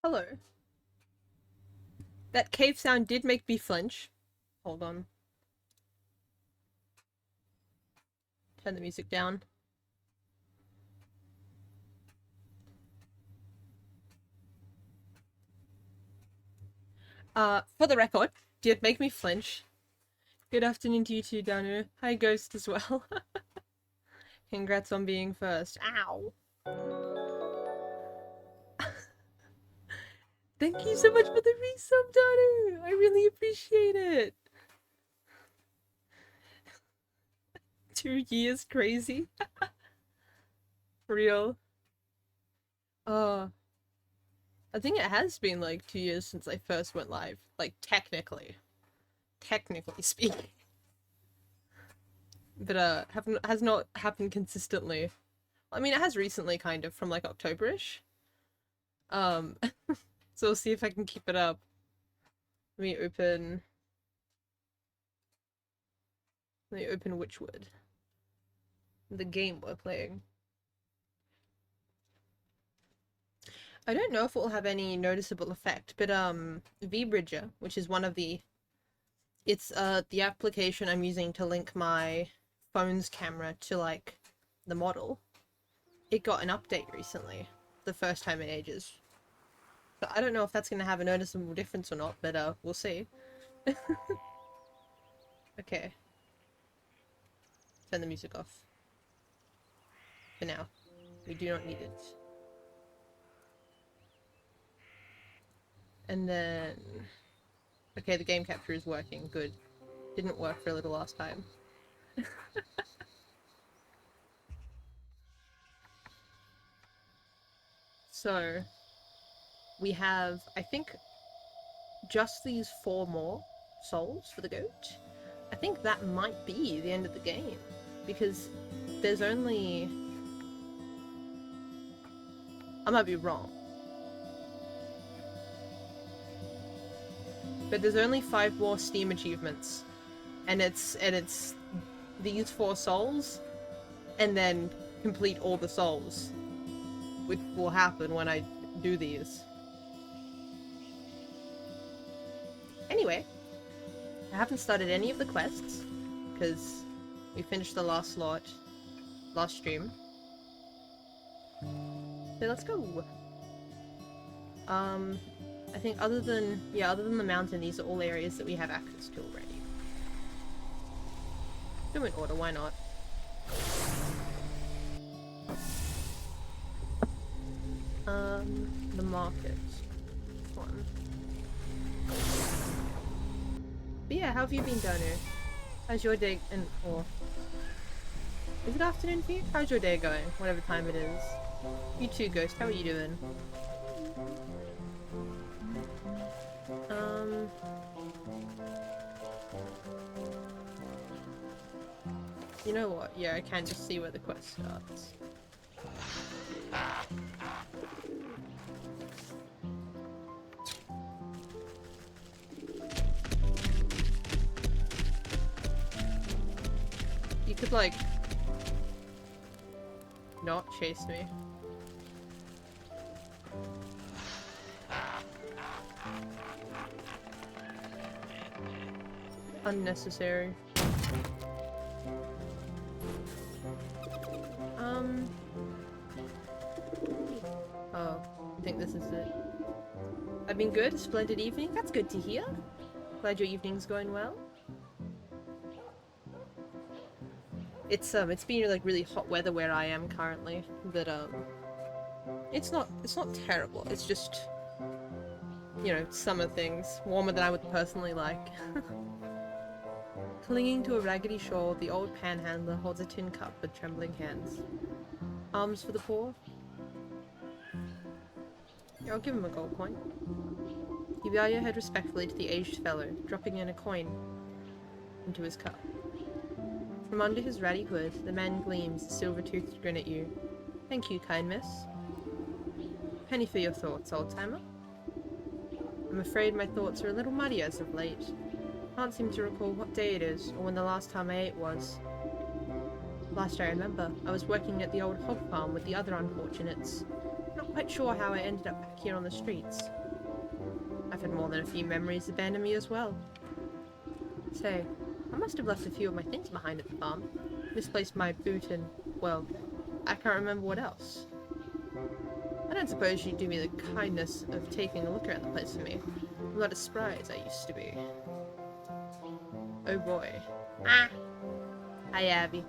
Hello. That cave sound did make me flinch. Hold on. Turn the music down. For the record, did make me flinch. Good afternoon to you two down here. Hi, Ghost as well. Congrats on being first. Ow. Thank you so much for the resub, Danu. I really appreciate it. 2 years crazy. For real. Uh, I think it has been like 2 years since I first went live. Like, technically. Technically speaking. But, has not happened consistently. I mean, it has recently, kind of, from like October-ish. Um, so we'll see if I can keep it up. Let me open. Let me open Witchwood. The game we're playing. I don't know if it will have any noticeable effect, but VBridger, which is one of the it's the application I'm using to link my phone's camera to like the model. It got an update recently. The first time in ages. So I don't know if that's gonna have a noticeable difference or not, but we'll see. Okay. Turn the music off. For now. We do not need it. And then... Okay, the game capture is working. Good. Didn't work for a little last time. So... We have, I think, just these 4 more souls for the goat. I think that might be the end of the game. Because there's only... I might be wrong. But there's only 5 more Steam achievements. And it's these 4 souls, and then complete all the souls. Which will happen when I do these. Anyway, I haven't started any of the quests, because we finished the last slot, last stream. So let's go. I think other than the mountain, these are all areas that we have access to already. Do in order, why not? The market one. But yeah, how have you been, Dono? How's your day or is it afternoon for you? How's your day going? Whatever time it is. You too, Ghost, how are you doing? You know what? Yeah, I can just see where the quest starts. You could, like, not chase me. Unnecessary. Oh, I think this is it. I've been good, a splendid evening. That's good to hear. Glad your evening's going well. It's been like really hot weather where I am currently, but it's not terrible. It's just, you know, summer things, warmer than I would personally like. Clinging to a raggedy shawl, the old panhandler holds a tin cup with trembling hands. Alms for the poor? Yeah, I'll give him a gold coin. You bow your head respectfully to the aged fellow, dropping in a coin into his cup. From under his ratty hood, the man gleams a silver-toothed grin at you. Thank you, kind miss. Penny for your thoughts, old-timer. I'm afraid my thoughts are a little muddy as of late. Can't seem to recall what day it is, or when the last time I ate was. Last I remember, I was working at the old hog farm with the other unfortunates. Not quite sure how I ended up back here on the streets. I've had more than a few memories abandon me as well. Say, I must have left a few of my things behind at the farm. Misplaced my boot and, well, I can't remember what else. I don't suppose you'd do me the kindness of taking a look around the place for me. I'm not as spry as I used to be. Oh boy. Ah! Hi, Abby.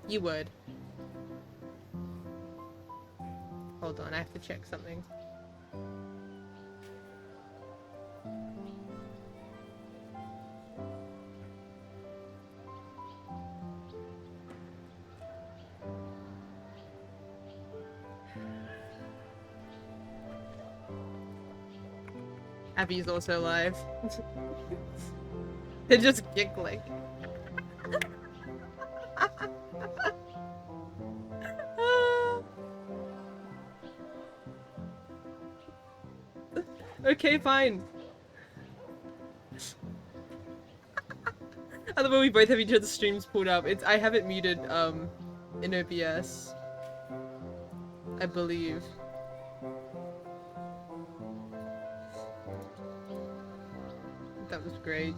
You would. Hold on, I have to check something. Abby's also alive. They're just giggling. Okay, fine. I love when we both have each other's streams pulled up. I have it muted in OBS, I believe. That was great.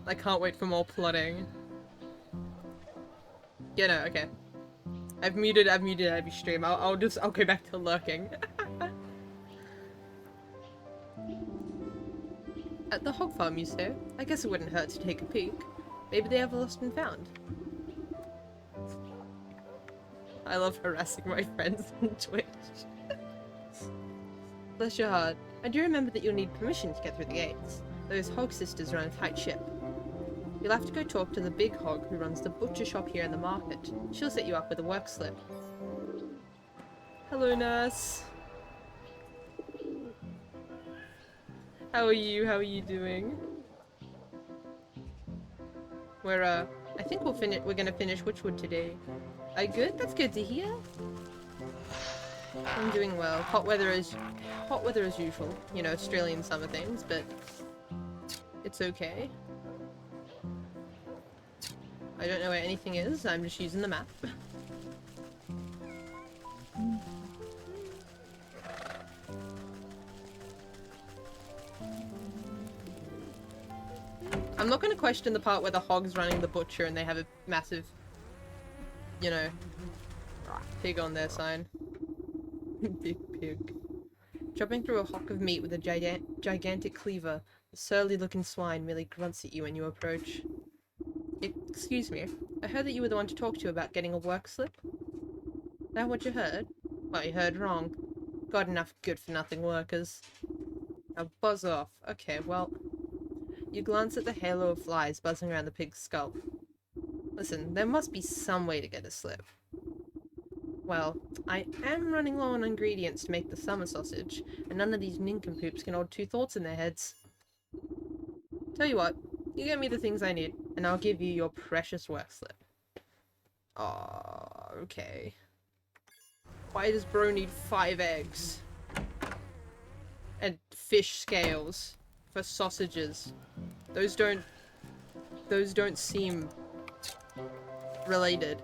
I can't wait for more plotting. Yeah, no, okay. I've muted every stream. I'll go back to lurking. At the hog farm, you say? I guess it wouldn't hurt to take a peek. Maybe they have lost and found. I love harassing my friends on Twitch. Bless your heart. I do remember that you'll need permission to get through the gates. Those hog sisters run a tight ship. You'll have to go talk to the big hog who runs the butcher shop here in the market. She'll set you up with a work slip. Hello, nurse. How are you? How are you doing? I think we're gonna finish Witchwood today. Are you good? That's good to hear. I'm doing well. Hot weather as usual. You know, Australian summer things, but it's okay. I don't know where anything is. I'm just using the map. I'm not going to question the part where the hog's running the butcher and they have a massive, you know, pig on their sign. Big pig. Chopping through a hock of meat with a gigantic cleaver, the surly looking swine merely grunts at you when you approach. Excuse me, I heard that you were the one to talk to about getting a work slip? Is that what you heard? Well, you heard wrong. Got enough good-for-nothing workers. Now buzz off. Okay, well... You glance at the halo of flies buzzing around the pig's skull. Listen, there must be some way to get a slip. Well, I am running low on ingredients to make the summer sausage, and none of these nincompoops can hold two thoughts in their heads. Tell you what, you get me the things I need, and I'll give you your precious work slip. Aww, okay. Why does bro need 5 eggs? And fish scales for sausages. Those don't seem related.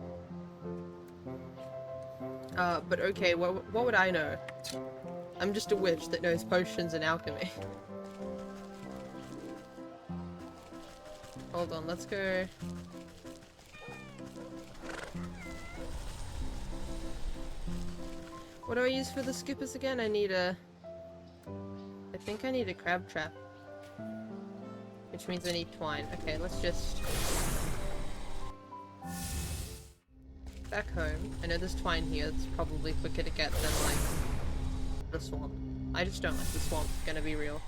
But okay, what would I know? I'm just a witch that knows potions and alchemy. Hold on, let's go... What do I use for the skippers again? I think I need a crab trap. Which means I need twine. Okay, let's just... Back home. I know there's twine here. It's probably quicker to get than, like, the swamp. I just don't like the swamp, gonna be real.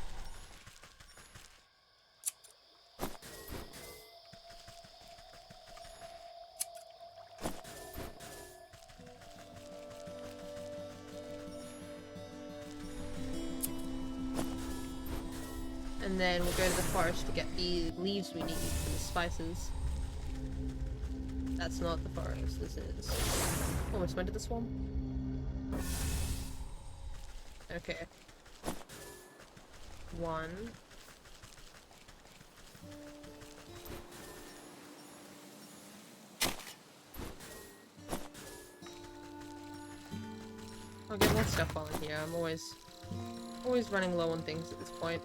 And then we'll go to the forest to get the leaves we need for the spices. That's not the forest, this is... Almost went to the swamp. Okay. 1. I'll get more stuff while I'm here. I'm always running low on things at this point.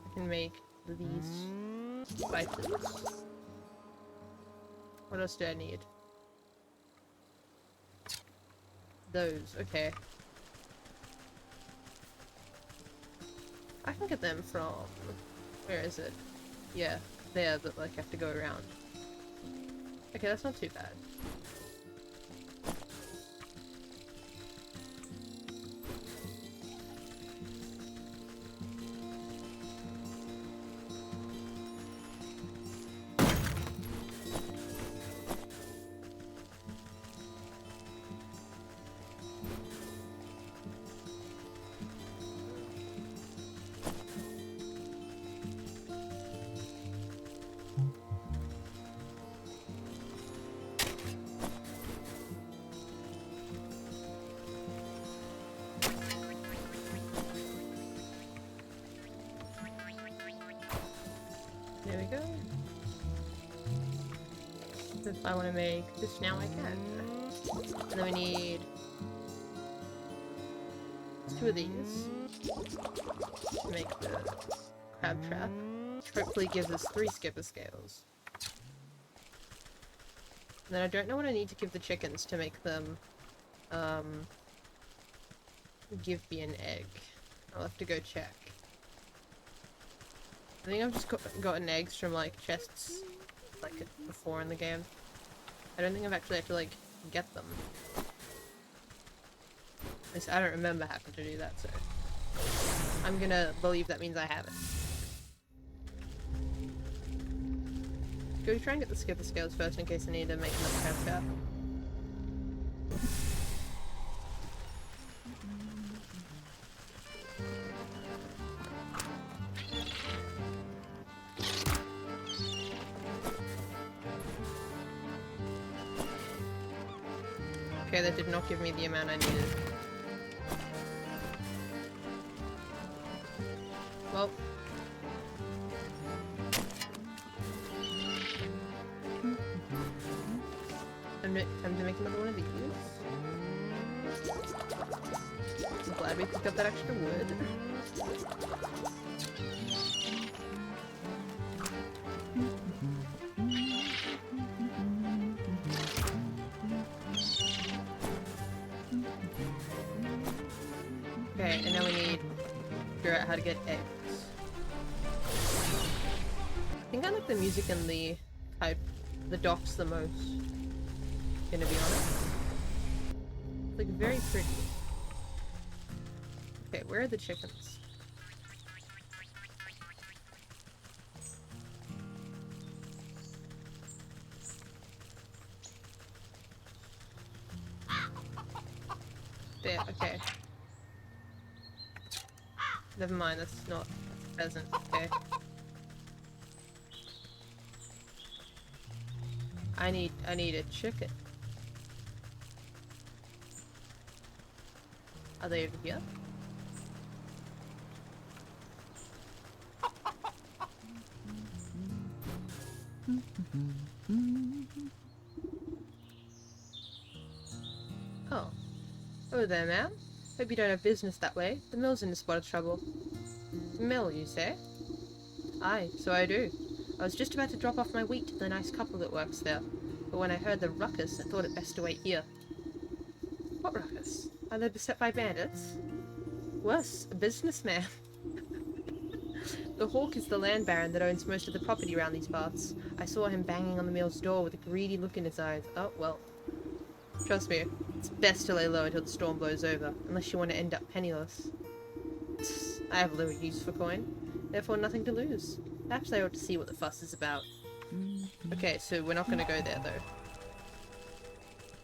I can make these spices. What else do I need? Those, okay. I can get them from... where is it? Yeah, there, but like I have to go around. Okay, that's not too bad. There we go. If I want to make this now, I can. And then we need 2 of these to make the crab trap, which hopefully gives us 3 skipper scales. And then I don't know what I need to give the chickens to make them give me an egg. I'll have to go check. I think I've just gotten eggs from, like, chests, like, before in the game. I don't think I've actually had to, like, get them. At least I don't remember having to do that, so... I'm gonna believe that means I haven't. Go try and get the skipper scales first in case I need to make another crab trap. Okay, that did not give me the amount I needed. Well. Time to make another one of these. I'm glad we picked up that extra wood. Okay, and now we need to figure out how to get eggs. I think I like the music in the docks the most, gonna be honest. It's like very pretty. Okay, where are the chickens? There, okay. Never mind, that's not a pheasant, okay. I need a chicken. Are they over here? Oh. Oh there, ma'am. Hope you don't have business that way. The mill's in a spot of trouble. Mill, you say? Aye, so I do. I was just about to drop off my wheat to the nice couple that works there, but when I heard the ruckus, I thought it best to wait here. What ruckus? Are they beset by bandits? Worse, a businessman. The hawk is the land baron that owns most of the property around these parts. I saw him banging on the mill's door with a greedy look in his eyes. Oh, well. Trust me, it's best to lay low until the storm blows over, unless you want to end up penniless. I have little use for coin, therefore nothing to lose. Perhaps I ought to see what the fuss is about. Okay, so we're not gonna go there though.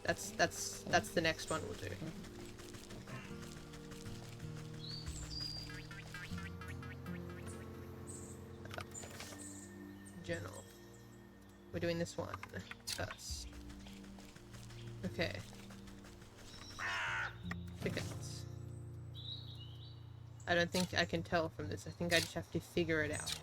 That's the next one we'll do. Journal. We're doing this one first. Okay. Chickens. I don't think I can tell from this. I think I just have to figure it out.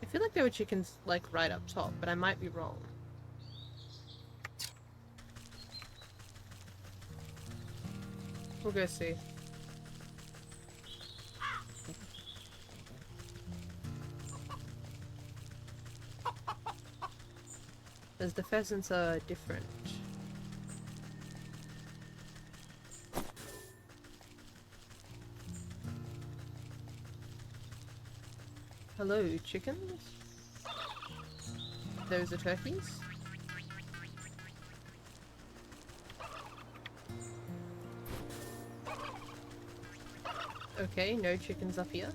I feel like there were chickens, like, right up top, but I might be wrong. We'll go see. As the pheasants are different. Hello, chickens? Those are turkeys? Okay, no chickens up here.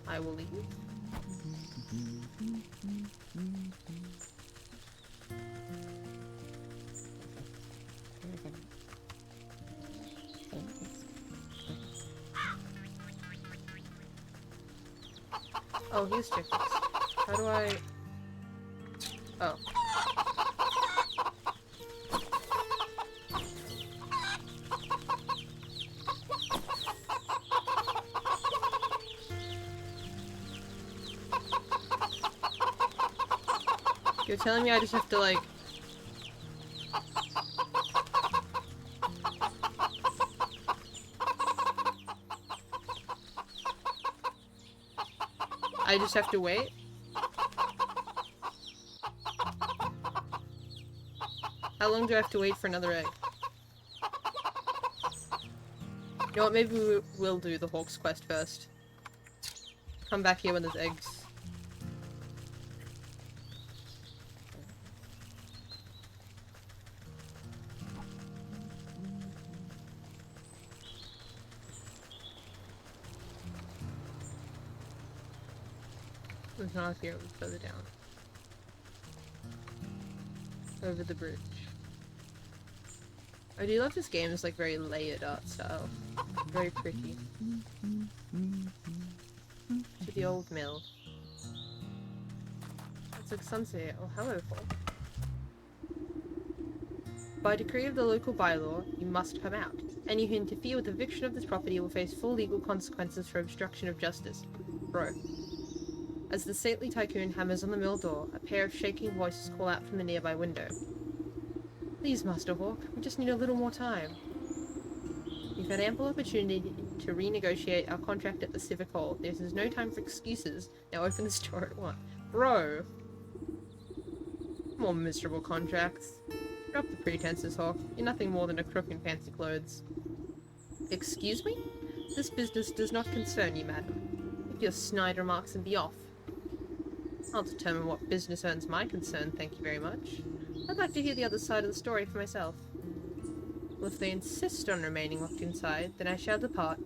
I will leave. Oh, here's chickens. How do I... Oh. You're telling me I just have to, like... I just have to wait? How long do I have to wait for another egg? You know what, maybe we will do the Hawk's quest first. Come back here when there's eggs. There's not here, it was further down. Over the bridge. I do love this game, it's like very layered art style. Very pretty. To the old mill. It's like sunset. Oh, hello, Hawk. By decree of the local bylaw, you must come out. Any who interfere with eviction of this property will face full legal consequences for obstruction of justice. Bro. As the stately tycoon hammers on the mill door, a pair of shaking voices call out from the nearby window. Please, Master Hawk, we just need a little more time. We've had ample opportunity to renegotiate our contract at the Civic Hall. This is no time for excuses. Now open the store at once. Bro! More miserable contracts. Drop the pretenses, Hawk. You're nothing more than a crook in fancy clothes. Excuse me? This business does not concern you, madam. Make your snide remarks and be off. I'll determine what business earns my concern, thank you very much. I'd like to hear the other side of the story for myself. Well, if they insist on remaining locked inside, then I shall depart.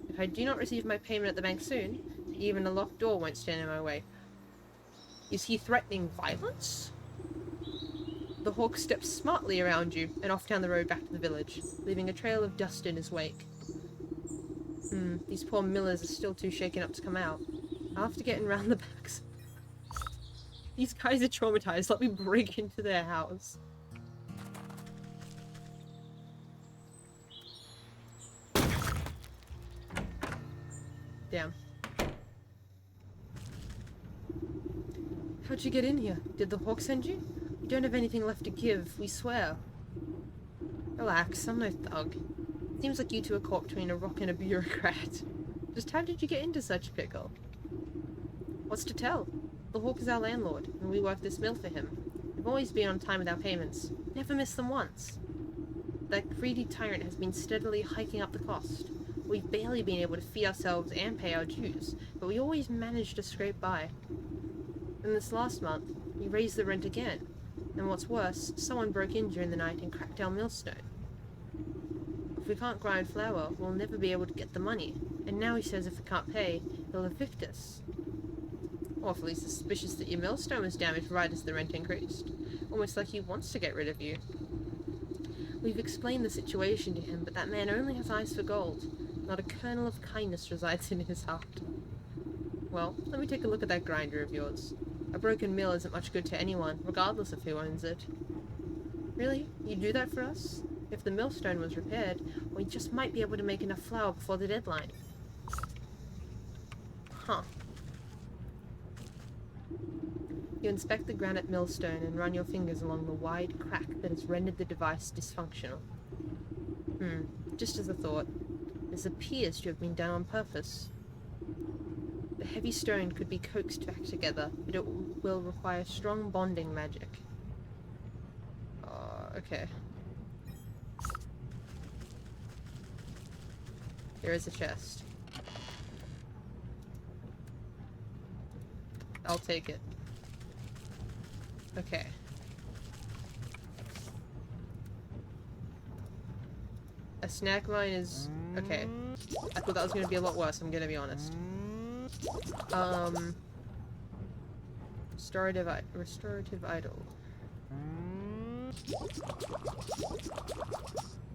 If I do not receive my payment at the bank soon, even a locked door won't stand in my way. Is he threatening violence? The Hawk steps smartly around you and off down the road back to the village, leaving a trail of dust in his wake. These poor millers are still too shaken up to come out. I'll have to get in round the backs. These guys are traumatized. Let me break into their house. Damn. How'd you get in here? Did the Hawk send you? We don't have anything left to give, we swear. Relax, I'm no thug. Seems like you two are caught between a rock and a bureaucrat. Just how did you get into such a pickle? What's to tell? The Hawk is our landlord, and we work this mill for him. We've always been on time with our payments. Never missed them once. That greedy tyrant has been steadily hiking up the cost. We've barely been able to feed ourselves and pay our dues, but we always managed to scrape by. And this last month, we raised the rent again. And what's worse, someone broke in during the night and cracked our millstone. If we can't grind flour, we'll never be able to get the money. And now he says if we can't pay, he'll evict us. Awfully suspicious that your millstone was damaged right as the rent increased. Almost like he wants to get rid of you. We've explained the situation to him, but that man only has eyes for gold. Not a kernel of kindness resides in his heart. Well, let me take a look at that grinder of yours. A broken mill isn't much good to anyone, regardless of who owns it. Really? You do that for us? If the millstone was repaired, we just might be able to make enough flour before the deadline. Huh. You inspect the granite millstone and run your fingers along the wide crack that has rendered the device dysfunctional. Just as a thought, this appears to have been done on purpose. The heavy stone could be coaxed back together, but it will require strong bonding magic. Okay. There is a chest. I'll take it. Okay. A snack mine is... okay. I thought that was gonna be a lot worse, I'm gonna be honest. Restorative idol.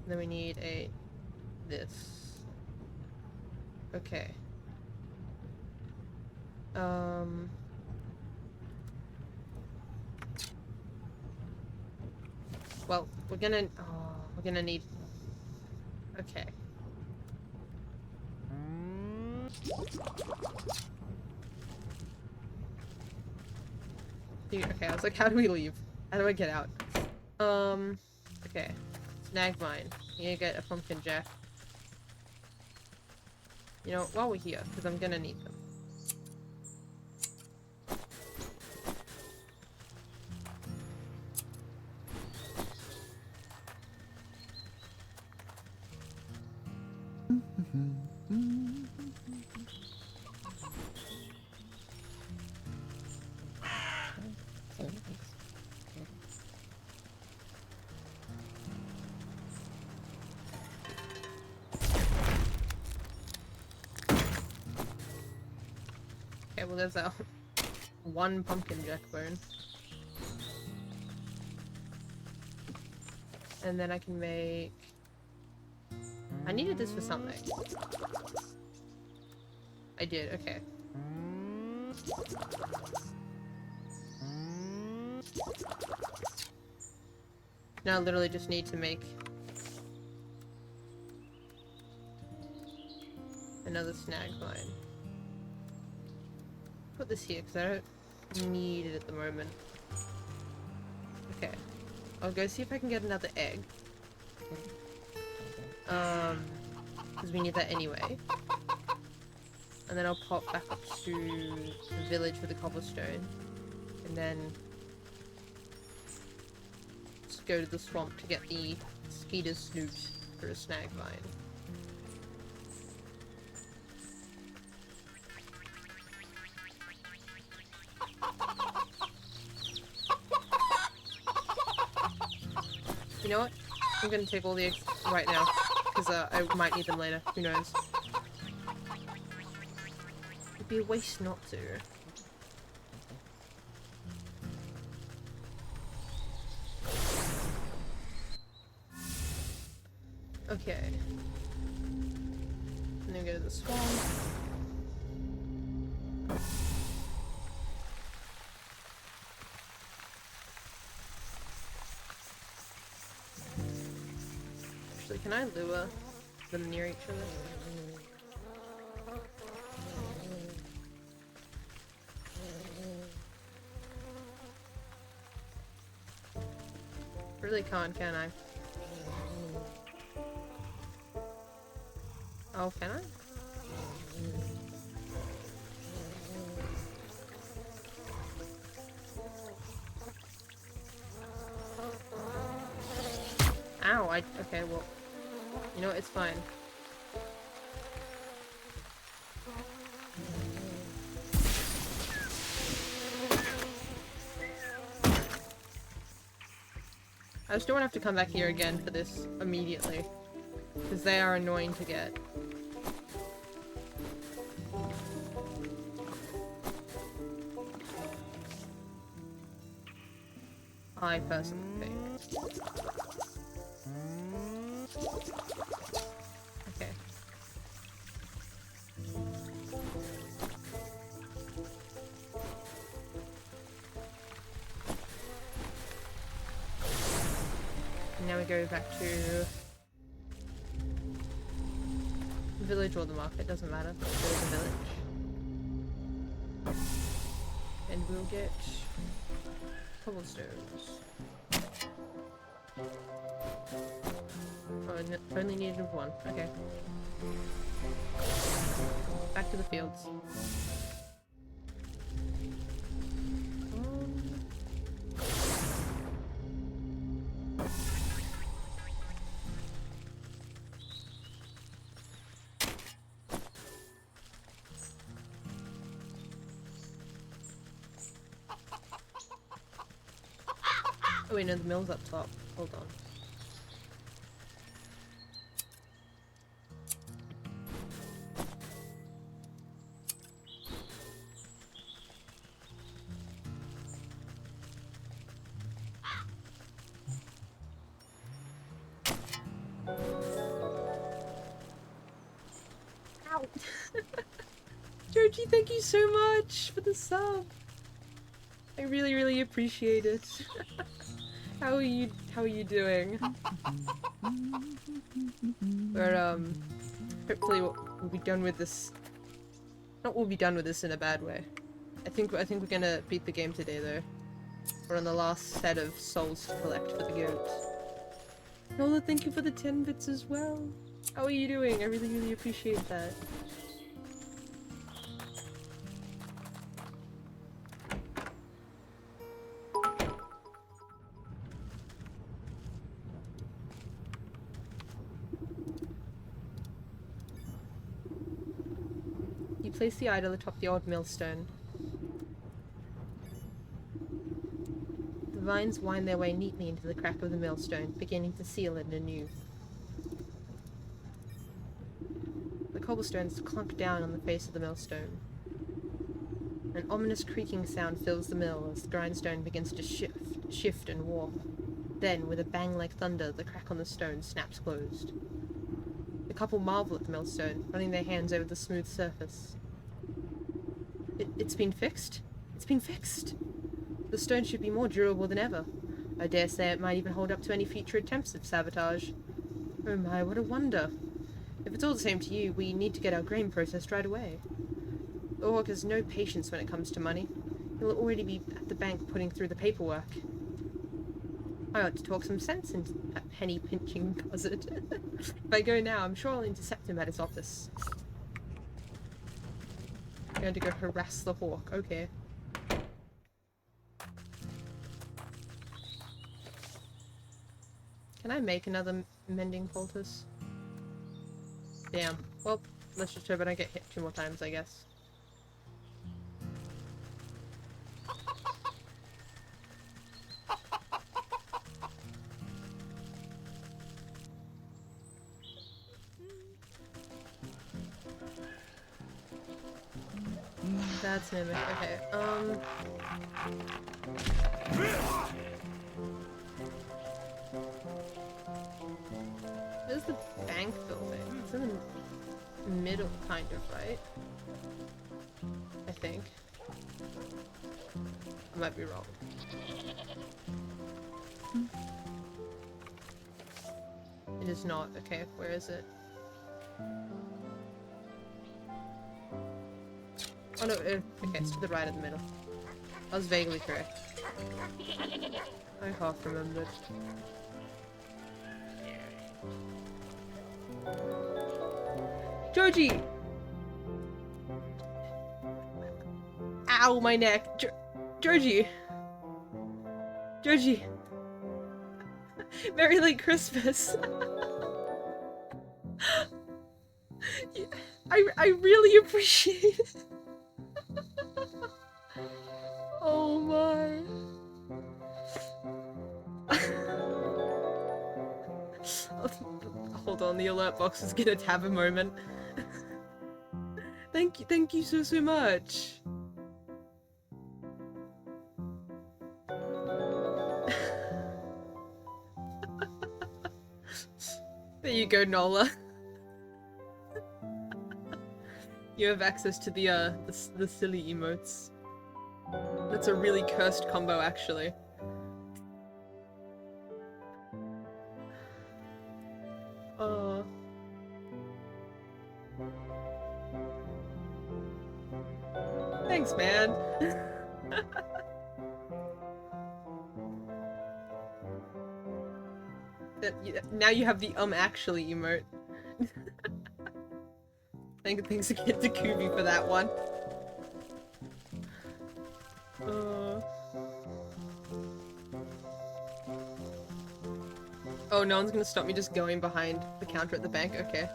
Then we need this. Okay. Well, we're gonna need... okay. Okay, I was like, how do we leave? How do I get out? Okay. Snag mine. You need to get a pumpkin jack. You know, while we're here, because I'm gonna need them. Okay, well there's that one pumpkin jack bone. And then I can make... I needed this for something. I did, okay. Now I literally just need to make another snag mine. Put this here because I don't need it at the moment. Okay. I'll go see if I can get another egg. Because we need that anyway. And then I'll pop back up to the village for the cobblestone. And then just go to the swamp to get the skeeter's snoot for a snag mine. You know what? I'm gonna take all the eggs right now, because I might need them later. Who knows? It'd be a waste not to. Okay. And then go to the swamp. Actually, can I lure them near each other? Really can't, can I? Oh, can I? Ow, okay, well, you know what, it's fine. I just don't want to have to come back here again for this immediately, because they are annoying to get. I personally think. Okay. now we go back to the village or the market, doesn't matter. Let's go to the village. And we'll get cobblestones. Oh, only needed one. Okay. Back to the fields. Oh wait, no, the mill's up top. Hold on. Ow! Georgie, thank you so much for the sub! I really, really appreciate it. How are you doing? We're, hopefully we'll be done with this. Not we'll be done with this in a bad way. I think we're gonna beat the game today, though. We're on the last set of souls to collect for the goat. Nola, thank you for the 10 bits as well. How are you doing? I really, really appreciate that. You place the idol atop the old millstone. The vines wind their way neatly into the crack of the millstone, beginning to seal it anew. The cobblestones clunk down on the face of the millstone. An ominous creaking sound fills the mill as the grindstone begins to shift and warp. Then, with a bang like thunder, the crack on the stone snaps closed. The couple marvel at the millstone, running their hands over the smooth surface. It's been fixed? It's been fixed! The stone should be more durable than ever. I dare say it might even hold up to any future attempts at sabotage. Oh my, what a wonder. If it's all the same to you, we need to get our grain processed right away. The orc has no patience when it comes to money. He'll already be at the bank putting through the paperwork. I ought to talk some sense into that penny-pinching buzzard. If I go now, I'm sure I'll intercept him at his office. I'm going to go harass the hawk. Okay. Can I make another mending poultice? Damn. Well, let's just hope I don't get hit 2 more times, I guess. That's Mimic. Okay, Where's the bank building? It's in the middle, kind of, right? I think. I might be wrong. It is not. Okay, where is it? Oh no, okay, it's to the right of the middle. I was vaguely correct. I half remembered. Georgie! Ow, my neck! Georgie! Georgie! Merry late Christmas! I really appreciate it! Oh my. Hold on, the alert box is gonna have a moment. Thank you so much. There you go, Nola. You have access to the silly emotes. That's a really cursed combo, actually. Thanks, man. Now you have the actually emote. Thanks again to Kubi for that one. Oh, no one's gonna stop me just going behind the counter at the bank? Okay.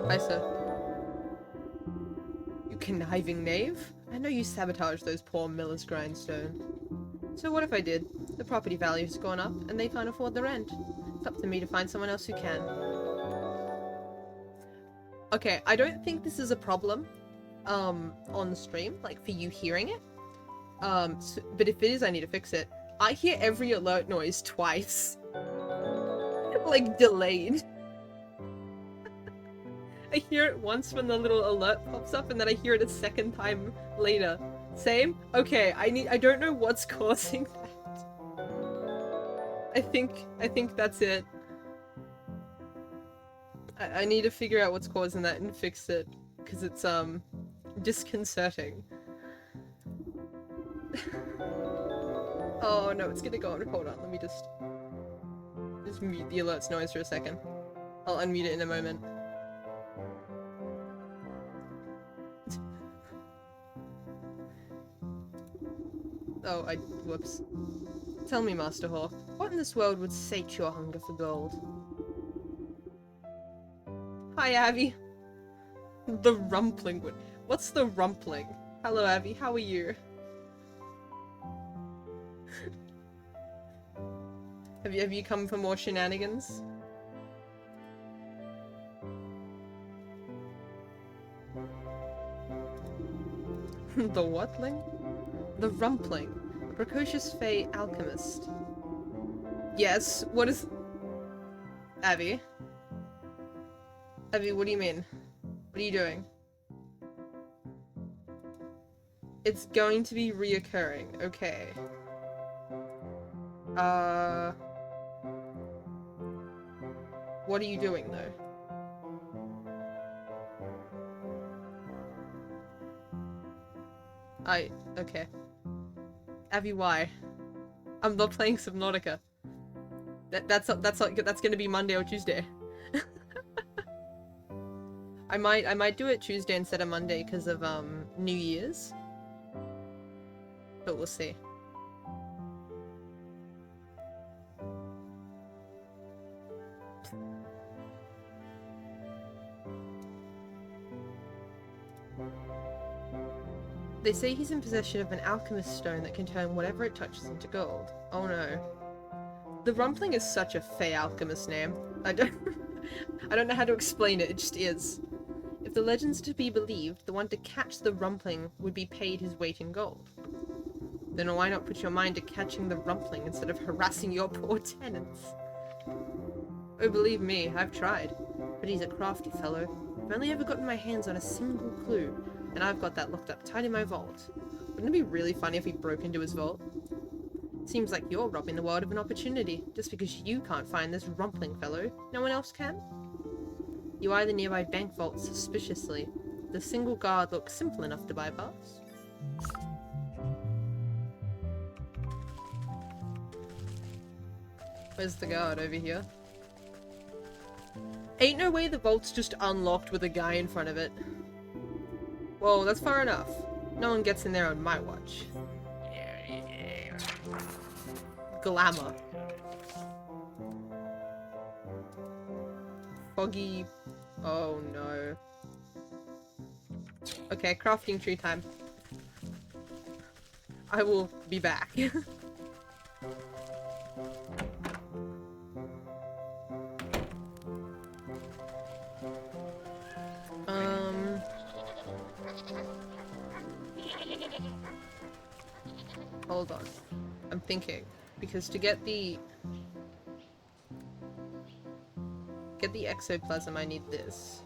Hi, sir. You conniving knave? I know you sabotaged those poor miller's grindstones. So what if I did? The property value has gone up, and they can't afford the rent. It's up to me to find someone else who can. Okay, I don't think this is a problem, on stream, like, for you hearing it. But if it is, I need to fix it. I hear every alert noise twice. Like, delayed. I hear it once when the little alert pops up, and then I hear it a second time later. Same? Okay, I don't know what's causing that. I think that's it. I need to figure out what's causing that and fix it, because it's, disconcerting. Oh no, it's gonna go on. Hold on, let me just mute the alerts noise for a second. I'll unmute it in a moment. Oh, whoops. Tell me, Master Hawk, what in this world would sate your hunger for gold? Hi, Abby. The rumpling would. What's the rumpling? Hello, Abby. How are you? Have you come for more shenanigans? The whatling? The rumpling. A precocious fey alchemist. Yes, what is... Abby? Abby, what do you mean? What are you doing? It's going to be reoccurring. Okay. What are you doing, though? Okay. Abby, why? I'm not playing Subnautica. That's gonna be Monday or Tuesday. I might do it Tuesday instead of Monday because of New Year's. But we'll see. They say he's in possession of an alchemist stone that can turn whatever it touches into gold. Oh no. The Rumpling is such a fey alchemist name. I don't know how to explain it, it just is. If the legend's to be believed, the one to catch the Rumpling would be paid his weight in gold. Then why not put your mind to catching the Rumpling instead of harassing your poor tenants? Oh, believe me, I've tried. But he's a crafty fellow. I've only ever gotten my hands on a single clue, and I've got that locked up tight in my vault. Wouldn't it be really funny if he broke into his vault? Seems like you're robbing the world of an opportunity. Just because you can't find this Rumpling fellow, no one else can? You eye the nearby bank vault suspiciously. The single guard looks simple enough to bypass. Where's the guard? Over here? Ain't no way the vault's just unlocked with a guy in front of it. Whoa, that's far enough. No one gets in there on my watch. Glamour. Foggy. Oh no. Okay, crafting tree time. I will be back. Hold on. I'm thinking. Because to get the exoplasm I need this.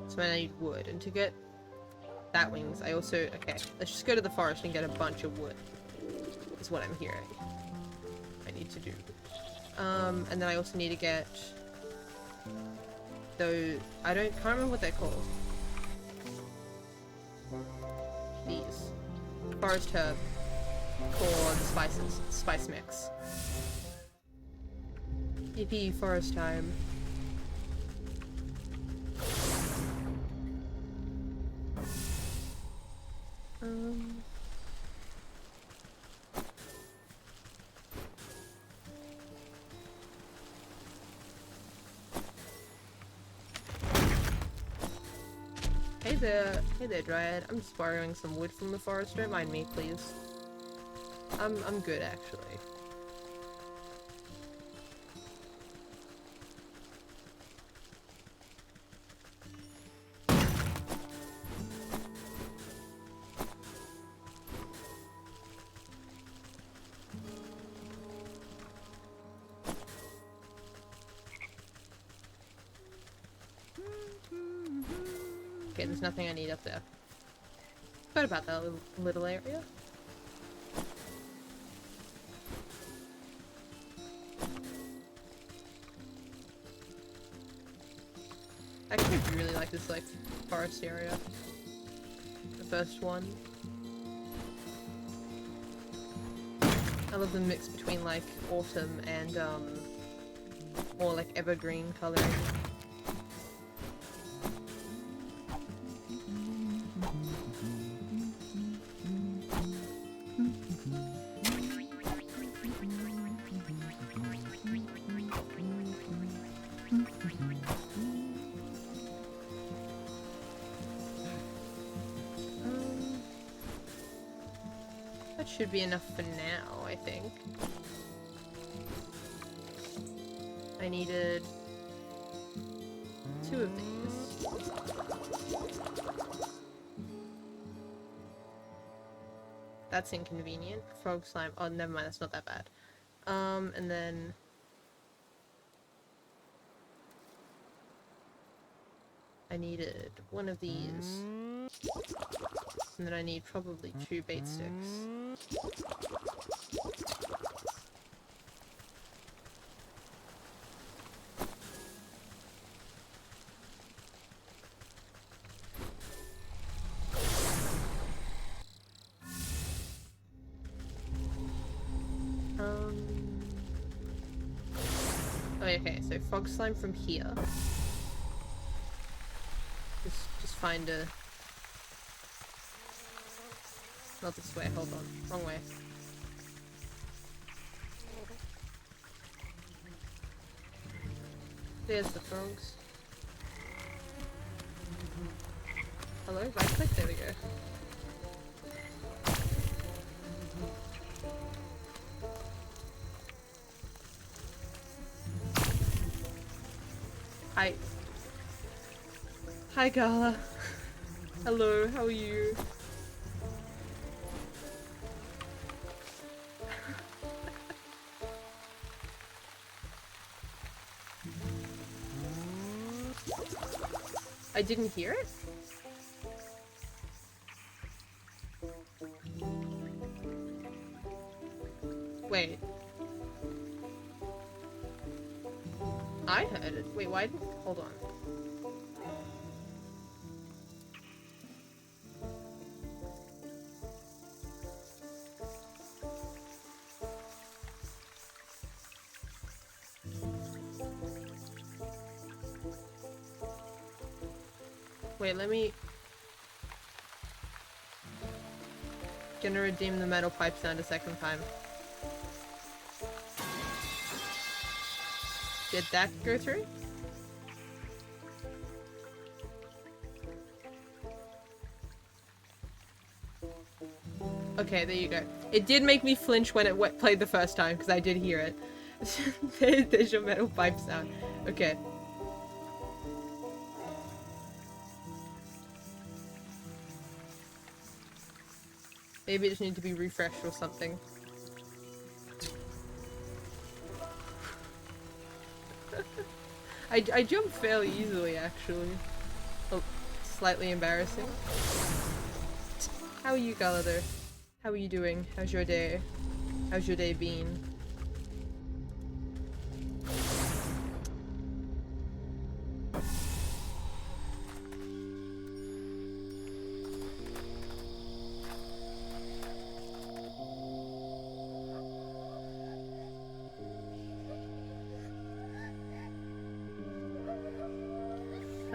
So I need wood. And to get that wings I also... Okay, let's just go to the forest and get a bunch of wood. Is what I'm hearing. I need to do. And then I also need to get those... can't remember what they're called. forest herb for the spice mix. Yippee, forest time. Hey there, Dryad. I'm just borrowing some wood from the forest. Don't mind me, please. I'm good, actually. Okay, there's nothing I need up there. What about that little area? Actually, I really like this, like, forest area. The first one. I love the mix between, like, autumn and, more, like, evergreen coloring. Should be enough for now, I think. I needed 2 of these. That's inconvenient. Frog slime. Oh, never mind. That's not that bad. And then I needed 1 of these. And then I need probably 2 bait sticks. Oh, okay, so frog slime from here. Just find a... Not this way, hold on. Wrong way. There's the frogs. Hello? Right click? There we go. Hi. Hi, Gala. Hello, how are you? I didn't hear it? Wait. I heard it. Wait, why didn't... Hold on. Wait, let me... Gonna redeem the metal pipe sound a second time. Did that go through? Okay, there you go. It did make me flinch when it played the first time, because I did hear it. There's your metal pipe sound. Okay. Maybe it just needs to be refreshed or something. I jump fairly easily, actually. Oh, slightly embarrassing. How are you, Galador? How are you doing? How's your day? How's your day been?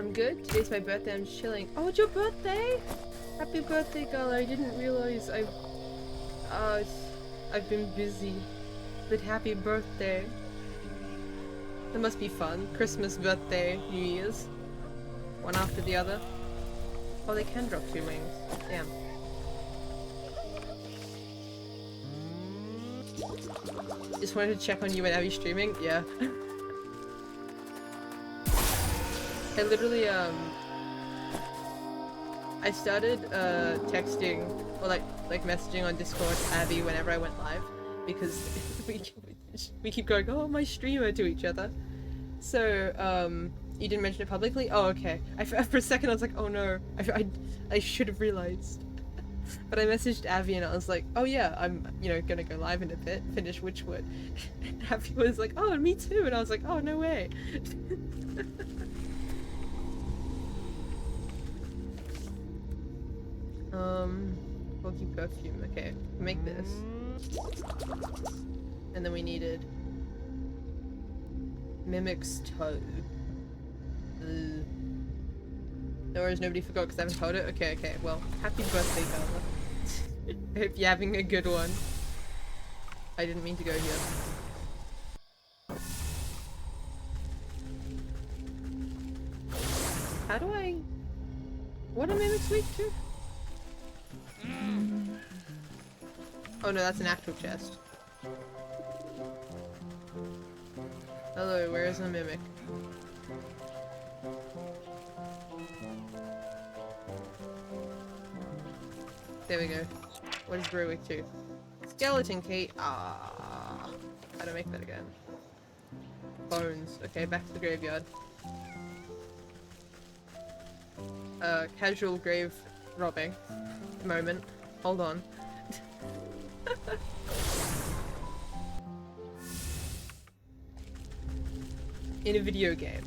I'm good. Today's my birthday. I'm just chilling. Oh, it's your birthday? Happy birthday, girl. I didn't realize I've been busy. But happy birthday. That must be fun. Christmas, birthday, New Year's. One after the other. Oh, they can drop 2 wings. Damn. Just wanted to check on you and Abby streaming? Yeah. I literally, I started, texting, or like messaging on Discord to Abby whenever I went live, because we keep going, oh, my streamer, to each other. So, you didn't mention it publicly? Oh, okay. For a second I was like, oh no, I should have realized. But I messaged Abby and I was like, oh yeah, I'm, gonna go live in a bit, finish Witchwood. And Abby was like, oh, me too, and I was like, oh, no way. Bulky perfume, okay, make this. And then we needed Mimic's toe. No worries, nobody forgot because I haven't told it? Okay, well, happy birthday, Carla. I hope you're having a good one. I didn't mean to go here. How do I... What are Mimics weak to? Oh no, that's an actual chest. Hello, where is the Mimic? There we go. What is Brew weak to? Skeleton key. Ah, how to make that again? Bones. Okay, back to the graveyard. Casual grave robbing. Moment. Hold on. In a video game.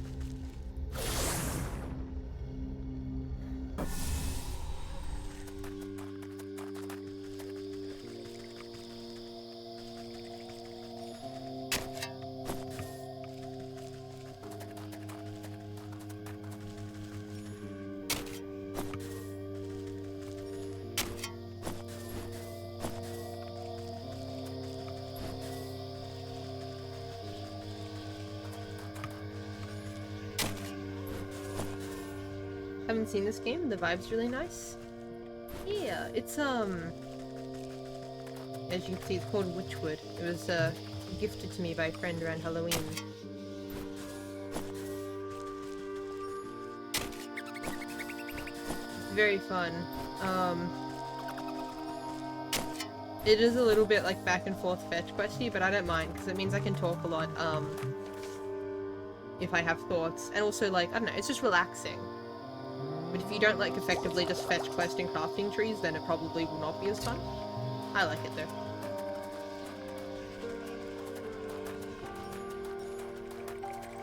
Haven't seen this game, the vibe's really nice. Yeah, it's as you can see, it's called Witchwood. It was gifted to me by a friend around Halloween. Very fun. It is a little bit like back and forth fetch questy, but I don't mind because it means I can talk a lot if I have thoughts, and also like, I don't know, it's just relaxing. But if you don't like effectively just fetch quest and crafting trees, then it probably will not be as fun. I like it though.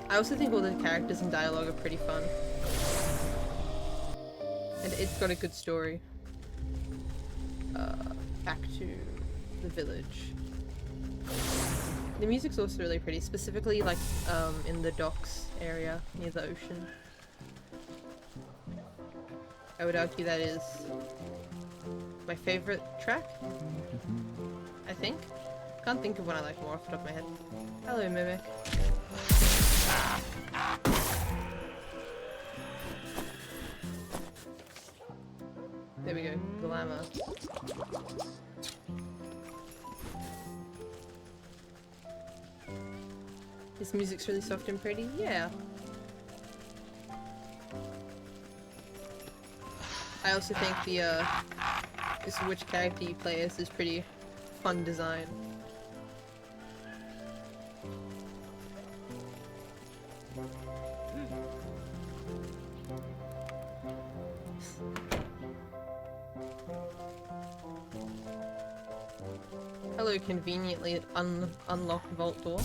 I also think all the characters and dialogue are pretty fun. And it's got a good story. Back to the village. The music's also really pretty, specifically like in the docks area near the ocean. I would argue that is my favorite track, I think. Can't think of one I like more off the top of my head. Hello, Mimic. There we go, glamour. This music's really soft and pretty, yeah. I also think the, this which character you play as is pretty fun design. Hello, conveniently unlocked vault door.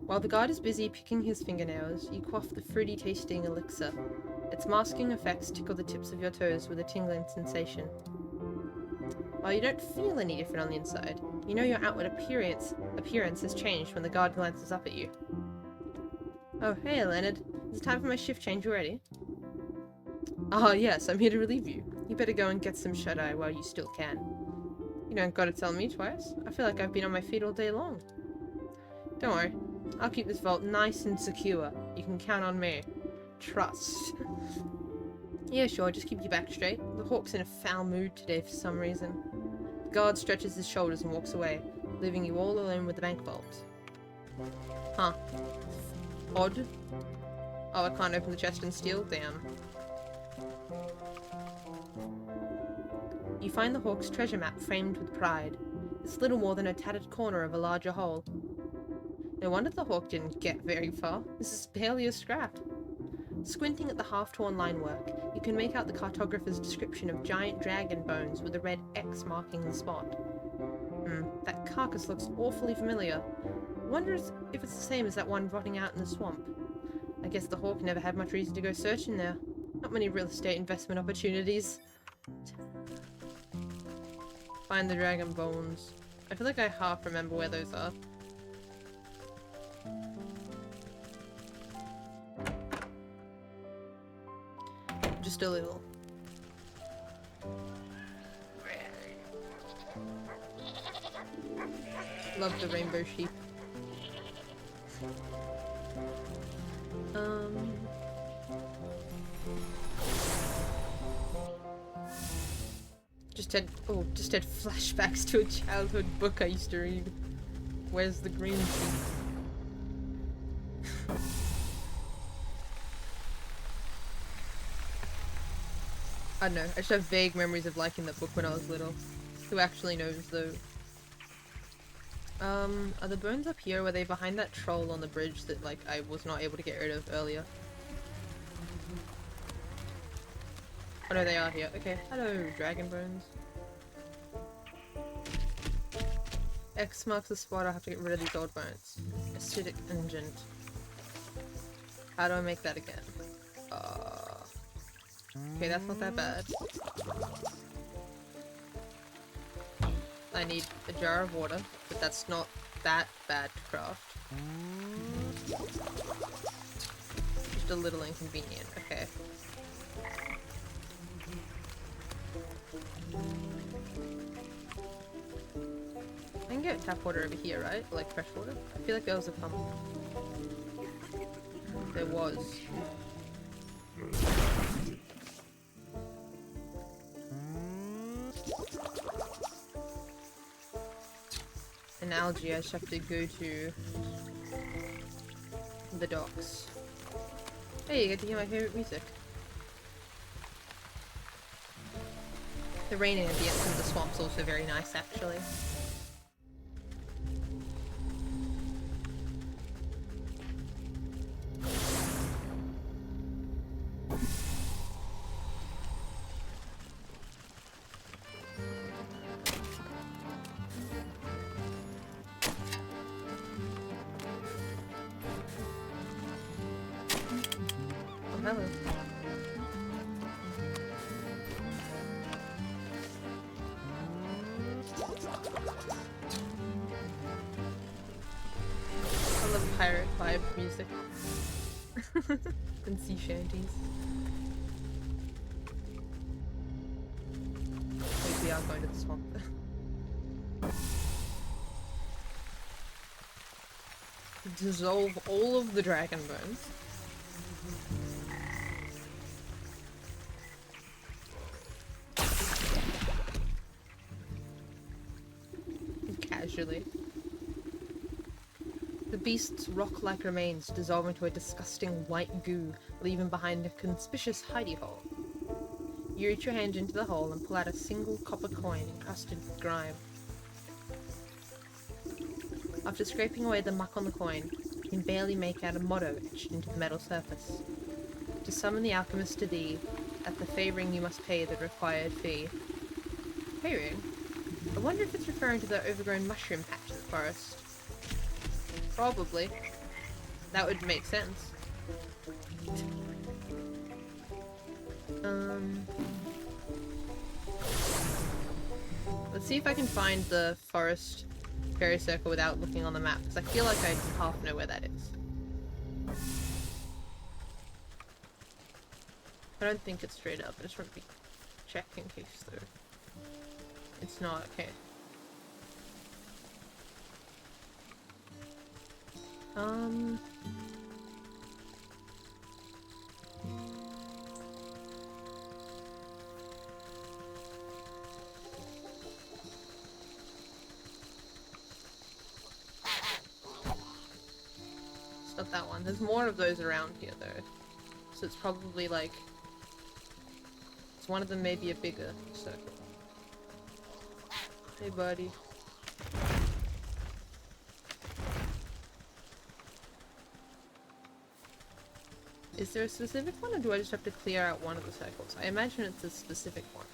While the guard is busy picking his fingernails, you quaff the fruity tasting elixir. Its masking effects tickle the tips of your toes with a tingling sensation. While you don't feel any different on the inside, you know your outward appearance has changed when the guard glances up at you. Oh, hey, Leonard. Is it time for my shift change already? Ah, yes, I'm here to relieve you. You better go and get some shut-eye while you still can. You don't gotta tell me twice. I feel like I've been on my feet all day long. Don't worry. I'll keep this vault nice and secure. You can count on me. Trust. Yeah, sure, just keep your back straight. The Hawk's in a foul mood today for some reason. The guard stretches his shoulders and walks away, leaving you all alone with the bank vault. Huh. Odd. Oh, I can't open the chest and steal? Damn. You find the Hawk's treasure map framed with pride. It's little more than a tattered corner of a larger whole. No wonder the Hawk didn't get very far. This is barely a scrap. Squinting at the half-torn line work, you can make out the cartographer's description of giant dragon bones with a red X marking the spot. That carcass looks awfully familiar. Wonder if it's the same as that one rotting out in the swamp. I guess the Hawk never had much reason to go searching there. Not many real estate investment opportunities. Find the dragon bones. I feel like I half remember where those are. Just a little. Love the rainbow sheep. Just had flashbacks to a childhood book I used to read. Where's the green sheep? I don't know, I just have vague memories of liking that book when I was little. Who actually knows though? Are the bones up here? Were they behind that troll on the bridge that, like, I was not able to get rid of earlier? Oh no, they are here. Okay, hello, dragon bones. X marks the spot, I have to get rid of these old bones. Acidic engine. How do I make that again? Okay, that's not that bad. I need a jar of water, but that's not that bad to craft. Just a little inconvenient, okay. I can get tap water over here, right? Like fresh water? I feel like there was a pump. There was. An algae, I just have to go to the docks. Hey, you get to hear my favorite music. The raining ambience in the swamp's also very nice, actually. Hello. I love pirate vibe music. And sea shanties. Wait, we are going to the swamp. Dissolve all of the dragon bones. Casually. The beast's rock-like remains dissolve into a disgusting white goo, leaving behind a conspicuous hidey hole. You reach your hand into the hole and pull out a single copper coin encrusted with grime. After scraping away the muck on the coin, you can barely make out a motto etched into the metal surface. To summon the alchemist to thee, at the favouring you must pay the required fee. Favouring? I wonder if it's referring to the overgrown mushroom patch in the forest. Probably. That would make sense. Let's see if I can find the forest fairy circle without looking on the map, because I feel like I half know where that is. I don't think it's straight up. I just want to be check in case though. It's not, okay. It's not that one. There's more of those around here though. So it's probably like... one of them may be a bigger circle. Hey buddy. Is there a specific one, or do I just have to clear out one of the circles? I imagine it's a specific one.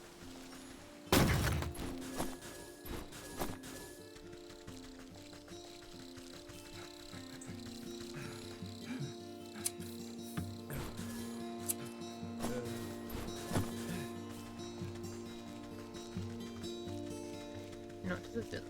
Not to the village.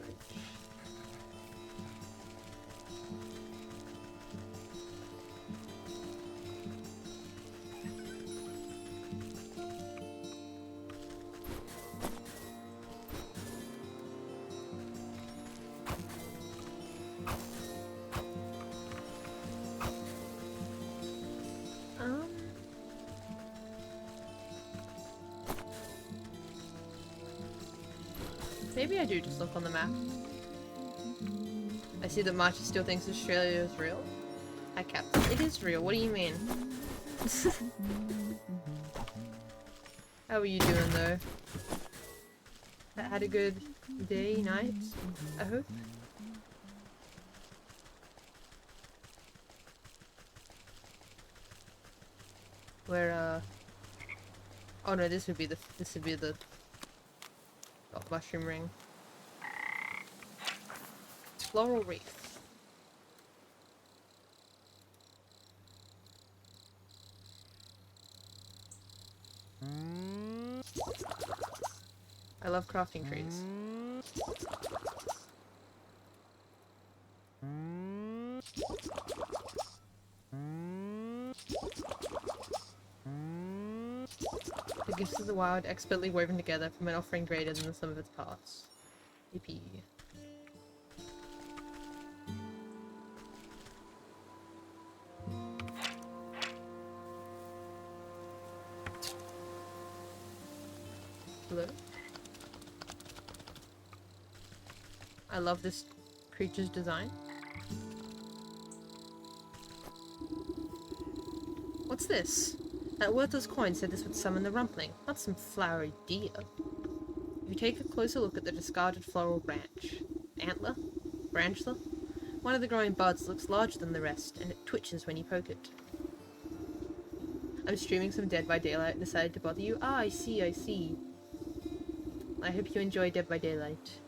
Maybe I do just look on the map. I see that Marty still thinks Australia is real. Hi, Captain. It is real. What do you mean? How are you doing, though? Had a good day, night, I hope? Where, oh no, this would be the oh, mushroom ring. Floral wreath. I love crafting trees. The gifts of the wild, expertly woven together from an offering greater than the sum of its parts. Yippee. Hello? I love this creature's design. What's this? That worthless coin said this would summon the rumpling, not some flowery deer. If you take a closer look at the discarded floral branchler, one of the growing buds looks larger than the rest, and it twitches when you poke it. I'm streaming some Dead by Daylight and decided to bother you. Ah, I see, I see. I hope you enjoy Dead by Daylight.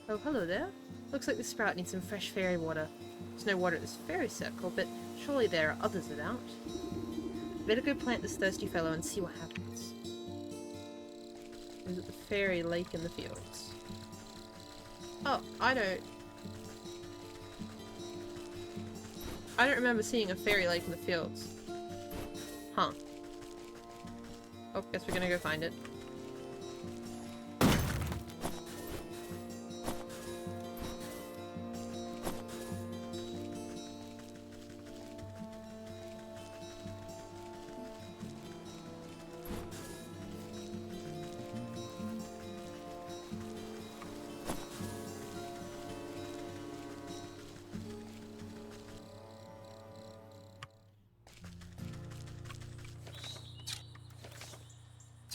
Oh, hello there. Looks like the sprout needs some fresh fairy water. There's no water at this fairy circle, but surely there are others about. Better go plant this thirsty fellow and see what happens. Is it the fairy lake in the fields? Oh, I don't remember seeing a fairy lake in the fields. Huh. Oh, guess we're gonna go find it.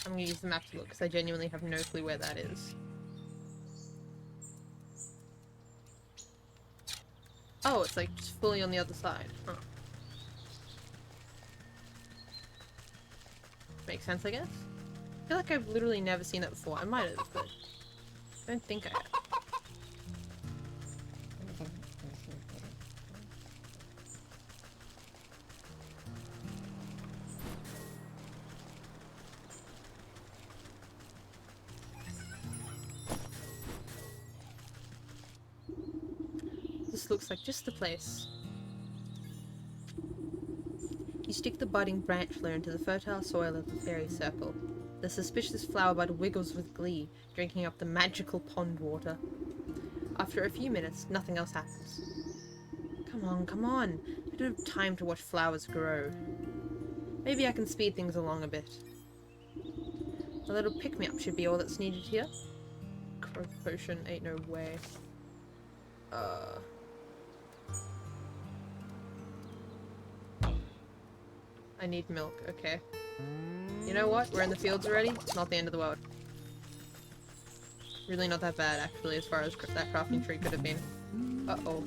I'm gonna use the map to look because I genuinely have no clue where that is. Oh, it's like just fully on the other side. Huh. Makes sense, I guess? I feel like I've literally never seen that before. I might have, but I don't think I have. This looks like just the place. You stick the budding branchler into the fertile soil of the fairy circle. The suspicious flower bud wiggles with glee, drinking up the magical pond water. After a few minutes, nothing else happens. Come on, come on. I don't have time to watch flowers grow. Maybe I can speed things along a bit. A little pick-me-up should be all that's needed here. Growth potion, ain't no way. I need milk, okay. You know what? We're in the fields already. It's not the end of the world. Really not that bad, actually, as far as that crafting tree could have been. Uh-oh.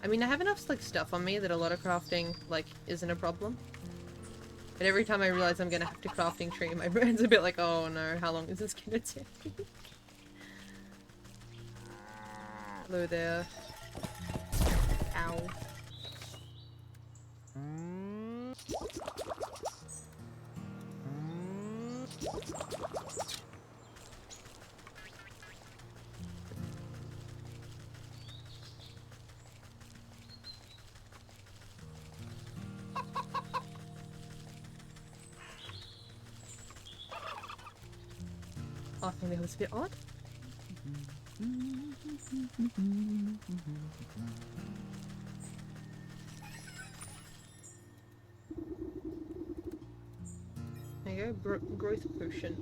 I mean, I have enough, like, stuff on me that a lot of crafting, like, isn't a problem. But every time I realize I'm gonna have to crafting tree, my brain's a bit like, oh no, how long is this gonna take? Hello there. Ow. Oh, I think that was a bit odd. There you go, growth potion.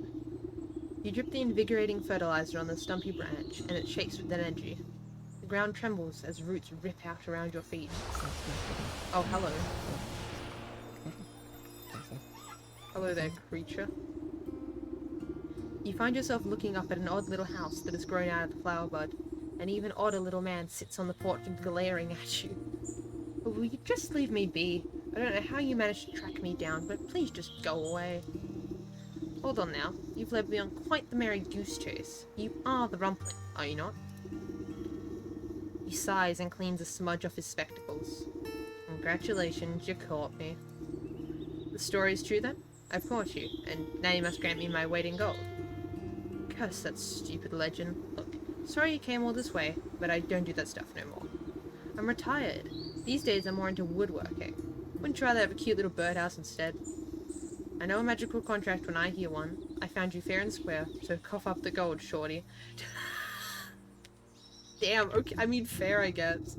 You drip the invigorating fertilizer on the stumpy branch, and it shakes with energy. The ground trembles as roots rip out around your feet. Oh, hello. Hello there, creature. You find yourself looking up at an odd little house that has grown out of the flower bud. An even odder little man sits on the porch glaring at you. Oh, will you just leave me be? I don't know how you managed to track me down, but please just go away. Hold on now. You've led me on quite the merry goose chase. You are the rumpling, are you not? He sighs and cleans a smudge off his spectacles. Congratulations, you caught me. The story's true then? I've caught you, and now you must grant me my weight in gold. Curse that stupid legend. Look, sorry you came all this way, but I don't do that stuff no more. I'm retired. These days I'm more into woodworking. Wouldn't you rather have a cute little birdhouse instead? I know a magical contract when I hear one. I found you fair and square, so cough up the gold, shorty. Damn, okay, I mean fair, I guess.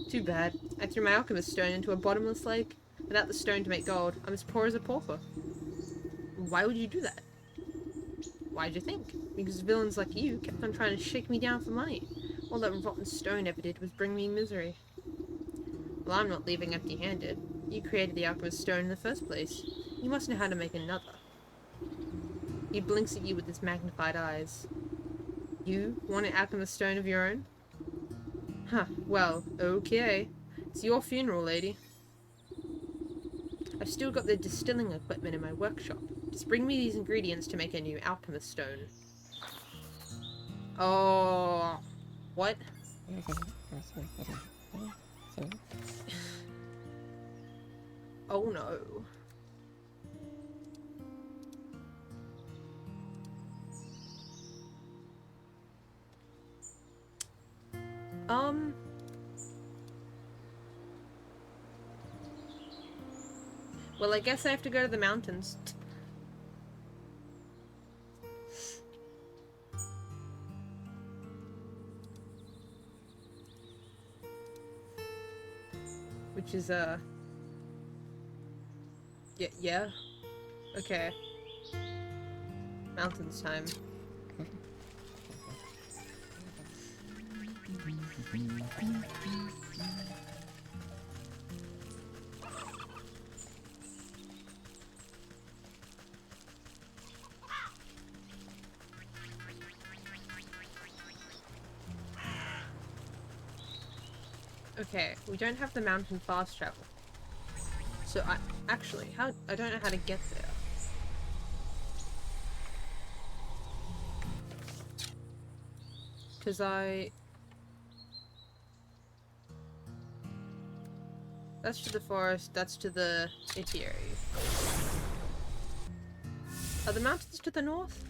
Too bad. I threw my alchemist stone into a bottomless lake. Without the stone to make gold, I'm as poor as a pauper. Why would you do that? Why'd you think? Because villains like you kept on trying to shake me down for money. All that rotten stone ever did was bring me misery. Well, I'm not leaving empty-handed. You created the alchemist stone in the first place. You must know how to make another. He blinks at you with his magnified eyes. You want an alchemist stone of your own? Huh, well, okay. It's your funeral, lady. I've still got the distilling equipment in my workshop. Just bring me these ingredients to make a new alchemist stone. Oh, what? Oh no. Well, I guess I have to go to the mountains. Which is, yeah. Okay. Mountains time. Okay, we don't have the mountain fast travel. So I don't know how to get there. Cause that's to the forest, that's to the apiary. Are the mountains to the north?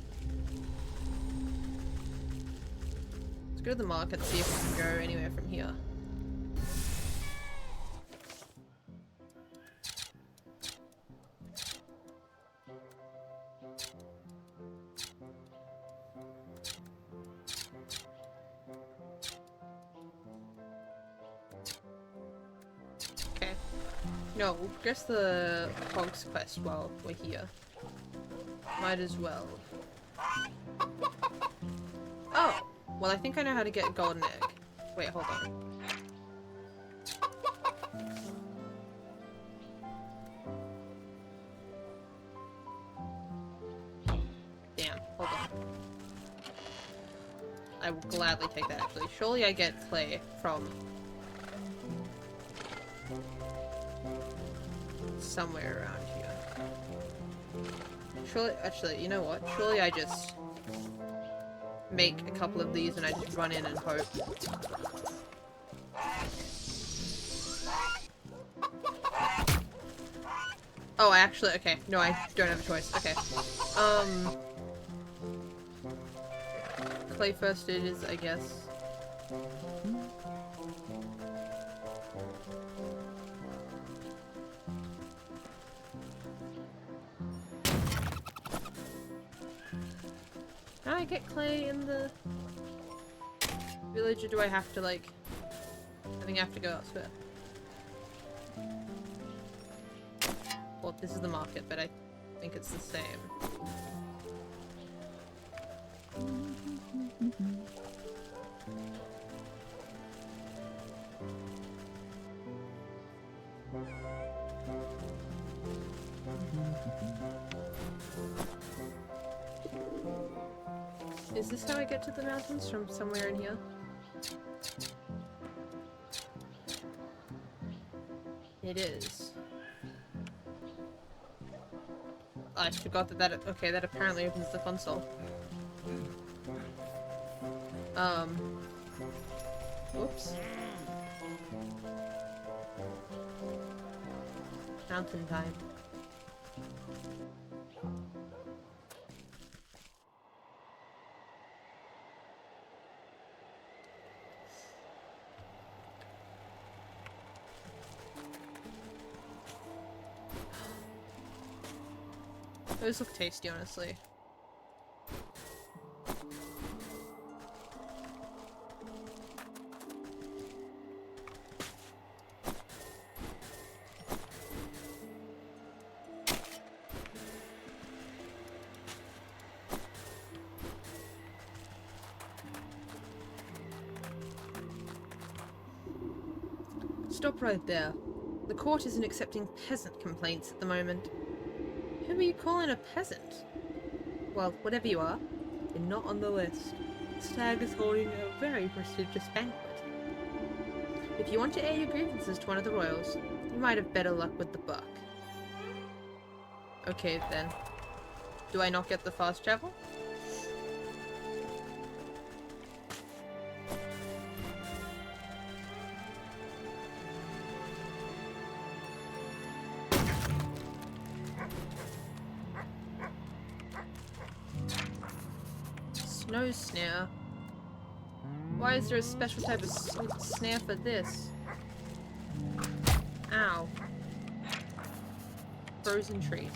Let's go to the market and see if we can go anywhere from here. No, we'll progress the Hogs quest while we're here. Might as well. Oh! Well, I think I know how to get a golden egg. Wait, hold on. Damn, hold on. I will gladly take that, actually. Surely I get clay from somewhere around here. Surely, actually, you know what? Surely I just make a couple of these and I just run in and hope. Oh, I actually, okay. No, I don't have a choice. Okay. Clay first it is, I guess. Can I get clay in the village, or do I have to, like... I think I have to go elsewhere. Well, this is the market, but I think it's the same. Is this how I get to the mountains? From somewhere in here? It is. I forgot that okay, that apparently opens the console. Whoops. Mountain time. Those look tasty, honestly. Stop right there. The court isn't accepting peasant complaints at the moment. Who are you calling a peasant? Well, whatever you are, you're not on the list. Stag is holding a very prestigious banquet. If you want to air your grievances to one of the royals, you might have better luck with the buck. Okay then. Do I not get the fast travel? Snow snare? Why is there a special type of snare for this? Ow. Frozen tree.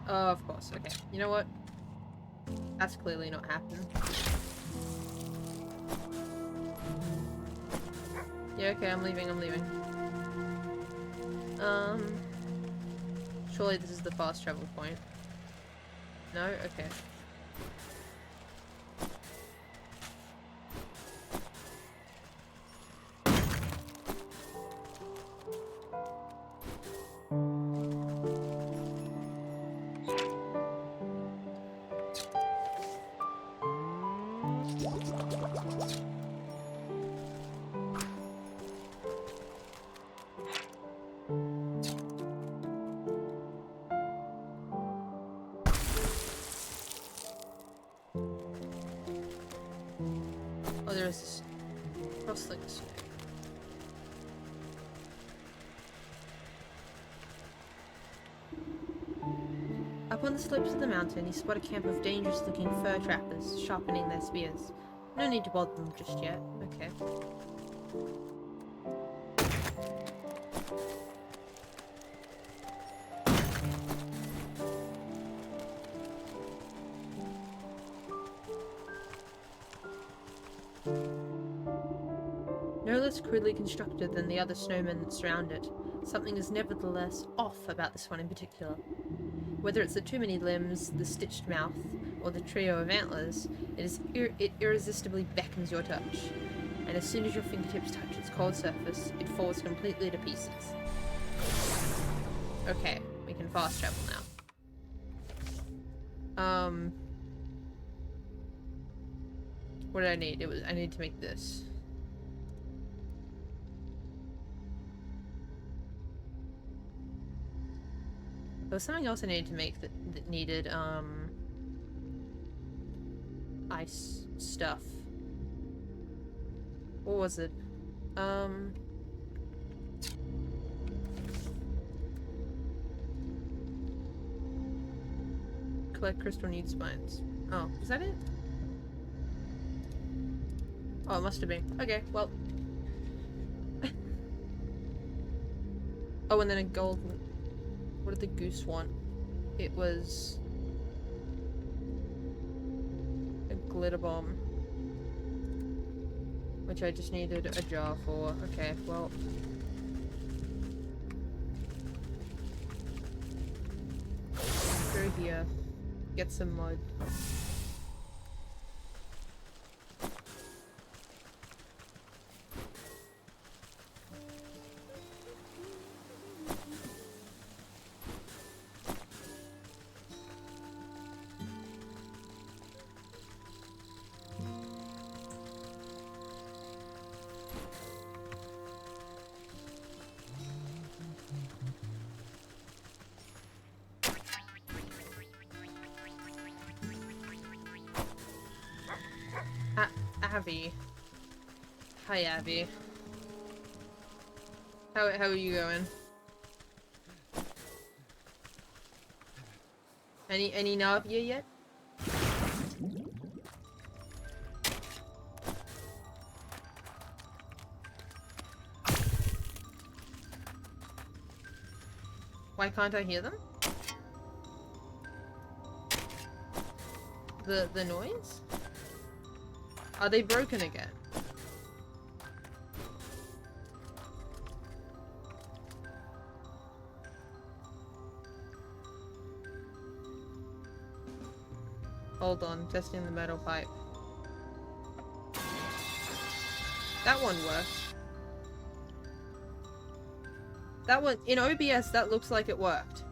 Oh, of course. Okay. You know what? That's clearly not happening. Yeah, okay, I'm leaving. Surely this is the fast travel point. No? Okay. Oh, there's this cross-link snake. Up on the slopes of the mountain, you spot a camp of dangerous-looking fur trappers, sharpening their spears. No need to bother them just yet. Okay. No less crudely constructed than the other snowmen that surround it, something is nevertheless off about this one in particular. Whether it's the too many limbs, the stitched mouth, or the trio of antlers, it irresistibly beckons your touch. And as soon as your fingertips touch its cold surface, it falls completely to pieces. Okay, we can fast travel now. What did I need? I need to make this. There was something else I needed to make that needed, ice stuff. What was it? Collect crystal need spines. Oh, is that it? Oh, it must have been. Okay, well. Oh, and then a golden... What did the goose want? It was... a glitter bomb. Which I just needed a jar for. Okay, well... Go here. Get some mud. Abby. Hi, Abby. How are you going? Any Navia yet? Why can't I hear them? The noise? Are they broken again? Hold on, testing the metal pipe. That one worked. That one, in OBS, that looks like it worked.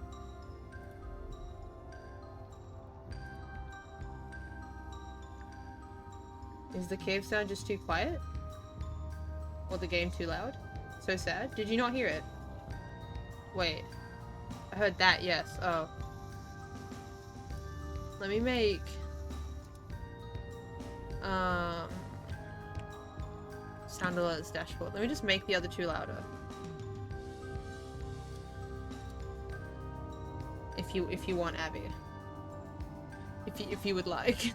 Is the cave sound just too quiet? Or the game too loud? So sad. Did you not hear it? Wait. I heard that, yes. Oh. Let me make... sound alerts dashboard. Let me just make the other two louder. If you want, Abby. If you would like.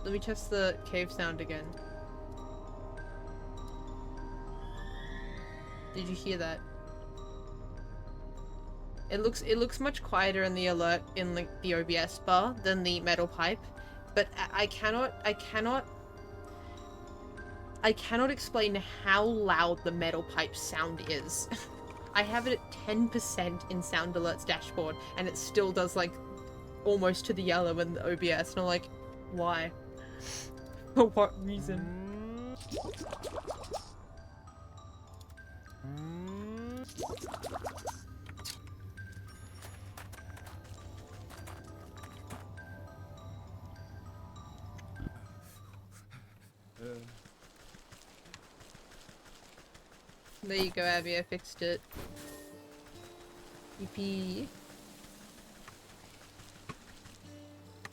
Let me test the cave sound again. Did you hear that? It looks much quieter in the alert in the OBS bar than the metal pipe, but I cannot explain how loud the metal pipe sound is. I have it at 10% in sound alerts dashboard, and it still does like almost to the yellow in the OBS, and I'm like, why? For what reason? There you go, Abby, I fixed it. Yippee.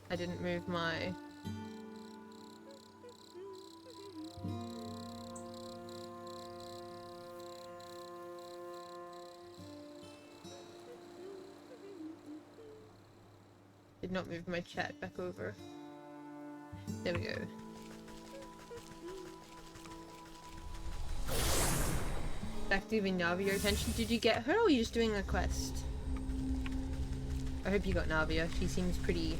I didn't move my not move my chat back over. There we go. Back to giving Navi your attention. Did you get her, or are you just doing a quest? I hope you got Navia. She seems pretty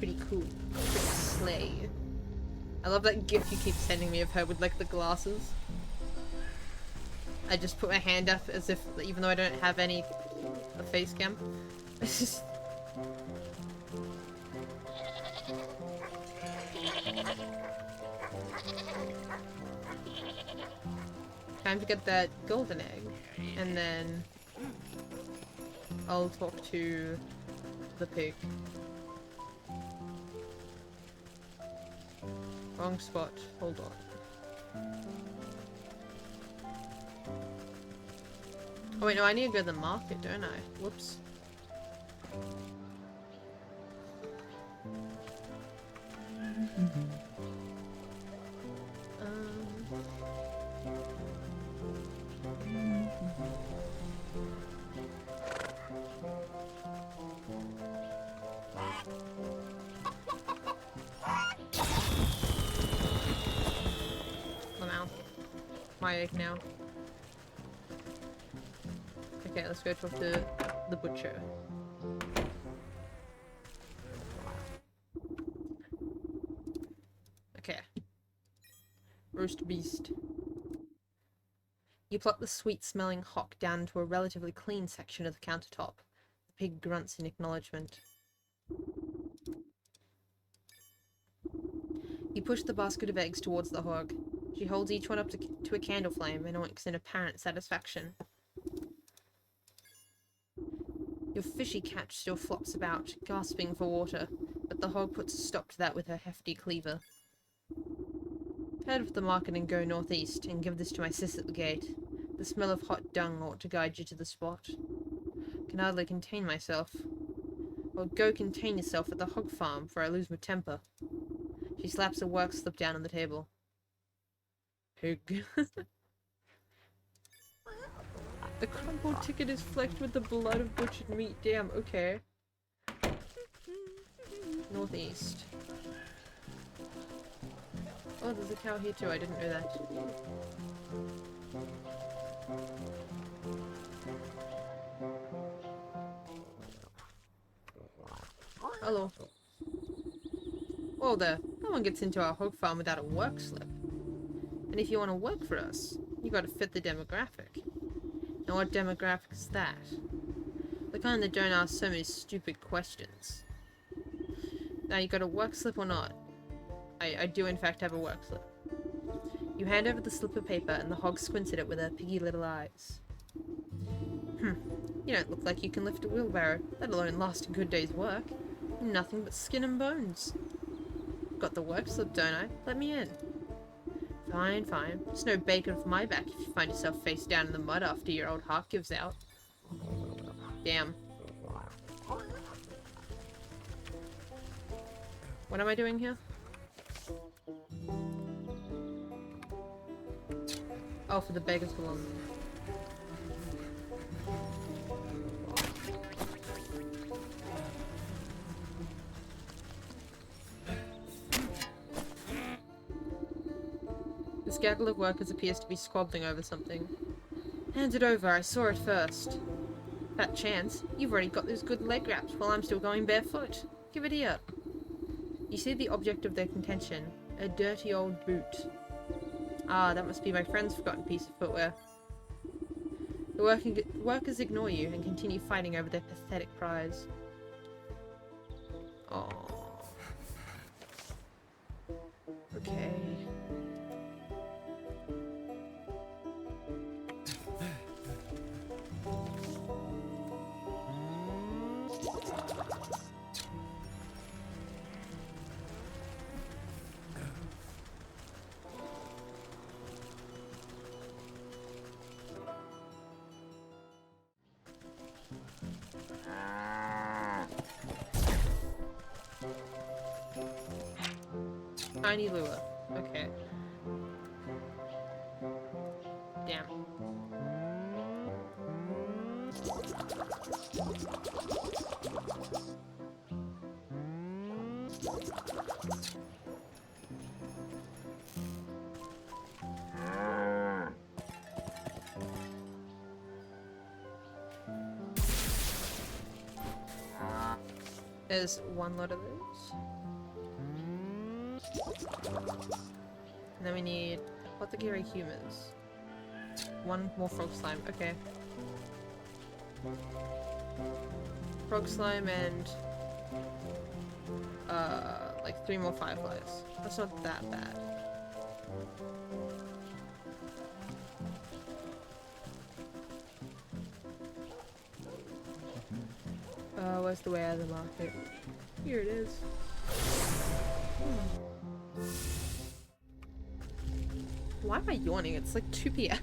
cool. Pretty slay. I love that gif you keep sending me of her with like the glasses. I just put my hand up as if, even though I don't have a face cam. It's just... Time to get that golden egg, and then I'll talk to the pig. Wrong spot. Hold on. Oh wait, no, I need to go to the market, don't I? Whoops. I'm out. My egg now. Okay, let's go talk to the butcher. Okay. Roast beast. You plot the sweet-smelling hock down to a relatively clean section of the countertop. The pig grunts in acknowledgement. You push the basket of eggs towards the hog. She holds each one up to a candle flame and winks in apparent satisfaction. Your fishy catch still flops about, gasping for water, but the hog puts a stop to that with her hefty cleaver. Head for the market and go northeast, and give this to my sis at the gate. The smell of hot dung ought to guide you to the spot. Can hardly contain myself. Well, go contain yourself at the hog farm, for I lose my temper. She slaps a work slip down on the table. Pig. The crumpled ticket is flecked with the blood of butchered meat. Damn, okay. Northeast. Oh, there's a cow here too. I didn't know that. Hello. Whoa there. No one gets into our hog farm without a work slip. And if you want to work for us, you gotta fit the demographic. And what demographic is that? The kind that don't ask so many stupid questions. Now, you got a work slip or not? I do in fact have a work slip. You hand over the slip of paper and the hog squints at it with her piggy little eyes. You don't look like you can lift a wheelbarrow, let alone last a good day's work. Nothing but skin and bones. Got the work slip, don't I? Let me in. Fine, fine. It's no bacon for my back if you find yourself face down in the mud after your old heart gives out. Damn. What am I doing here? Oh, for the beggar's belongings. This gaggle of workers appears to be squabbling over something. Hand it over, I saw it first. Fat chance, you've already got those good leg wraps while I'm still going barefoot. Give it here. You see the object of their contention, a dirty old boot. Ah, that must be my friend's forgotten piece of footwear. The workers ignore you and continue fighting over their pathetic prize. Oh. Okay. Tiny lure. Okay. Damn. There's one lot of those. And then we need apothecary humors. One more frog slime, okay. Frog slime and like 3 more fireflies. That's not that bad. Where's the way out of the market? Here it is. Why am I yawning? It's like 2 p.m.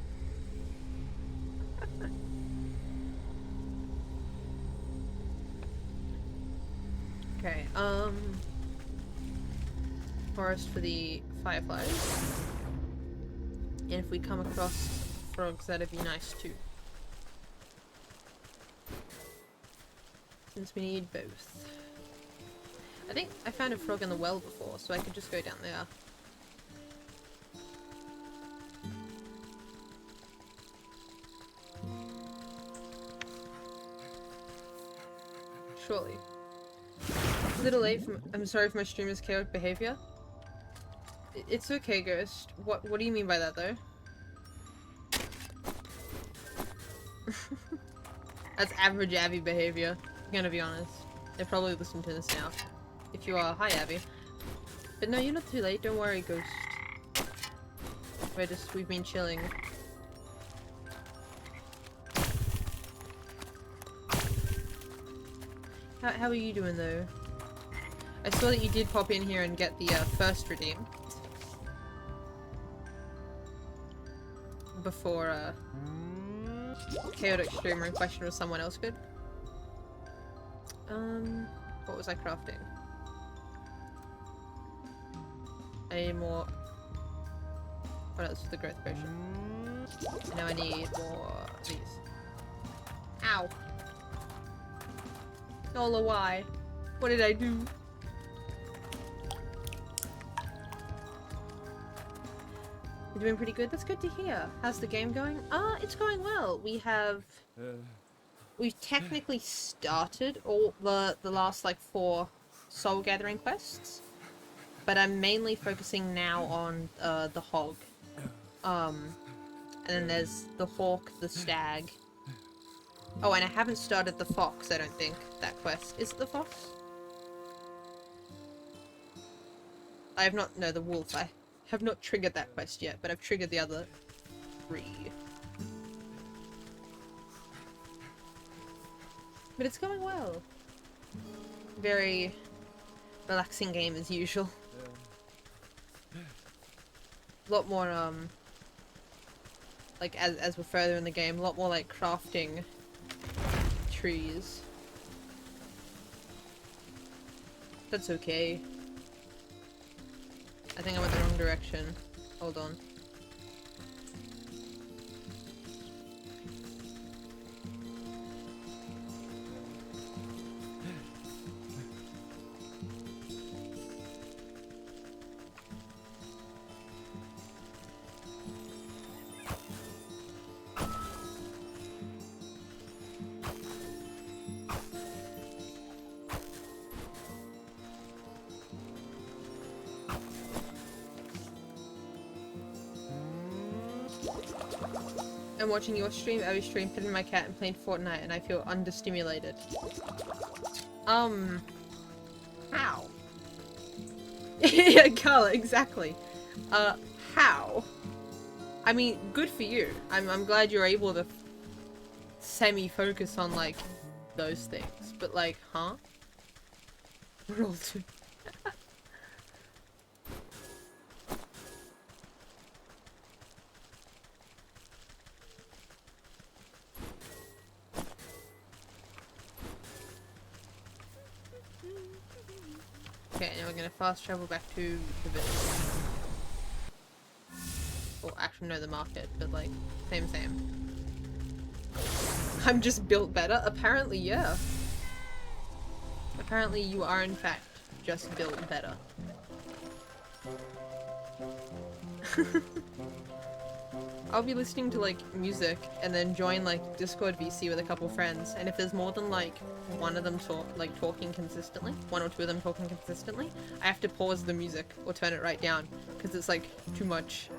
Okay, forest for the fireflies. And if we come across frogs, that'd be nice too. Since we need both. I think I found a frog in the well before, so I could just go down there. Surely. A little late from— I'm sorry for my streamer's chaotic behavior. It's okay, Ghost. What do you mean by that, though? That's average Abby behavior. I'm gonna be honest. They're probably listening to this now. If you are, hi Abby. But no, you're not too late. Don't worry, Ghost. We've been chilling. How are you doing though? I saw that you did pop in here and get the first redeem. Before chaotic streamer in question was someone else good. What was I crafting? I need more. What else was the growth potion? And now I need more of these. Ow! Nola, why? What did I do? You're doing pretty good. That's good to hear. How's the game going? It's going well. We've technically started all the last like 4 soul gathering quests, but I'm mainly focusing now on the hog. And then there's the hawk, the stag. Oh, and I haven't started the fox, I don't think, that quest. Is it the fox? I have not— no, the wolf. I have not triggered that quest yet, but I've triggered the other 3. But it's going well. Very relaxing game as usual. A lot more, like, as we're further in the game, a lot more, like, crafting trees. That's okay. I think I went the wrong direction. Hold on. I'm watching your stream, Abby's stream, petting my cat and playing Fortnite, and I feel understimulated. How? Yeah, Carla, exactly. How? I mean, good for you. I'm glad you're able to semi-focus on, like, those things. But, like, huh? We're all doing— Okay, now we're gonna fast travel back to the village. Or actually, no, the market, but like, same. I'm just built better? Apparently, yeah. Apparently you are in fact just built better. I'll be listening to like music and then join like Discord VC with a couple friends, and if there's more than like one of them talking consistently, one or two of them talking consistently, I have to pause the music or turn it right down because it's like too much.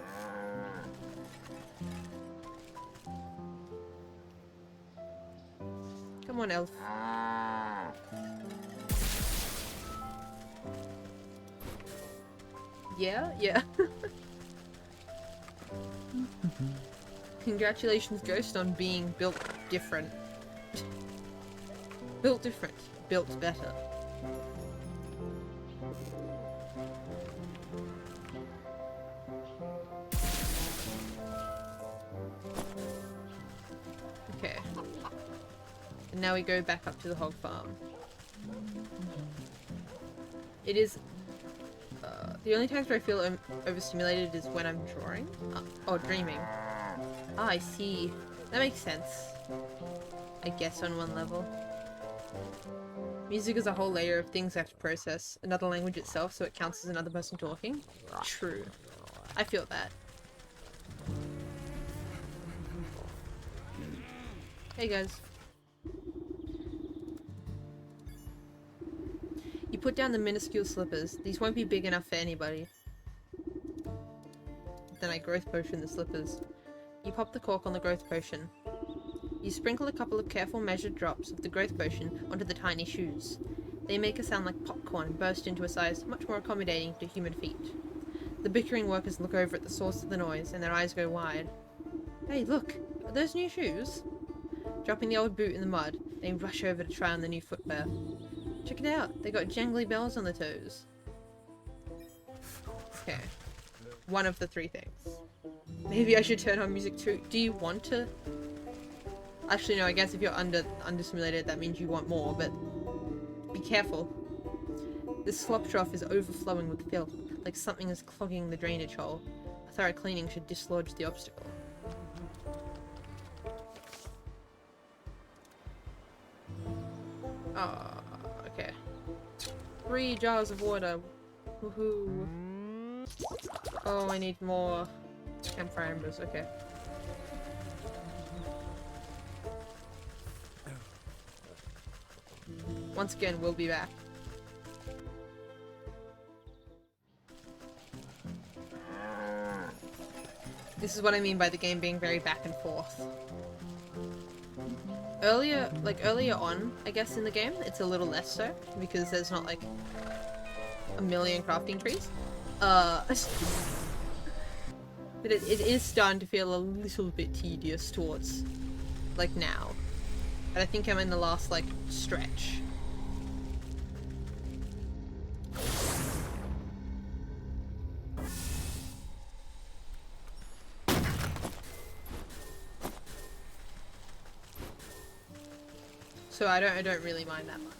Come on, elf. Yeah? Yeah. Congratulations, Ghost, on being built different. Built different. Built better. Okay. And now we go back up to the hog farm. It is... the only times where I feel overstimulated is when I'm drawing. Or dreaming. Ah, I see. That makes sense. I guess on one level. Music is a whole layer of things I have to process. Another language itself, so it counts as another person talking. True. I feel that. Hey guys. You put down the minuscule slippers. These won't be big enough for anybody. Then I growth potion the slippers. You pop the cork on the growth potion. You sprinkle a couple of careful measured drops of the growth potion onto the tiny shoes. They make a sound like popcorn and burst into a size much more accommodating to human feet. The bickering workers look over at the source of the noise and their eyes go wide. Hey, look! Are those new shoes? Dropping the old boot in the mud, they rush over to try on the new footwear. Check it out! They got jangly bells on the toes. Okay. One of the three things. Maybe I should turn on music too. Do you want to? Actually, no, I guess if you're understimulated, that means you want more, but be careful. This slop trough is overflowing with filth, like something is clogging the drainage hole. A thorough cleaning should dislodge the obstacle. Ah, okay. 3 jars of water. Woohoo. Oh, I need more campfire embers, okay. Once again, we'll be back. This is what I mean by the game being very back and forth. Earlier on, I guess, in the game, it's a little less so, because there's not, like, a million crafting trees. But it is starting to feel a little bit tedious towards, like, now. But I think I'm in the last, like, stretch. So I don't really mind that much.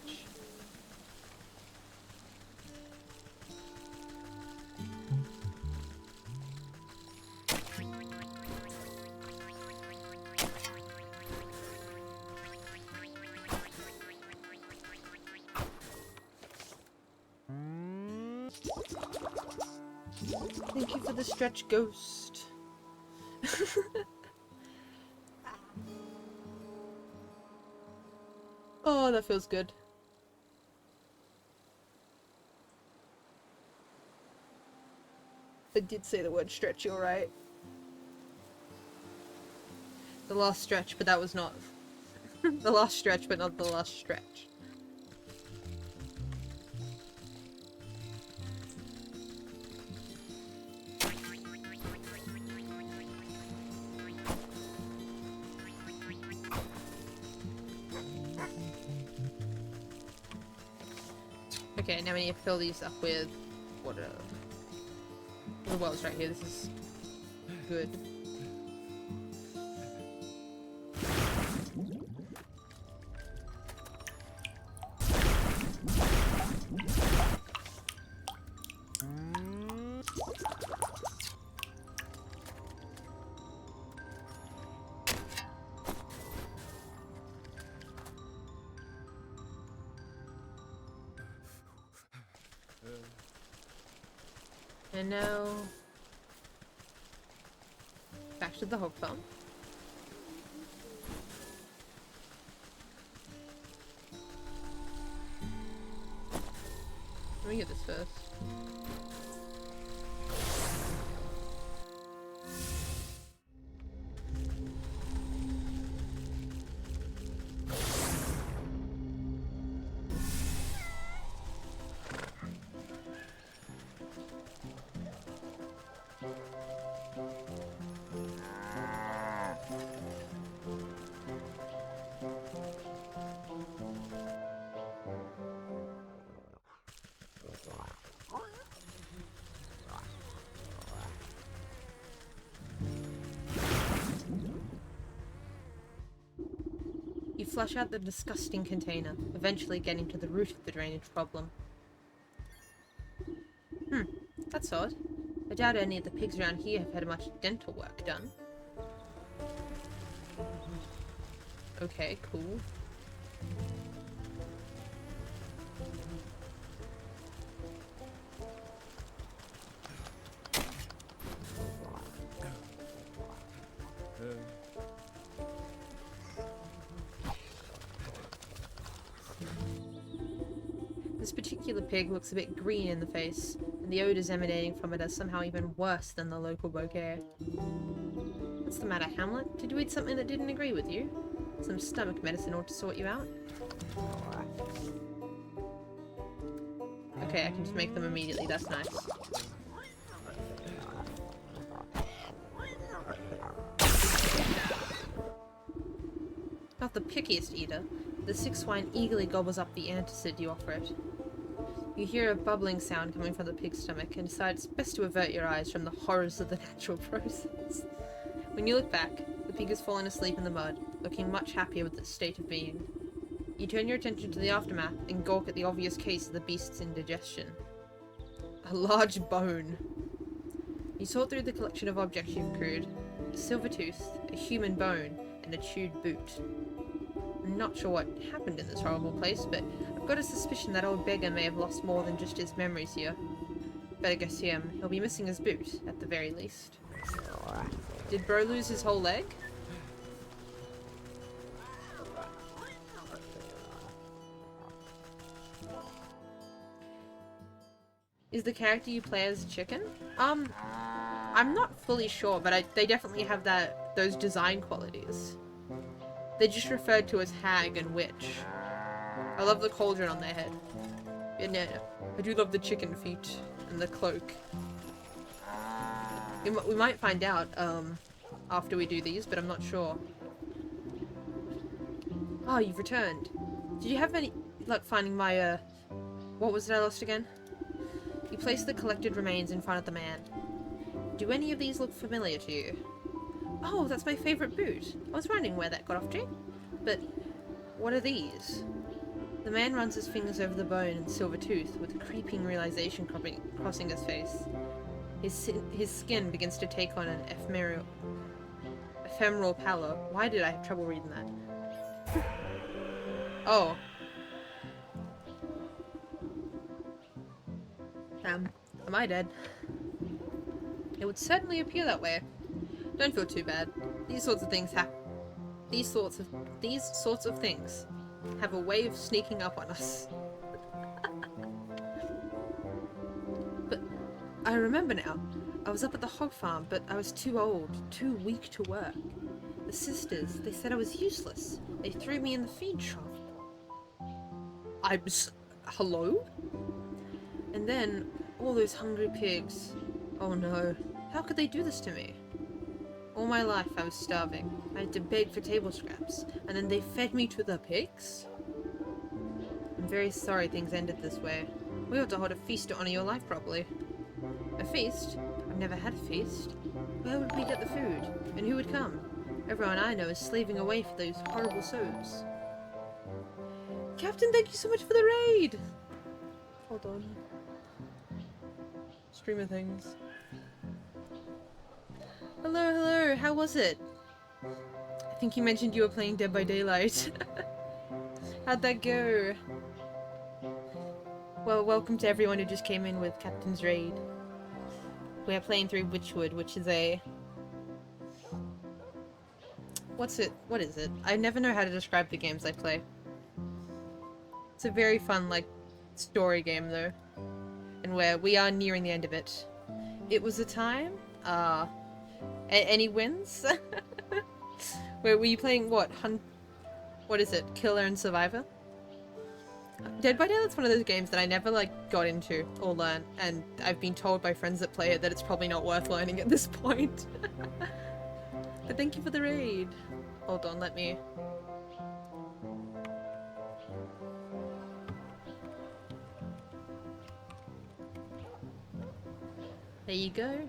Thank you for the stretch, Ghost. Oh, that feels good. I did say the word stretch, you're right. The last stretch, but that was not... the last stretch, but not the last stretch. Okay, now we need to fill these up with water. The well's right here, this is good. And now... back to the hog farm. Let me get this first. You flush out the disgusting container, eventually getting to the root of the drainage problem. That's odd. I doubt any of the pigs around here have had much dental work done. Okay, cool. This particular pig looks a bit green in the face, and the odours emanating from it are somehow even worse than the local bouquet. What's the matter, Hamlet? Did you eat something that didn't agree with you? Some stomach medicine ought to sort you out. Okay, I can just make them immediately, that's nice. Not the pickiest eater, the sick swine eagerly gobbles up the antacid you offer it. You hear a bubbling sound coming from the pig's stomach and decide it's best to avert your eyes from the horrors of the natural process. When you look back, the pig has fallen asleep in the mud, looking much happier with its state of being. You turn your attention to the aftermath and gawk at the obvious case of the beast's indigestion. A large bone. You sort through the collection of objects you've accrued. A silver tooth, a human bone, and a chewed boot. I'm not sure what happened in this horrible place, but I've got a suspicion that old beggar may have lost more than just his memories here. Better go see him. He'll be missing his boot, at the very least. Did Bro lose his whole leg? Is the character you play as a chicken? I'm not fully sure, but they definitely have those design qualities. They're just referred to as hag and witch. I love the cauldron on their head. And I do love the chicken feet and the cloak. We might find out after we do these, but I'm not sure. Oh, you've returned. Did you have any luck finding my, what was it I lost again? You place the collected remains in front of the man. Do any of these look familiar to you? Oh, that's my favourite boot. I was wondering where that got off to. But what are these? The man runs his fingers over the bone and silver tooth with a creeping realization crossing his face. His skin begins to take on an ephemeral pallor. Why did I have trouble reading that? Oh. Am I dead? It would certainly appear that way. Don't feel too bad. These sorts of things have a way of sneaking up on us. But I remember now. I was up at the hog farm, but I was too old, too weak to work. The sisters, they said I was useless. They threw me in the feed trough. Hello? And then, all those hungry pigs. Oh no. How could they do this to me? All my life I was starving. I had to beg for table scraps, and then they fed me to the pigs? I'm very sorry things ended this way. We ought to hold a feast to honor your life properly. A feast? I've never had a feast. Where would we get the food? And who would come? Everyone I know is slaving away for those horrible souls. Captain, thank you so much for the raid! Hold on. Streamer things. Hello, hello, how was it? I think you mentioned you were playing Dead by Daylight. How'd that go? Well, welcome to everyone who just came in with Captain's Raid. We are playing through Witchwood, which is a... What is it? I never know how to describe the games I play. It's a very fun, like, story game, though. And where we are nearing the end of it. It was a time? Any wins? Where were you playing, what? What is it? Killer and Survivor? Dead by Daylight's one of those games that I never, like, got into or learned, and I've been told by friends that play it that it's probably not worth learning at this point. But thank you for the raid. Hold on, let me... There you go.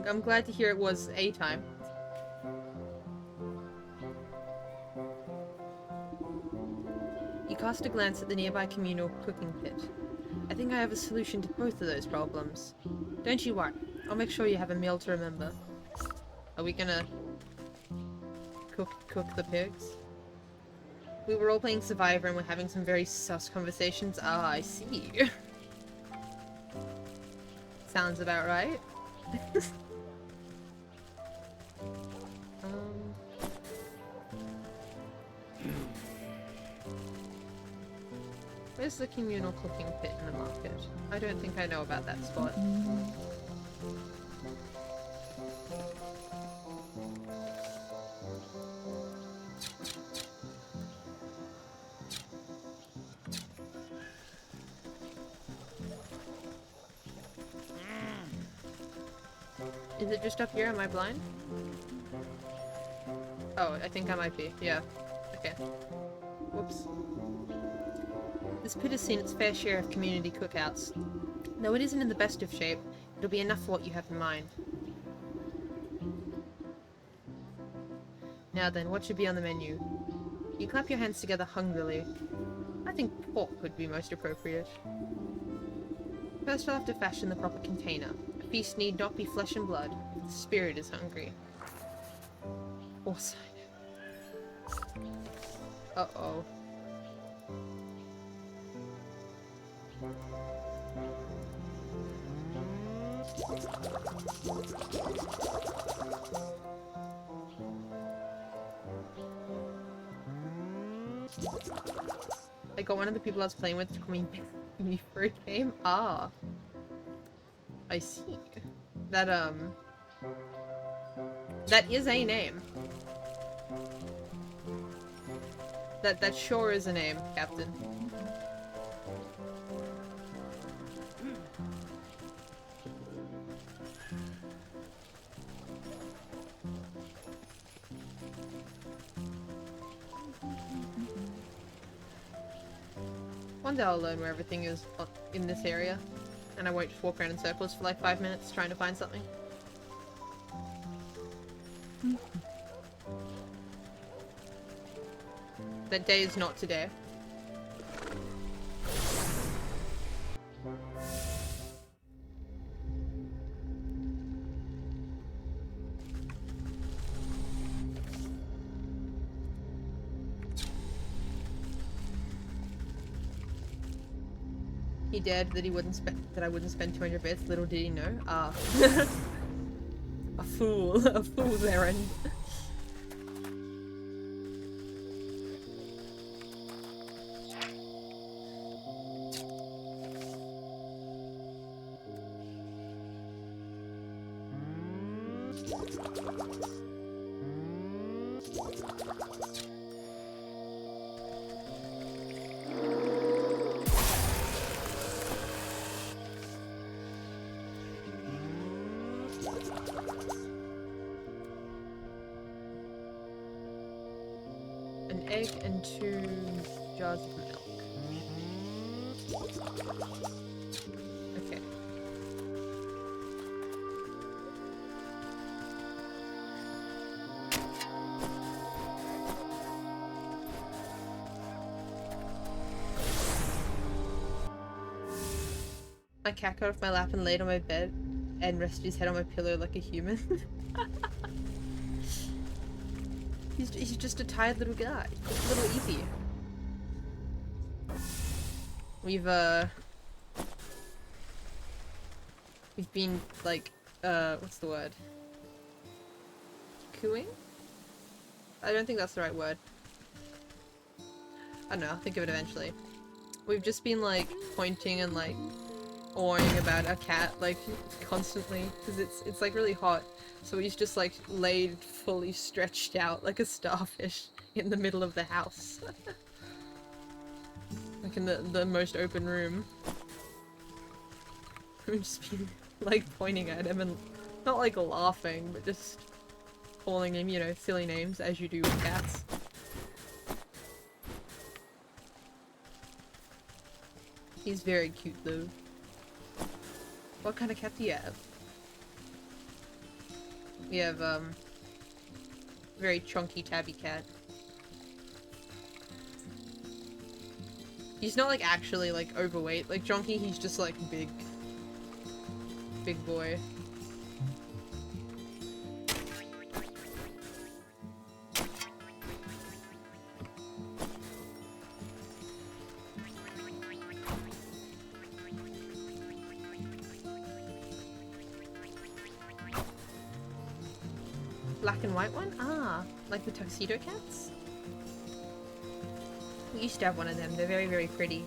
I'm glad to hear it was a time. You cast a glance at the nearby communal cooking pit. I think I have a solution to both of those problems. Don't you worry. I'll make sure you have a meal to remember. Are we gonna cook the pigs? We were all playing Survivor and we're having some very sus conversations. Ah, I see. Sounds about right. Where's the communal cooking pit in the market? I don't think I know about that spot. Is it just up here? Am I blind? Oh, I think I might be. Yeah. Okay. Whoops. This pit has seen its fair share of community cookouts. Though it isn't in the best of shape, it'll be enough for what you have in mind. Now then, what should be on the menu? You clap your hands together hungrily. I think pork would be most appropriate. First I'll have to fashion the proper container. A feast need not be flesh and blood, if the spirit is hungry. Also... Uh-oh. I got one of the people I was playing with to call me for a game. Ah. I see. That is a name. That sure is a name, Captain. One day I'll learn where everything is in this area, and I won't just walk around in circles for like 5 minutes trying to find something. That day is not today. He dared that I wouldn't spend 200 bits. Little did he know. Ah, a fool's errand. An egg and 2 jars of milk. Okay. My cat got off my lap and laid on my bed and rested his head on my pillow like a human. He's just a tired little guy. Just a little eepy. We've been, like, what's the word? Cooing? I don't think that's the right word. I don't know, I'll think of it eventually. We've just been, like, pointing and, like, awing about a cat, like, constantly, because it's, like, really hot. So he's just, like, laid fully stretched out like a starfish in the middle of the house. Like, in the most open room. We've just been, like, pointing at him and not, like, laughing, but just calling him, you know, silly names, as you do with cats. He's very cute, though. What kind of cat do you have? We have, very chunky tabby cat. He's not, like, actually, like, overweight. Like, Jonky, he's just, like, big. Big boy. Black and white one? Ah, like the tuxedo cats? We used to have one of them. They're very, very pretty.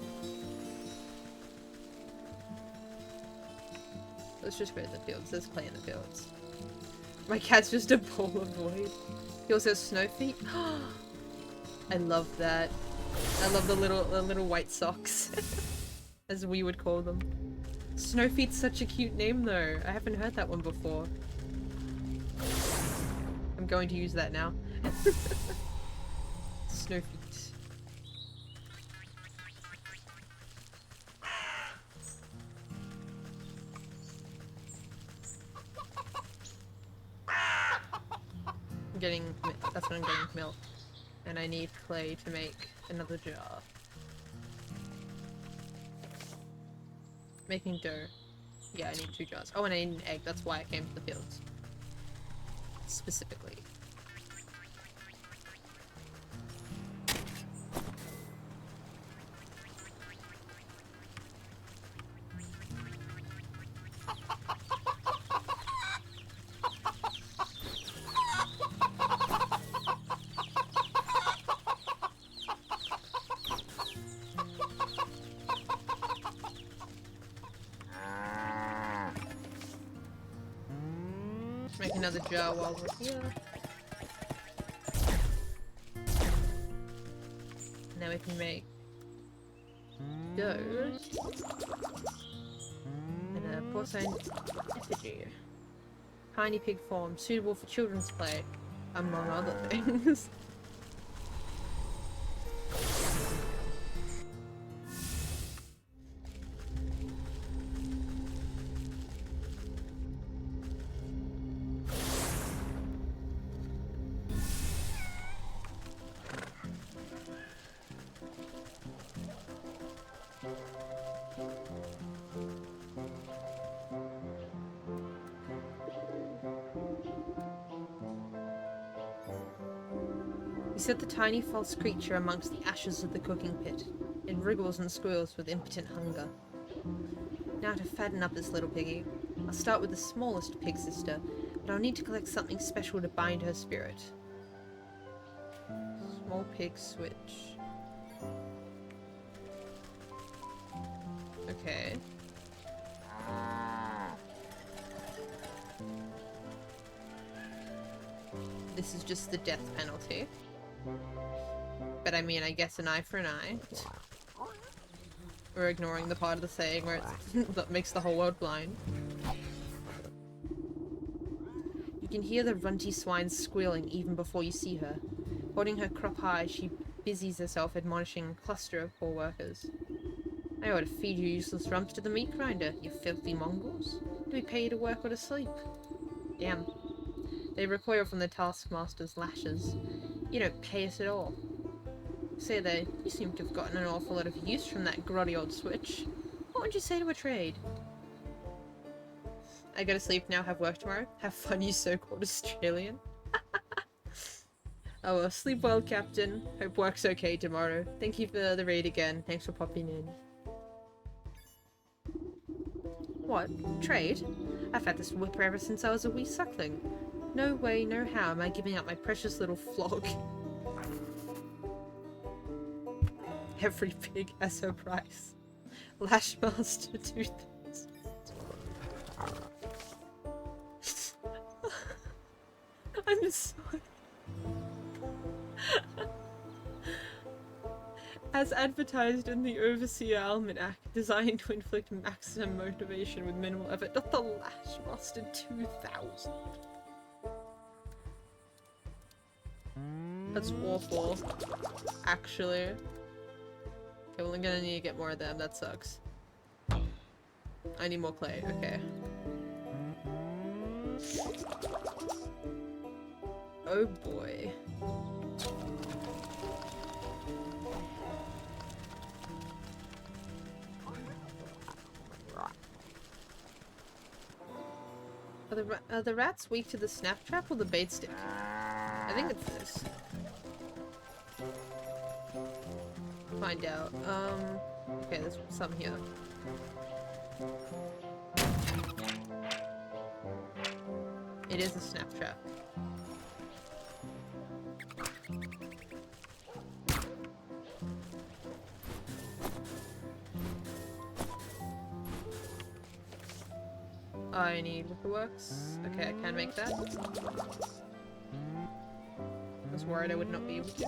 Let's just go to the fields. Let's play in the fields. My cat's just a ball of void. He also has snow feet. I love that. I love the little white socks, as we would call them. Snowfeet's such a cute name, though. I haven't heard that one before. I'm going to use that now. Snowfeet. I'm getting, that's what I'm getting, milk. And I need clay to make another jar. Making dough. Yeah, I need 2 jars. Oh, and I need an egg, that's why I came to the fields. Specifically. Make another jar while we're here. Now we can make dough and a porcine effigy. Tiny pig form, suitable for children's play, among other things. We set the tiny false creature amongst the ashes of the cooking pit. It wriggles and squeals with impotent hunger. Now to fatten up this little piggy. I'll start with the smallest pig sister, but I'll need to collect something special to bind her spirit. Small pig switch. Okay. This is just the death penalty. But I mean, I guess an eye for an eye. We're ignoring the part of the saying where it's that makes the whole world blind. You can hear the runty swine squealing even before you see her. Holding her crop high, she busies herself admonishing a cluster of poor workers. I ought to feed you useless rumps to the meat grinder, you filthy mongrels. Do we pay you to work or to sleep? Damn. They recoil from the taskmaster's lashes. You don't pay us at all. Say there, you seem to have gotten an awful lot of use from that grotty old switch. What would you say to a trade? I go to sleep now, have work tomorrow. Have fun, you so-called Australian. Oh well, sleep well, Captain. Hope work's okay tomorrow. Thank you for the raid again. Thanks for popping in. What? Trade? I've had this whipper ever since I was a wee suckling. No way, no how am I giving up my precious little flog. Every pig has her price. Lashmaster 2000. I'm sorry. As advertised in the Overseer Almanac, designed to inflict maximum motivation with minimal effort. Not the Lashmaster 2000. That's awful. Actually. Okay, well, I'm gonna need to get more of them. That sucks. I need more clay. Okay. Oh boy. Are the rats weak to the snap trap or the bait stick? I think it's this. Find out. Okay, there's some here. It is a snap trap. I need wickworks. Okay, I can make that. I was worried I would not be able to.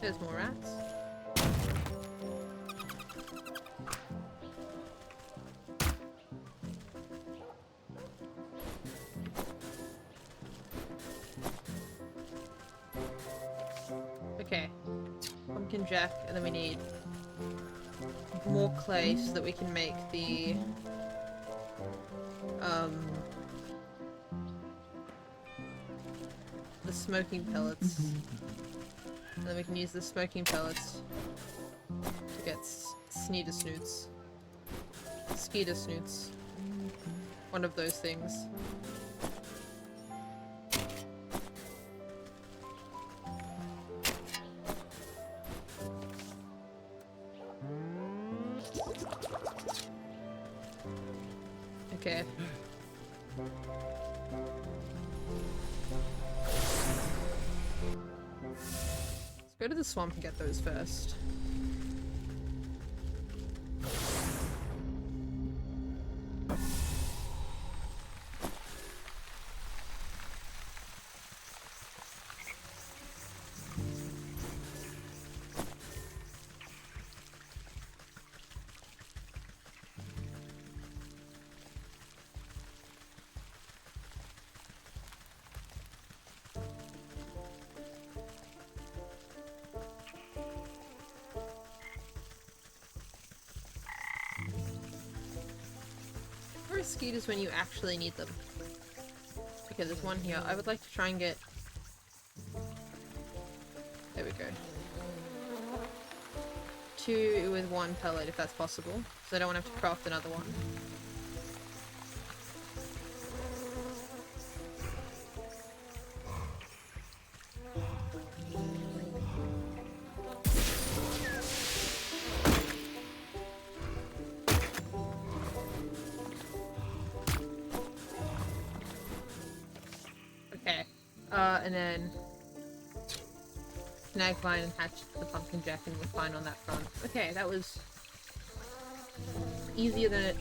There's more rats. Okay. Pumpkin jack, and then we need more clay so that we can make the smoking pellets. And then we can use the smoking pellets to get sneeder snoots. Skeeter snoots. One of those things. Okay. Let's go to the swamp and get those first. Where are skeeters when you actually need them? Okay, there's one here. I would like to try and get... There we go. 2 with 1 pellet if that's possible, so I don't want to have to craft another one. And then snag vine and hatch the pumpkin jack, and we're fine on that front. Okay, that was easier than it...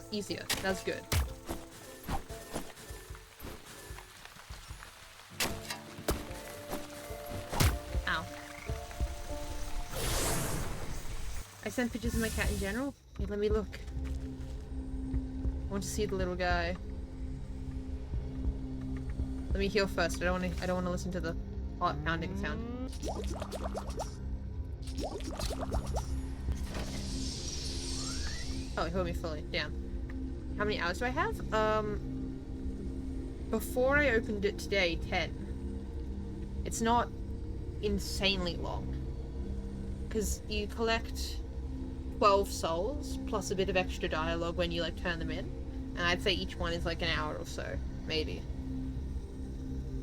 Easier. That's good. Ow. I sent pictures of my cat in general? Okay, let me look. I want to see the little guy. Let me heal first. I don't want to listen to the heart pounding sound. Oh, he healed me fully. Damn. How many hours do I have? Before I opened it today, 10. It's not insanely long. Because you collect 12 souls, plus a bit of extra dialogue when you, like, turn them in. And I'd say each one is, like, an hour or so, maybe.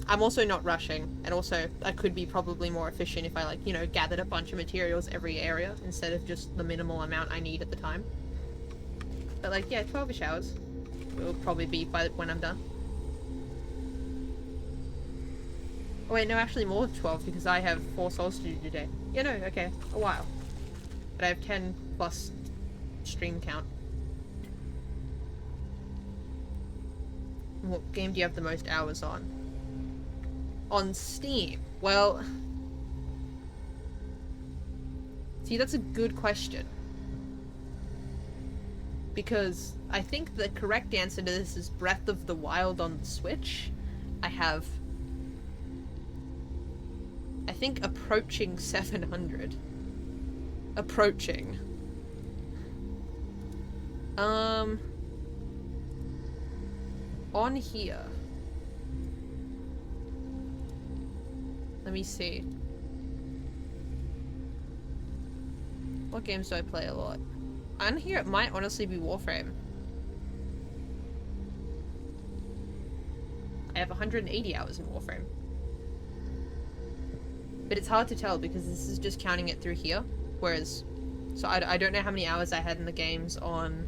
I'm also not rushing, and also I could be probably more efficient if I, like, you know, gathered a bunch of materials every area instead of just the minimal amount I need at the time. But, like, yeah, 12-ish hours will probably be by when I'm done. Oh wait, no, actually more than 12 because I have 4 souls to do today. Yeah, no, okay, a while. But I have 10 plus stream count. What game do you have the most hours on? On Steam? Well... See, that's a good question. Because I think the correct answer to this is Breath of the Wild on the Switch. I have... I think approaching 700. Approaching. On here. Let me see. What games do I play a lot? On here it might honestly be Warframe. I have 180 hours in Warframe. But it's hard to tell because this is just counting it through here. Whereas, so I don't know how many hours I had in the games on,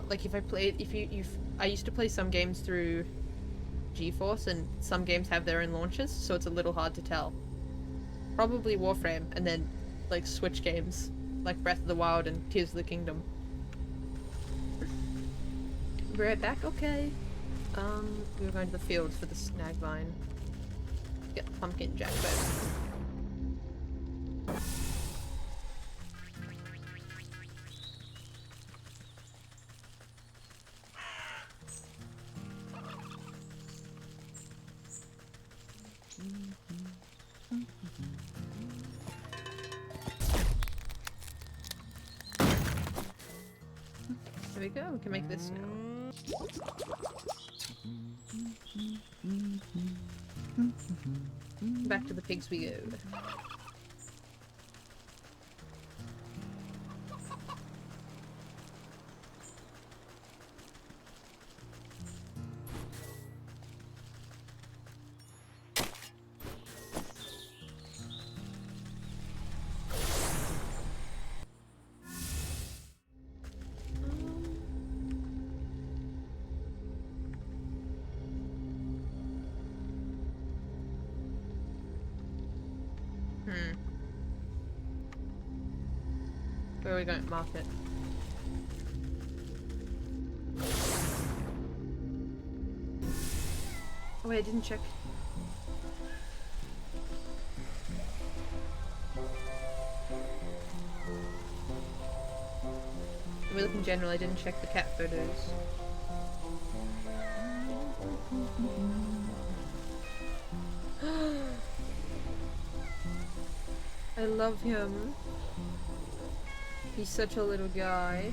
like if I played, I used to play some games through GeForce and some games have their own launches, so it's a little hard to tell. Probably Warframe, and then, like, Switch games, like Breath of the Wild and Tears of the Kingdom. Be right back? Okay. We were going to the field for the snag vine. Get the pumpkin jackfruit. There we go, we can make this now. Back to the pigs we go. Where are we going to mark it? Oh wait, I didn't check. We look in general, I didn't check the cat photos. I love him. He's such a little guy.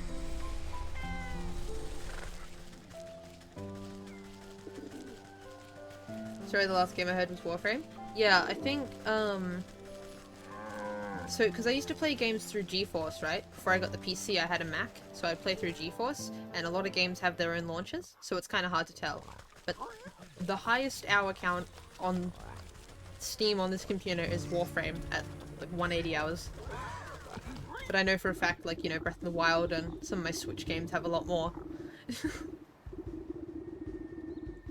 Sorry, the last game I heard was Warframe. Yeah, I think, so, because I used to play games through GeForce, right? Before I got the PC, I had a Mac, so I'd play through GeForce, and a lot of games have their own launches, so it's kind of hard to tell. But the highest hour count on Steam on this computer is Warframe at, like, 180 hours. But I know for a fact, like, you know, Breath of the Wild and some of my Switch games have a lot more.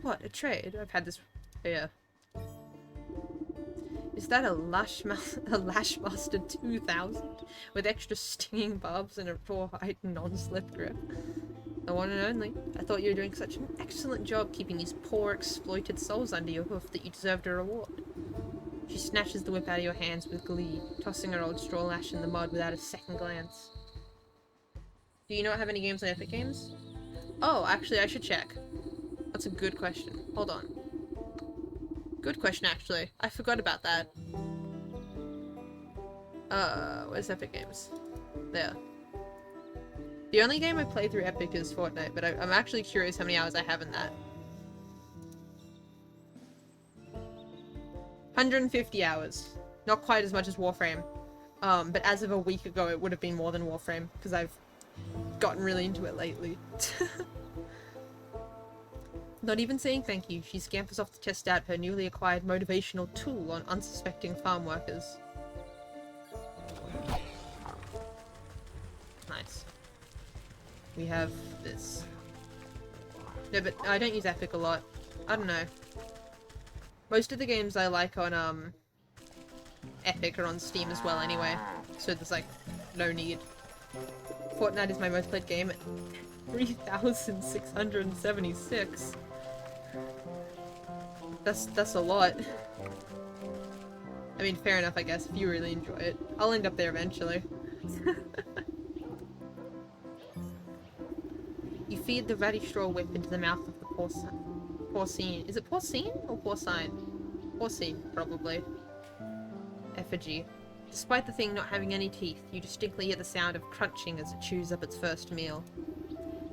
What? A trade? I've had this... Yeah. Is that a Lashmaster 2000? With extra stinging barbs and a rawhide non-slip grip? The one and only. I thought you were doing such an excellent job keeping these poor exploited souls under your hoof that you deserved a reward. She snatches the whip out of your hands with glee, tossing her old straw lash in the mud without a second glance. Do you not have any games on Epic Games? Oh, actually, I should check. That's a good question. Hold on. Good question, actually. I forgot about that. Where's Epic Games? There. The only game I play through Epic is Fortnite, but I'm actually curious how many hours I have in that. 150 hours. Not quite as much as Warframe. But as of a week ago, it would have been more than Warframe, because I've gotten really into it lately. Not even saying thank you, she scampers off to test out her newly acquired motivational tool on unsuspecting farm workers. Nice. We have this. No, but I don't use Epic a lot. I don't know. Most of the games I like on, Epic are on Steam as well anyway, so there's, like, no need. Fortnite is my most played game at 3,676. That's a lot. I mean, fair enough, I guess, if you really enjoy it. I'll end up there eventually. You feed the ratty straw whip into the mouth of the porcine. Is it porcine or porcine? Porcine, probably. Effigy. Despite the thing not having any teeth, you distinctly hear the sound of crunching as it chews up its first meal.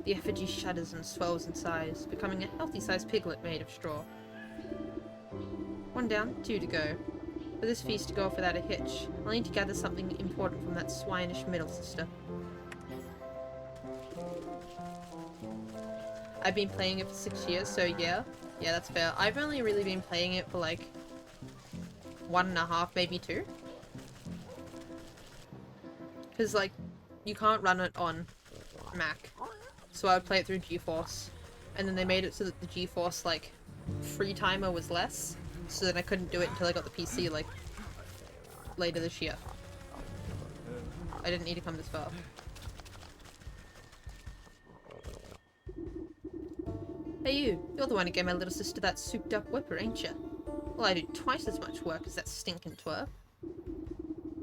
The effigy shudders and swells in size, becoming a healthy-sized piglet made of straw. 1 down, 2 to go. For this feast to go off without a hitch, I'll need to gather something important from that swinish middle sister. I've been playing it for 6 years, so yeah. Yeah, that's fair. I've only really been playing it for like 1.5, maybe 2. Because, like, you can't run it on Mac. So I would play it through GeForce. And then they made it so that the GeForce, like, free timer was less. So then I couldn't do it until I got the PC, like, later this year. I didn't need to come this far. Hey you, you're the one who gave my little sister that souped up whipper, ain't you? Well, I do twice as much work as that stinking twerp.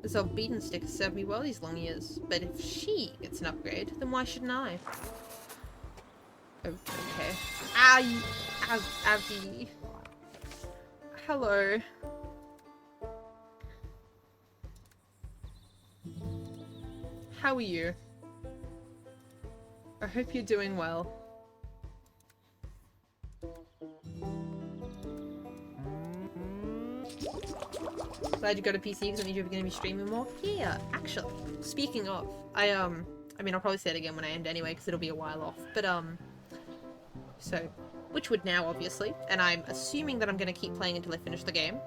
This old beaten stick has served me well these long years, but if she gets an upgrade, then why shouldn't I? Okay. Ow, Abby. Hello. How are you? I hope you're doing well. Glad you got a PC because that means you're going to be streaming more. Yeah, actually, speaking of, I mean, I'll probably say it again when I end anyway because it'll be a while off. But so wytchwood now, obviously, and I'm assuming that I'm going to keep playing until I finish the game.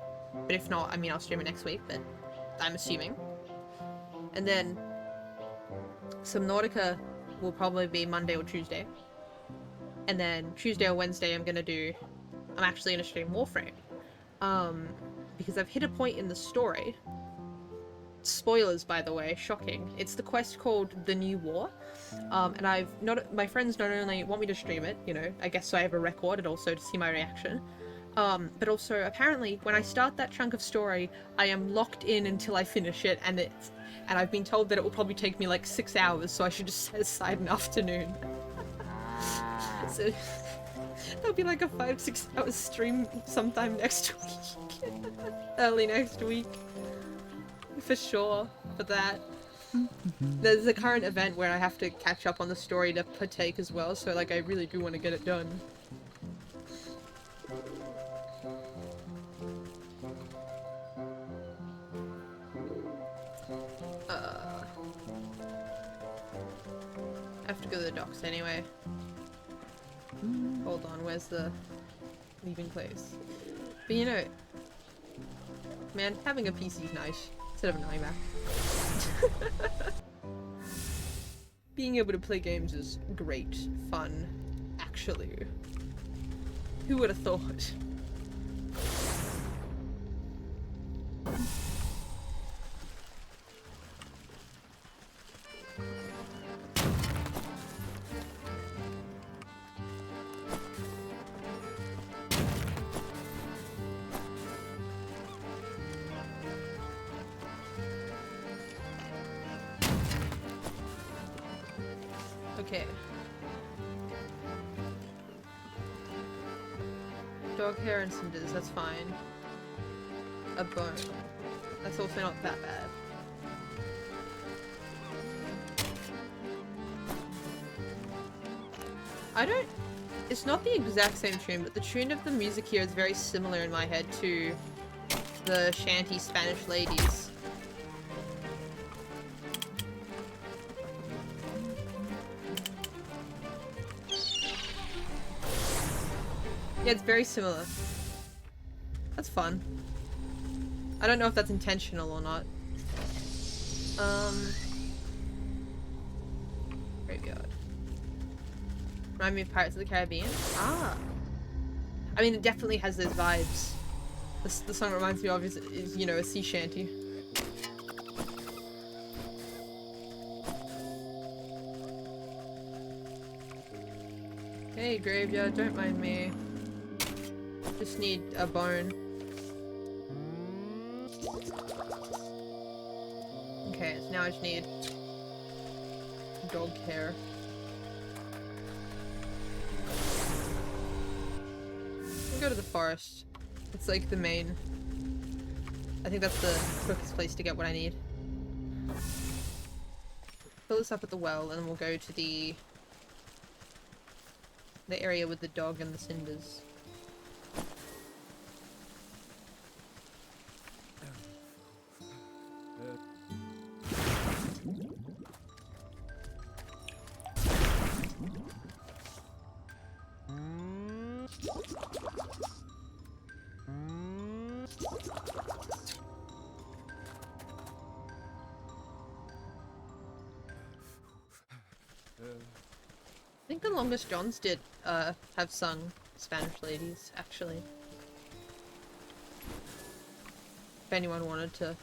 But if not, I mean, I'll stream it next week. But I'm assuming. And then Subnautica will probably be Monday or Tuesday. And then Tuesday or Wednesday, I'm actually gonna stream Warframe. Because I've hit a point in the story. Spoilers, by the way, shocking. It's the quest called The New War. And my friends not only want me to stream it, you know, I guess so I have a record and also to see my reaction. But also, apparently, when I start that chunk of story, I am locked in until I finish it, and I've been told that it will probably take me like 6 hours, so I should just set aside an afternoon. So, that'll be like a 5-6 hour stream sometime next week. Early next week. For sure, for that. There's a current event where I have to catch up on the story to partake as well, so like I really do want to get it done. I have to go to the docks anyway. Hold on, where's the leaving place? But you know, man, having a PC is nice instead of an iMac. Being able to play games is great fun, actually. Who would have thought? Okay. Dog hair and cinders, that's fine. A bone. That's also not that bad. It's not the exact same tune, but the tune of the music here is very similar in my head to the shanty Spanish ladies. Yeah, it's very similar. That's fun. I don't know if that's intentional or not. Graveyard. Remind me of Pirates of the Caribbean? Ah. I mean, it definitely has those vibes. The song reminds me of is, you know, a sea shanty. Hey, graveyard, don't mind me. Just need a bone. Okay, so now I just need dog hair. We'll go to the forest. It's like the main. I think that's the quickest place to get what I need. Fill this up at the well, and then we'll go to the area with the dog and the cinders. I think the longest Johns did have sung Spanish ladies, actually. If anyone wanted to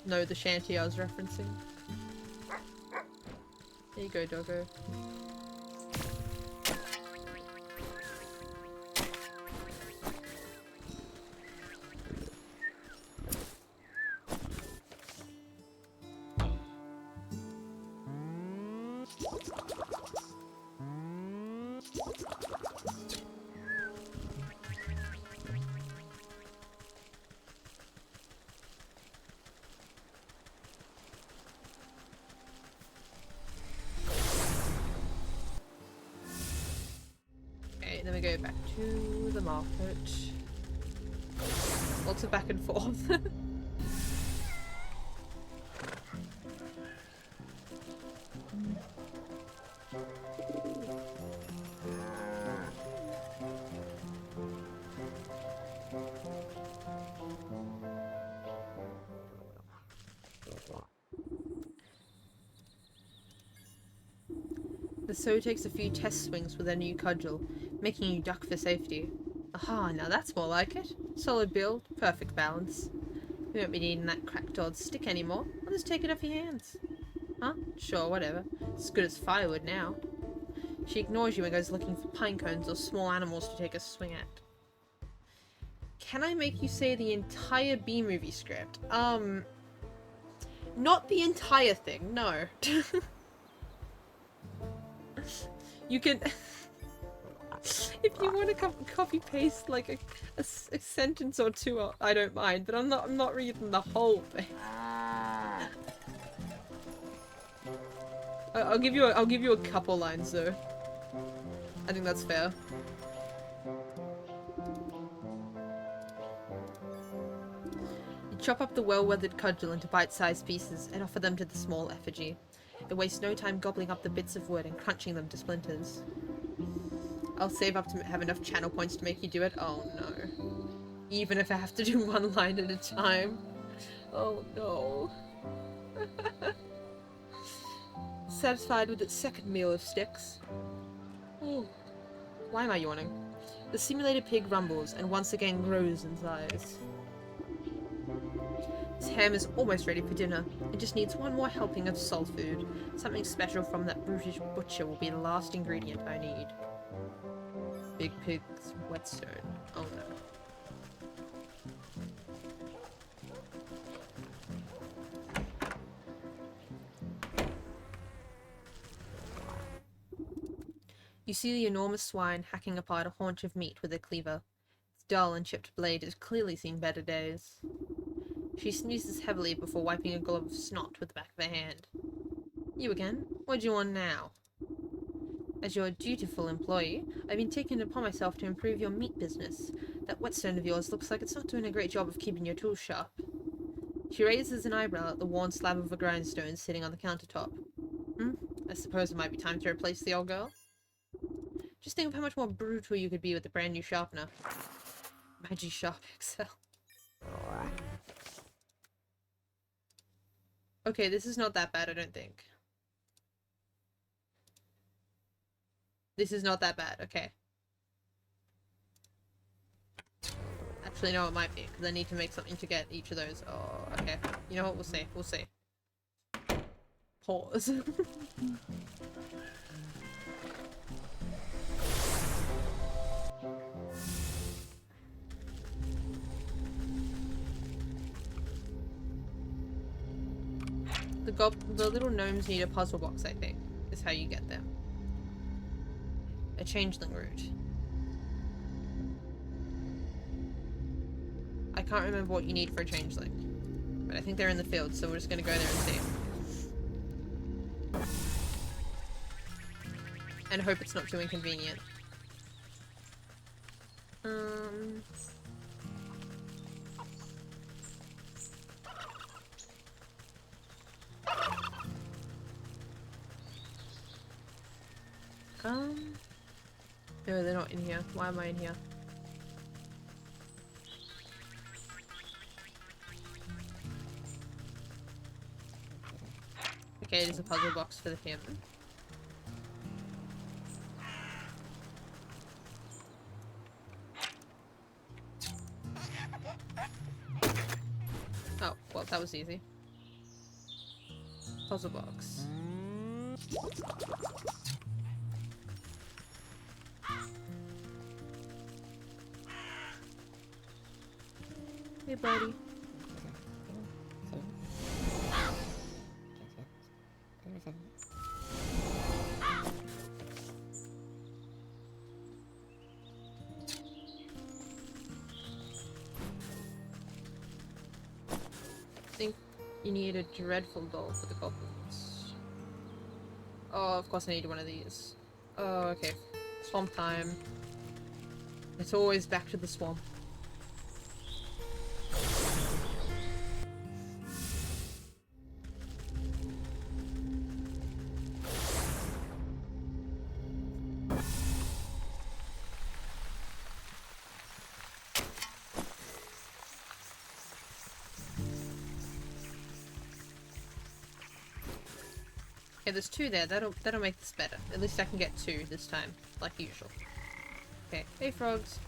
know the shanty I was referencing. There you go, doggo. Then we go back to the market. Lots of back and forth. The Sow takes a few test swings with their new cudgel, making you duck for safety. Aha, now that's more like it. Solid build, perfect balance. We won't be needing that cracked odd stick anymore. I'll just take it off your hands. Huh? Sure, whatever. It's as good as firewood now. She ignores you and goes looking for pine cones or small animals to take a swing at. Can I make you say the entire B-movie script? Not the entire thing, no. You can... if you want to copy paste like a sentence or two, I don't mind, but I'm not reading the whole thing. I'll give you a couple lines though. I think that's fair. You chop up the well-weathered cudgel into bite-sized pieces and offer them to the small effigy. It wastes no time gobbling up the bits of wood and crunching them to splinters. I'll save up to have enough channel points to make you do it. Oh no. Even if I have to do one line at a time. Oh no. Satisfied with its second meal of sticks. Ooh. Why am I yawning? The simulated pig rumbles and once again grows in size. This ham is almost ready for dinner. It just needs one more helping of soul food. Something special from that brutish butcher will be the last ingredient I need. Big pig's whetstone. Oh no. You see the enormous swine hacking apart a haunch of meat with a cleaver. Its dull and chipped blade has clearly seen better days. She sneezes heavily before wiping a glob of snot with the back of her hand. You again? What do you want now? As your dutiful employee, I've been taking it upon myself to improve your meat business. That whetstone of yours looks like it's not doing a great job of keeping your tools sharp. She raises an eyebrow at the worn slab of a grindstone sitting on the countertop. I suppose it might be time to replace the old girl. Just think of how much more brutal you could be with a brand new sharpener. Magi Sharp XL. Okay, this is not that bad, I don't think. This is not that bad, okay. Actually, no, it might be, because I need to make something to get each of those. Oh, okay. You know what, we'll see. We'll see. Pause. The little gnomes need a puzzle box, I think, is how you get them. A changeling route. I can't remember what you need for a changeling, but I think they're in the field, so we're just gonna go there and see. And hope it's not too inconvenient. No, they're not in here. Why am I in here? Okay, it is a puzzle box for the him. Oh, well, that was easy. Puzzle box. Hey, buddy. I think you need a dreadful doll for the goblins. Oh, of course I need one of these. Oh, okay. Swamp time. It's always back to the swamp. Okay, there's two there. That'll make this better. At least I can get two this time, like usual. Okay, hey frogs.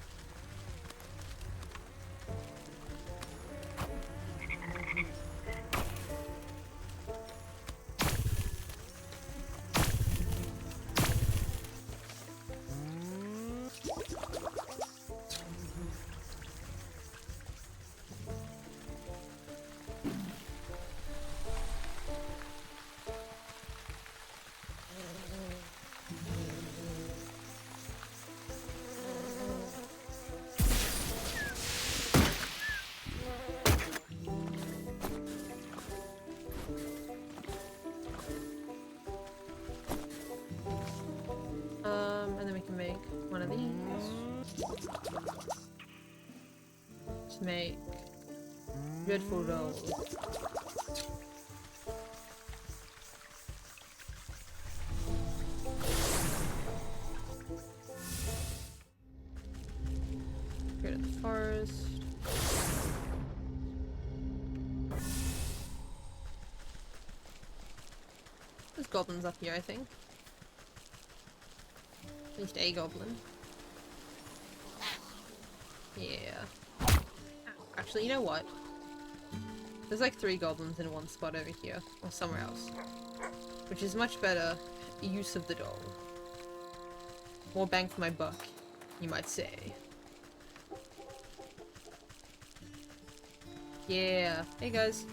And then we can make one of these. To make dreadful rolls. Go to the forest. There's goblins up here, I think. At least a goblin. Yeah. Actually, you know what? There's like 3 goblins in one spot over here. Or somewhere else. Which is much better use of the doll. More bang for my buck, you might say. Yeah. Hey guys.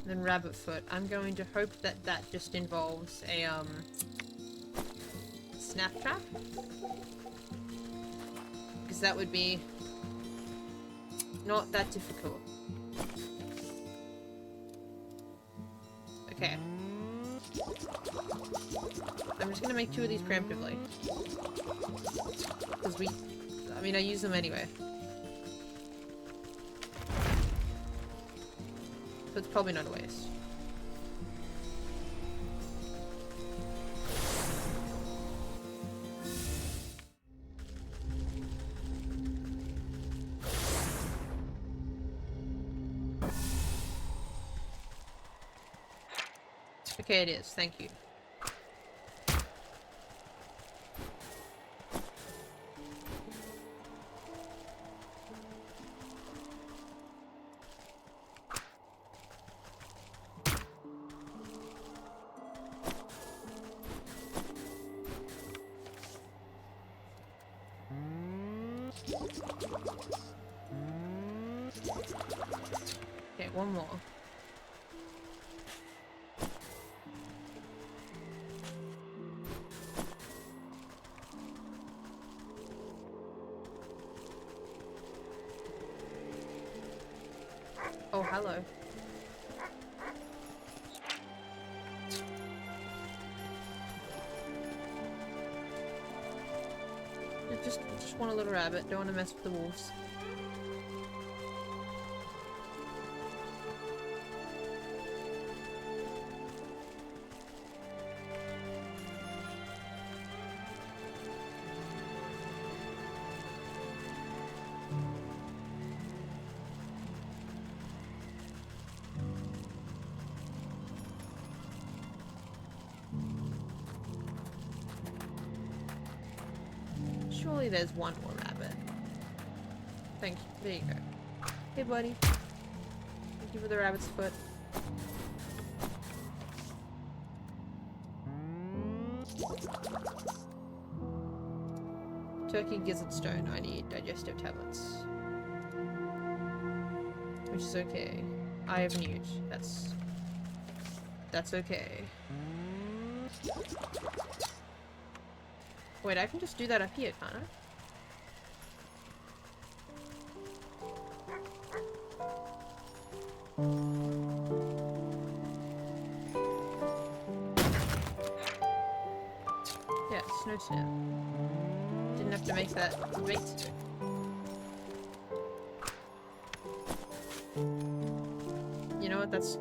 Then rabbit foot. I'm going to hope that that just involves a, snap trap? Because that would be not that difficult. Okay. I'm just gonna make 2 of these preemptively. Because I mean, I use them anyway. So it's probably not a waste. Okay, it is. Thank you. Okay, one more. Oh, hello. Just want a little rabbit. Don't want to mess with the wolves. Surely there's one more rabbit. Thank you. There you go. Hey, buddy. Thank you for the rabbit's foot. Turkey gizzard stone. I need digestive tablets. Which is okay. I have newt. That's okay. Wait, I can just do that up here, can't I? Yeah, snow snap. Didn't have to make that bait stick. You know what, that's...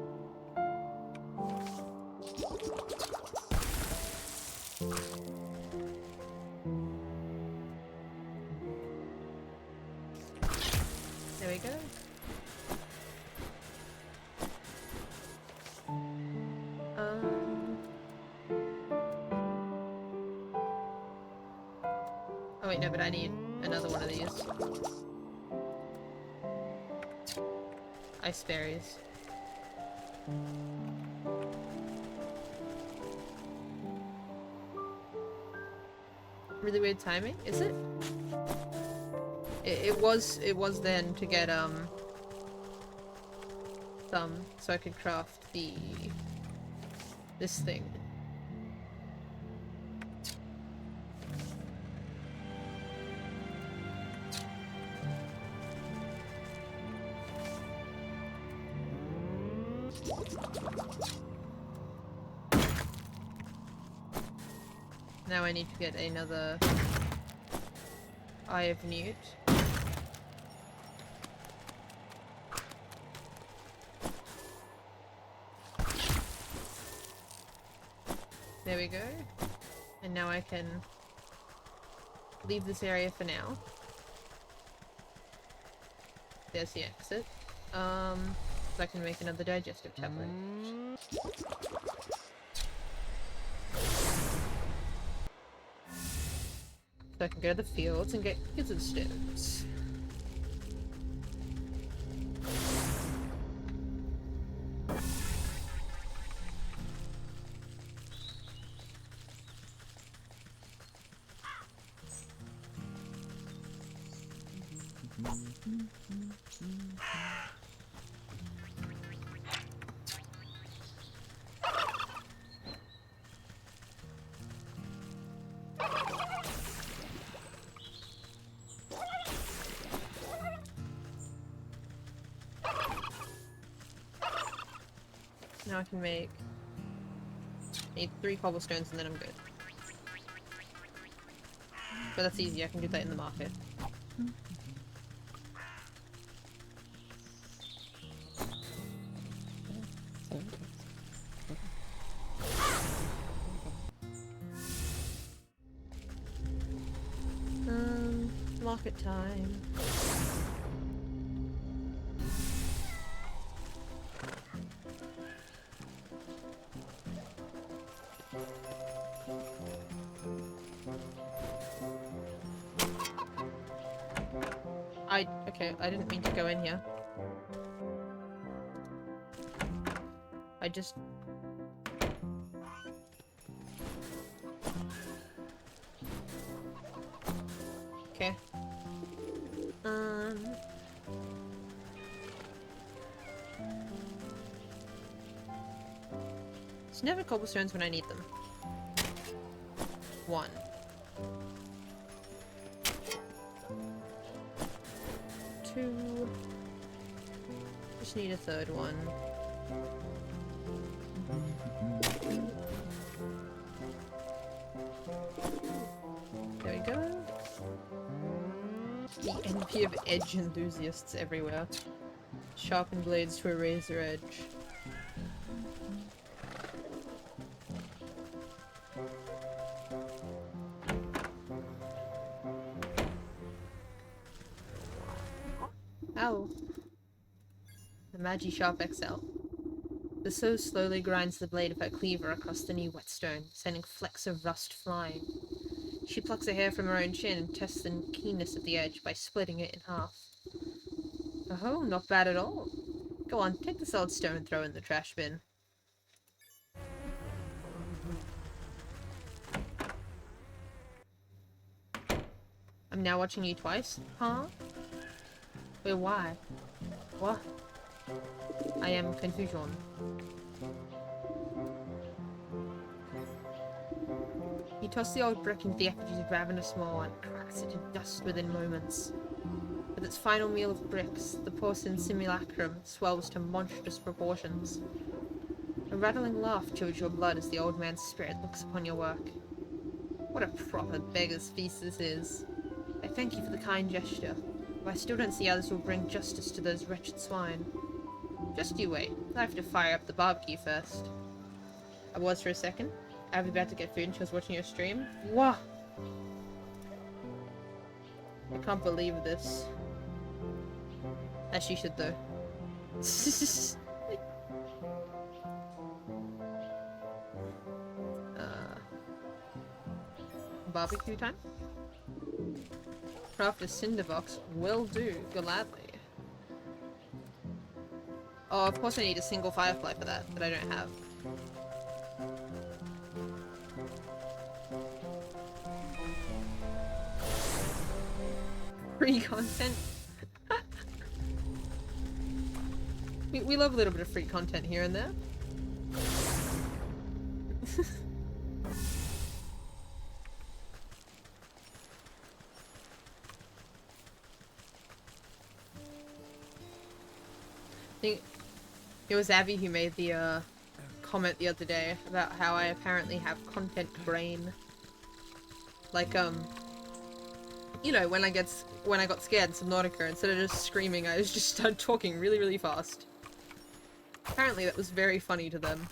There we go. Oh wait, no, but I need another one of these. Ice berries. Really weird timing, is it? It was then to get some so I could craft this thing. Now I need to get another Eye of Newt. There we go. And now I can leave this area for now. There's the exit. So I can make another digestive tablet. So I can go to the fields and get gizzard stones. Now I can make... I need 3 cobblestones and then I'm good. But that's easy, I can do that in the market. Market time. Okay, I didn't mean to go in here. I just... Okay. It's never cobblestones when I need them. 1. 2. Just need a 3rd one. There we go. The envy of edge enthusiasts everywhere. Sharpen blades to a razor edge. Ow. The Magi Sharp XL. The saw slowly grinds the blade of her cleaver across the new whetstone, sending flecks of rust flying. She plucks a hair from her own chin and tests the keenness of the edge by splitting it in half. Oh, not bad at all. Go on, take this old stone and throw it in the trash bin. I'm now watching you twice? Huh? Wait, why? What? I am confusion. He tossed the old brick into the effigy's ravenous maw and cracks it to dust within moments. With its final meal of bricks, the porcelain simulacrum swells to monstrous proportions. A rattling laugh chills your blood as the old man's spirit looks upon your work. What a proper beggar's feast this is. I thank you for the kind gesture, but I still don't see how this will bring justice to those wretched swine. Just you wait. I have to fire up the barbecue first. I was for a second. I was about to get food and she was watching your stream. Wah! I can't believe this. As she should though. Barbecue time? Craft a cinderbox. Will do, gladly. Oh, of course I need a single firefly for that I don't have. Free content? we love a little bit of free content here and there. I think it was Abby who made the comment the other day about how I apparently have content brain. Like, you know, when I got scared in Subnautica, instead of just screaming, I just started talking really, really fast. Apparently that was very funny to them.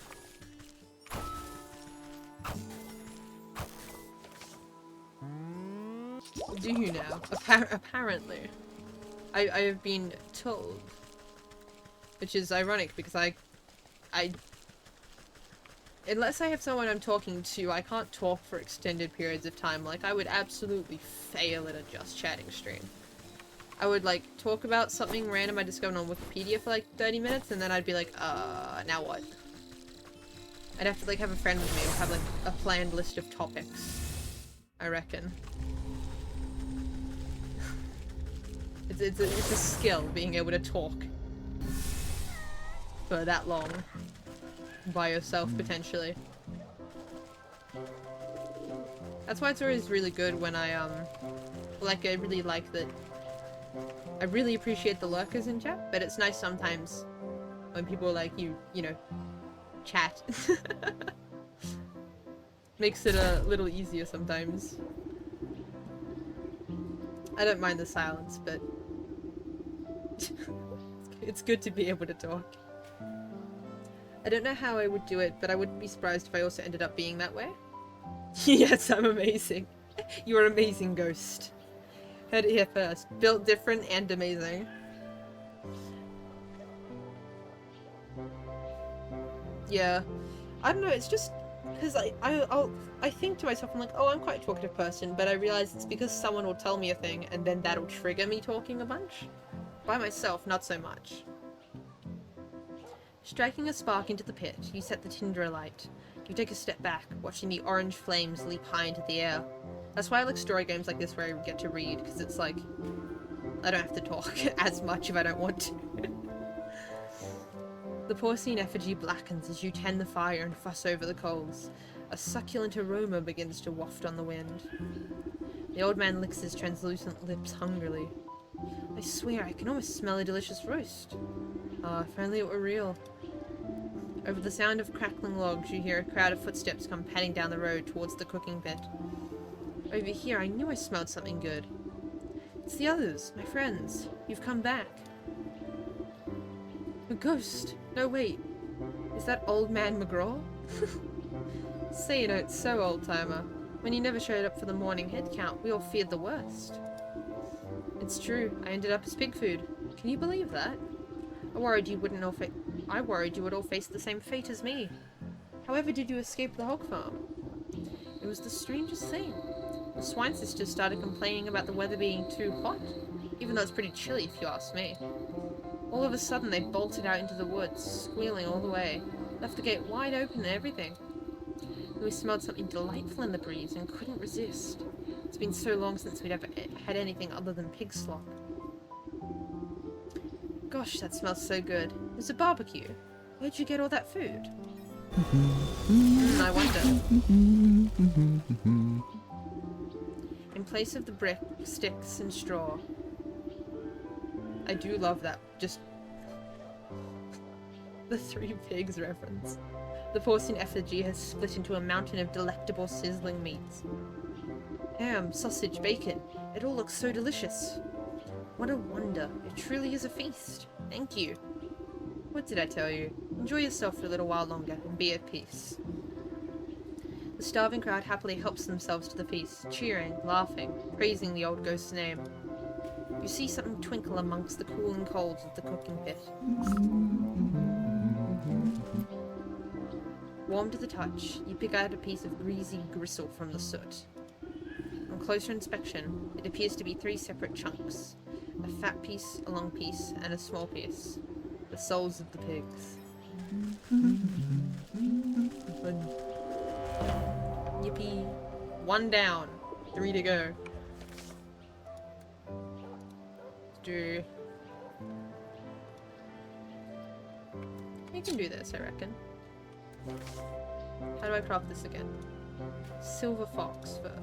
Do you now? Apparently. I have been told. Which is ironic because I unless I have someone I'm talking to, I can't talk for extended periods of time. Like, I would absolutely fail at a just chatting stream. I would, like, talk about something random I discovered on Wikipedia for, like, 30 minutes, and then I'd be like, now what? I'd have to, like, have a friend with me or have, like, a planned list of topics. I reckon. It's a skill, being able to talk for that long. By yourself, potentially. That's why it's always really good when I really like that. I really appreciate the lurkers in chat, but it's nice sometimes when people like you know, chat. Makes it a little easier sometimes. I don't mind the silence, but it's good to be able to talk. I don't know how I would do it, but I wouldn't be surprised if I also ended up being that way. Yes, I'm amazing. You're an amazing ghost. Heard it here first. Built different and amazing. Yeah. I don't know, it's just because I think to myself, I'm like, oh, I'm quite a talkative person, but I realize it's because someone will tell me a thing and then that'll trigger me talking a bunch. By myself, not so much. Striking a spark into the pit, you set the tinder alight. You take a step back, watching the orange flames leap high into the air. That's why I like story games like this where I get to read, because it's like, I don't have to talk as much if I don't want to. The porcine effigy blackens as you tend the fire and fuss over the coals. A succulent aroma begins to waft on the wind. The old man licks his translucent lips hungrily. I swear, I can almost smell a delicious roast. Ah, if only it were real. Over the sound of crackling logs, you hear a crowd of footsteps come padding down the road towards the cooking pit. Over here, I knew I smelled something good. It's the others, my friends. You've come back. A ghost! No, wait. Is that old man McGraw? Say you don't, so old-timer. When you never showed up for the morning head count, we all feared the worst. It's true, I ended up as pig food. Can you believe that? I worried you would all face the same fate as me. However did you escape the hog farm? It was the strangest thing. The swine sisters started complaining about the weather being too hot, even though it's pretty chilly if you ask me. All of a sudden they bolted out into the woods, squealing all the way, left the gate wide open and everything. We smelled something delightful in the breeze and couldn't resist. It's been so long since we'd ever had anything other than pig slop. Gosh, that smells so good. It was a barbecue. Where'd you get all that food? I wonder. In place of the brick, sticks, and straw. I do love that. Just the three pigs reference. The porcine effigy has split into a mountain of delectable sizzling meats. Ham, sausage, bacon. It all looks so delicious. What a wonder. It truly is a feast. Thank you. What did I tell you? Enjoy yourself for a little while longer and be at peace. The starving crowd happily helps themselves to the feast, cheering, laughing, praising the old ghost's name. You see something twinkle amongst the cooling coals of the cooking pit. Warm to the touch, you pick out a piece of greasy gristle from the soot. On closer inspection, it appears to be 3 separate chunks. A fat piece, a long piece, and a small piece. The souls of the pigs. Yippee. 1 down. 3 to go. We can do this, I reckon. How do I craft this again? Silver fox fur.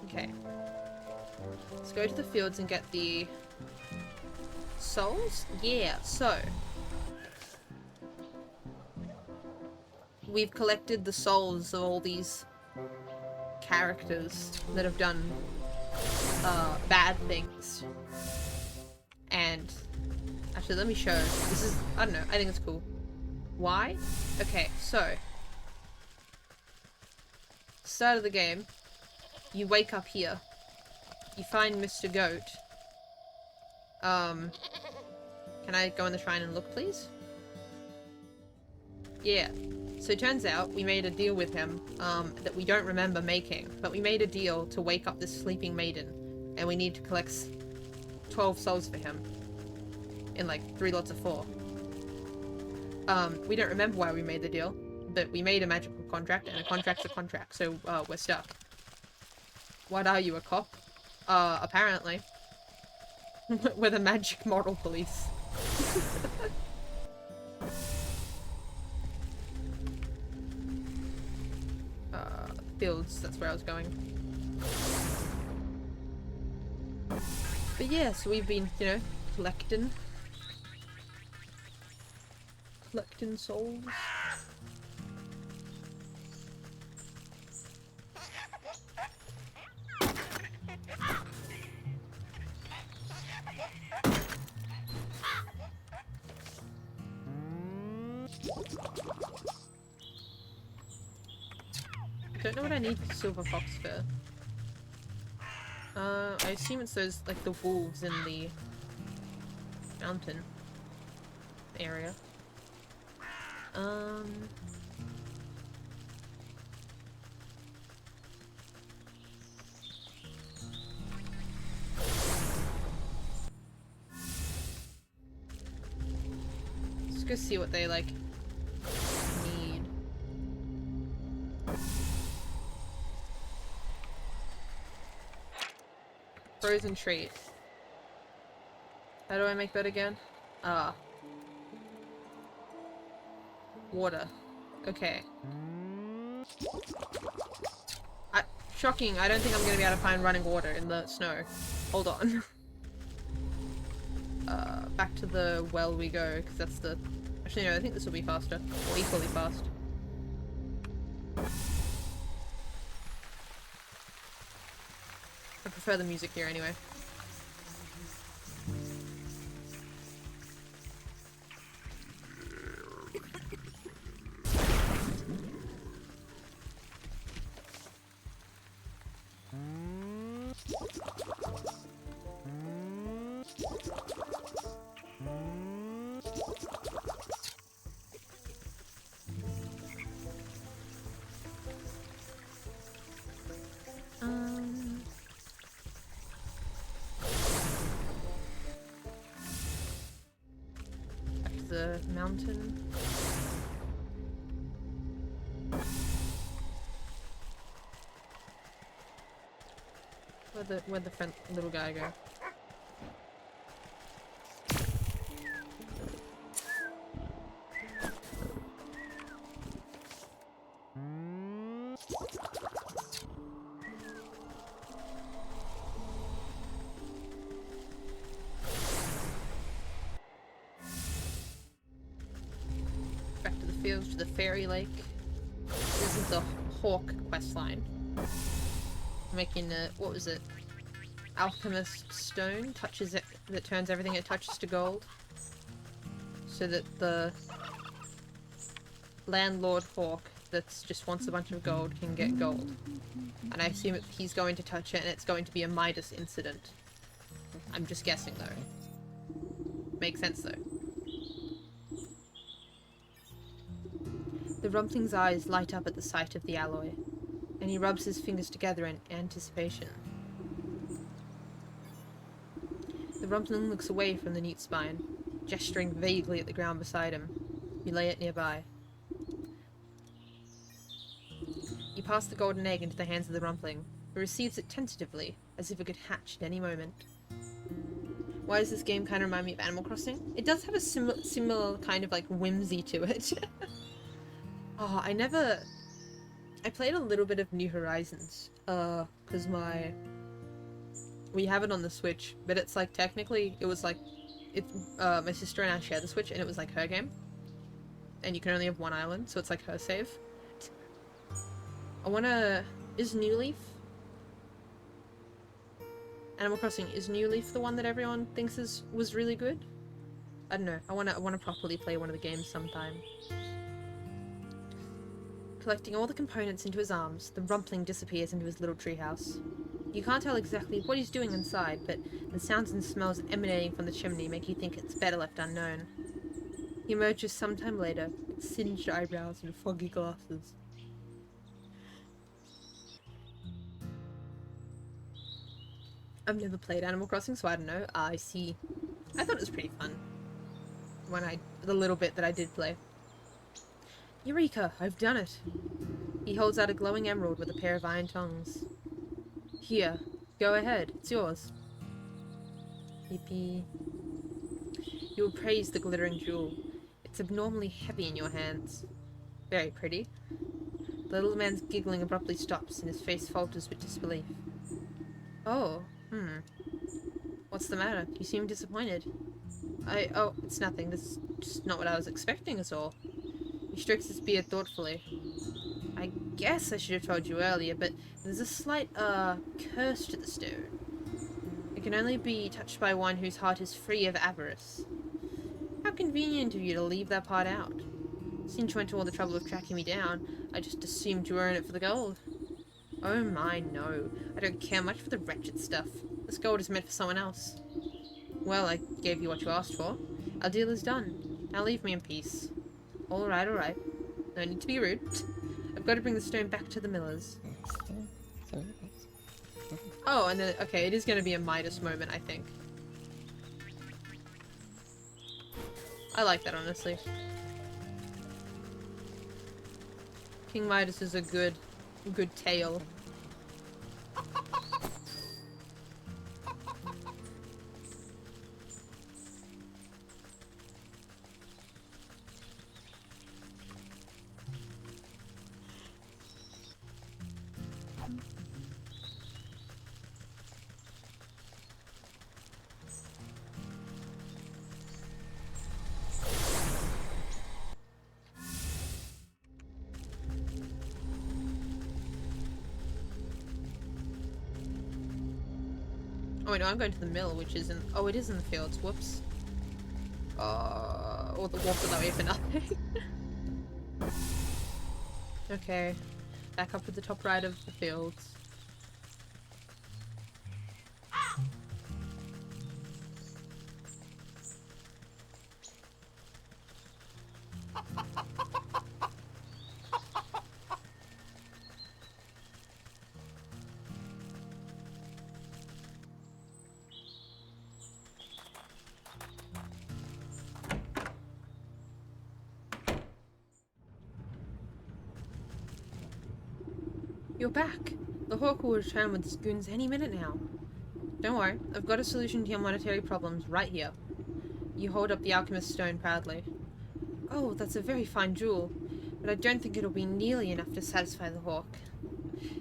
Okay. Let's go to the fields and get the souls? Yeah, so we've collected the souls of all these characters that have done bad things. And actually, let me show. This is, I don't know, I think it's cool. Why? Okay, so start of the game, you wake up here. You find Mr. Goat. Can I go in the shrine and look, please? Yeah. So it turns out we made a deal with him, that we don't remember making, but we made a deal to wake up this sleeping maiden, and we need to collect 12 souls for him. In like 3 lots of 4. We don't remember why we made the deal, but we made a magical contract, and a contract's a contract, so we're stuck. What are you, a cop? Apparently. We're the magic moral police. Fields, that's where I was going. But yeah, so we've been, you know, collecting. Collecting souls. Don't know what I need silver fox for. I assume it's those, like, the wolves in the mountain area. Let's go see what they, like, need. Frozen treat. How do I make that again? Ah. Water. Okay. Shocking, I don't think I'm gonna be able to find running water in the snow. Hold on. Back to the well we go, because that's the... Actually no, I think this will be faster. Or equally fast. I prefer the music here anyway. Back to the mountain. Where'd the little guy go? Back to the fields, to the fairy lake. This is the Hawk questline. Making a, what was it? Alchemist stone touches it, that turns everything it touches to gold. So that the landlord hawk that just wants a bunch of gold can get gold. And I assume he's going to touch it and it's going to be a Midas incident. I'm just guessing though. Makes sense though. The Rumpling's eyes light up at the sight of the alloy, and he rubs his fingers together in anticipation. The Rumpling looks away from the newt spine, gesturing vaguely at the ground beside him. You lay it nearby. You pass the golden egg into the hands of the Rumpling, who receives it tentatively, as if it could hatch at any moment. Why does this game kind of remind me of Animal Crossing? It does have a similar kind of like whimsy to it. Oh, I played a little bit of New Horizons, because we have it on the Switch, but it's like technically, it was like, my sister and I share the Switch, and it was like her game. And you can only have one island, so it's like her save. Is New Leaf? Animal Crossing, is New Leaf the one that everyone thinks was really good? I don't know, I wanna properly play one of the games sometime. Collecting all the components into his arms, the Rumpling disappears into his little treehouse. You can't tell exactly what he's doing inside, but the sounds and smells emanating from the chimney make you think it's better left unknown. He emerges sometime later, with singed eyebrows and foggy glasses. I've never played Animal Crossing, so I don't know. I see. I thought it was pretty fun. The little bit that I did play. Eureka! I've done it! He holds out a glowing emerald with a pair of iron tongues. Here, go ahead, it's yours. Yippee. You will praise the glittering jewel. It's abnormally heavy in your hands. Very pretty. The little man's giggling abruptly stops and his face falters with disbelief. Oh, What's the matter? You seem disappointed. Oh, it's nothing. This is just not what I was expecting at all. He strokes his beard thoughtfully. I guess I should have told you earlier, but there's a slight, curse to the stone. It can only be touched by one whose heart is free of avarice. How convenient of you to leave that part out. Since you went to all the trouble of tracking me down, I just assumed you were in it for the gold. Oh my, no. I don't care much for the wretched stuff. This gold is meant for someone else. Well, I gave you what you asked for. Our deal is done. Now leave me in peace. Alright, alright. No need to be rude. I've got to bring the stone back to the millers. Oh, and then, okay, it is going to be a Midas moment, I think. I like that, honestly. King Midas is a good tale. Oh wait, no, I'm going to the mill, which isn't... Oh, it is in the fields. Whoops. Or the walk that way for nothing. Okay. Back up to the top right of the fields. You're back. The hawk will return with his goons any minute now. Don't worry, I've got a solution to your monetary problems right here. You hold up the alchemist's stone proudly. Oh, that's a very fine jewel, but I don't think it'll be nearly enough to satisfy the hawk.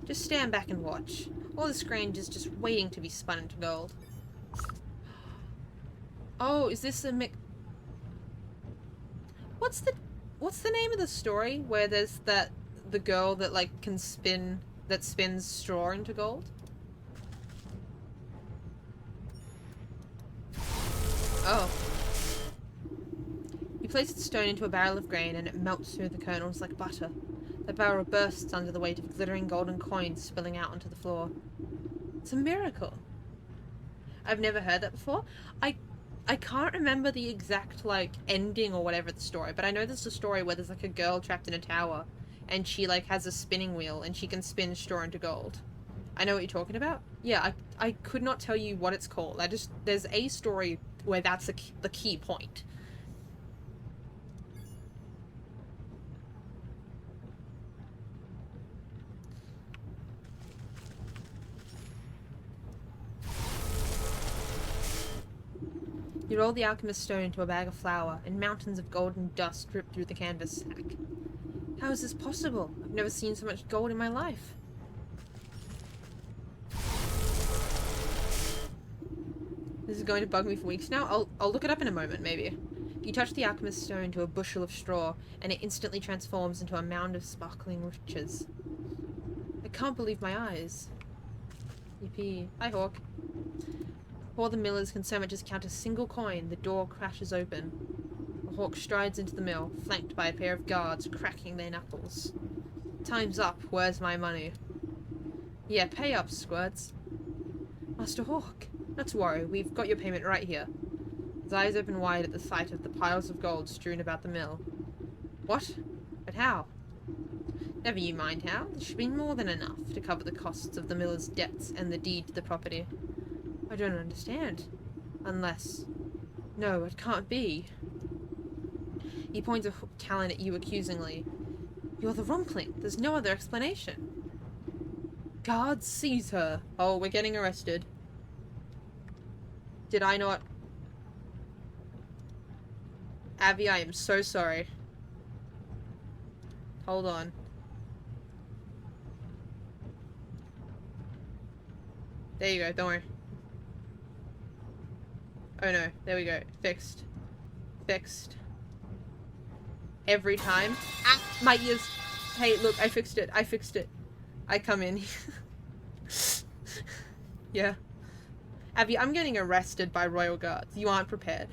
Just stand back and watch. All this grain is just waiting to be spun into gold. Oh, is this a What's the name of the story where there's the girl that like can spins straw into gold? Oh. You place the stone into a barrel of grain and it melts through the kernels like butter. The barrel bursts under the weight of glittering golden coins spilling out onto the floor. It's a miracle. I've never heard that before. I can't remember the exact, like, ending or whatever of the story, but I know there's a story where there's, like, a girl trapped in a tower, and she, like, has a spinning wheel, and she can spin straw into gold. I know what you're talking about. Yeah, I could not tell you what it's called. There's a story where that's the key point. You roll the alchemist's stone into a bag of flour, and mountains of golden dust drip through the canvas sack. How is this possible? I've never seen so much gold in my life. This is going to bug me for weeks now. I'll look it up in a moment, maybe. You touch the alchemist's stone to a bushel of straw, and it instantly transforms into a mound of sparkling riches. I can't believe my eyes. Yippee. Hi, Hawk. Before the millers can so much as count a single coin, the door crashes open. The hawk strides into the mill, flanked by a pair of guards cracking their knuckles. Time's up. Where's my money? Yeah, pay up, squirts. Master Hawk, not to worry. We've got your payment right here. His eyes open wide at the sight of the piles of gold strewn about the mill. What? But how? Never you mind how. There should be more than enough to cover the costs of the miller's debts and the deed to the property. I don't understand. Unless... No, it can't be. He points a talon at you accusingly. You're the Rumpling. There's no other explanation. Guards, seize her. Oh, we're getting arrested. Did I not... Abby, I am so sorry. Hold on. There you go, don't worry. Oh no, there we go. Fixed. fixed. Every time. Ah, my ears. Hey, look, I fixed it. I fixed it. I come in. Yeah. Abby, I'm getting arrested by royal guards. You aren't prepared.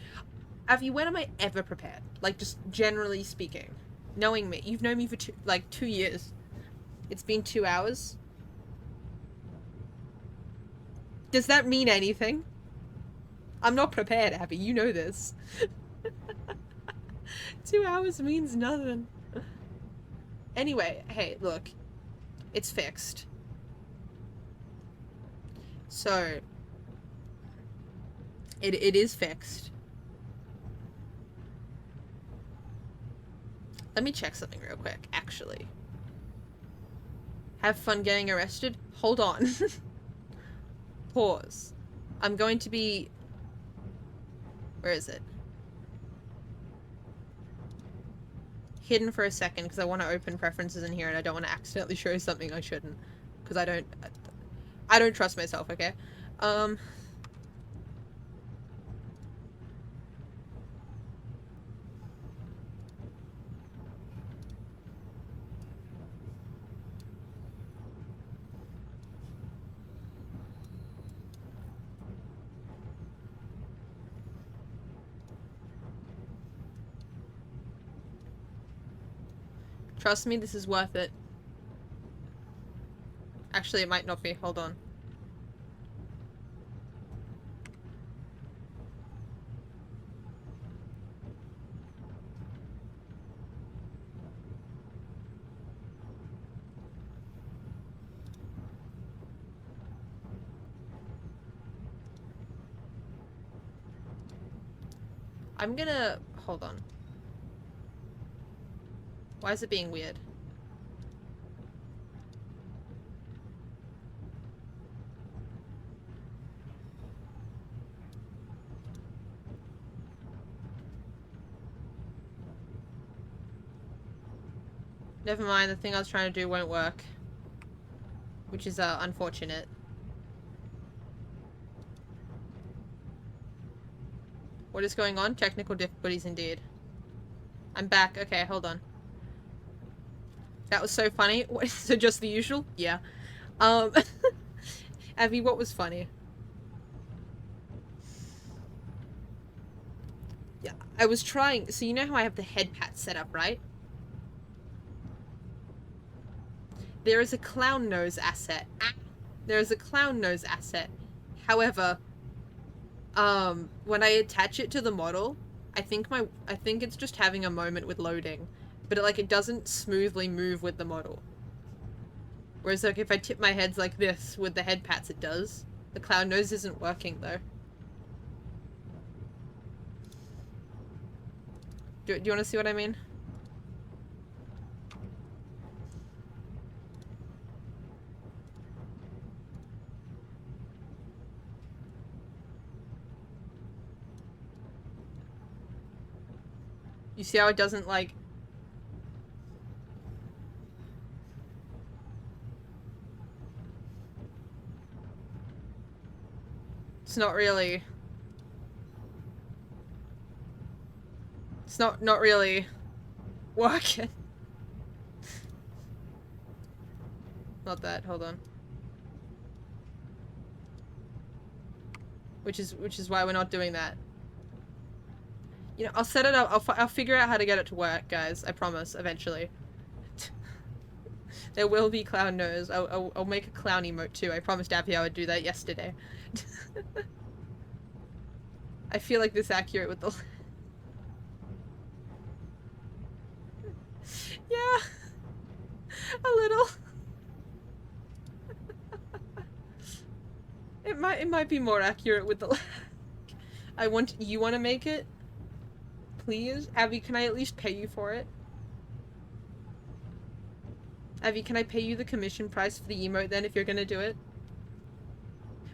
Abby, when am I ever prepared? Like, just generally speaking. Knowing me. You've known me for 2 years. It's been 2 hours. Does that mean anything? I'm not prepared, Abby. You know this. 2 hours means nothing. Anyway, hey, look. It's fixed. So, it is fixed. Let me check something real quick, actually. Have fun getting arrested? Hold on. Pause. I'm going to be... Where is it? Hidden for a second because I want to open preferences in here and I don't want to accidentally show something I shouldn't. Because I don't trust myself, okay? Trust me, this is worth it. Actually, it might not be. Hold on. I'm gonna... Hold on. Why is it being weird? Never mind, the thing I was trying to do won't work. Which is, unfortunate. What is going on? Technical difficulties indeed. I'm back. Okay, hold on. That was so funny. So just the usual? Yeah. Abby, what was funny? Yeah, I was trying... So you know how I have the head pat set up, right? There is a clown nose asset. There is a clown nose asset. However, when I attach it to the model, I think it's just having a moment with loading. But it doesn't smoothly move with the model. Whereas like if I tip my heads like this with the head pats, it does. The clown nose isn't working though. Do you want to see what I mean? You see how it doesn't like... It's not really... It's not really working. Not that, hold on. Which is why we're not doing that. You know, I'll set it up. I'll figure out how to get it to work, guys. I promise, eventually. There will be clown nose. I'll make a clown emote too. I promised Abby I would do that yesterday. I feel like this accurate with the... Yeah. A little. It might be more accurate with the... You want to make it? Please? Abby, can I at least pay you for it? Abby, can I pay you the commission price for the emote then if you're gonna do it?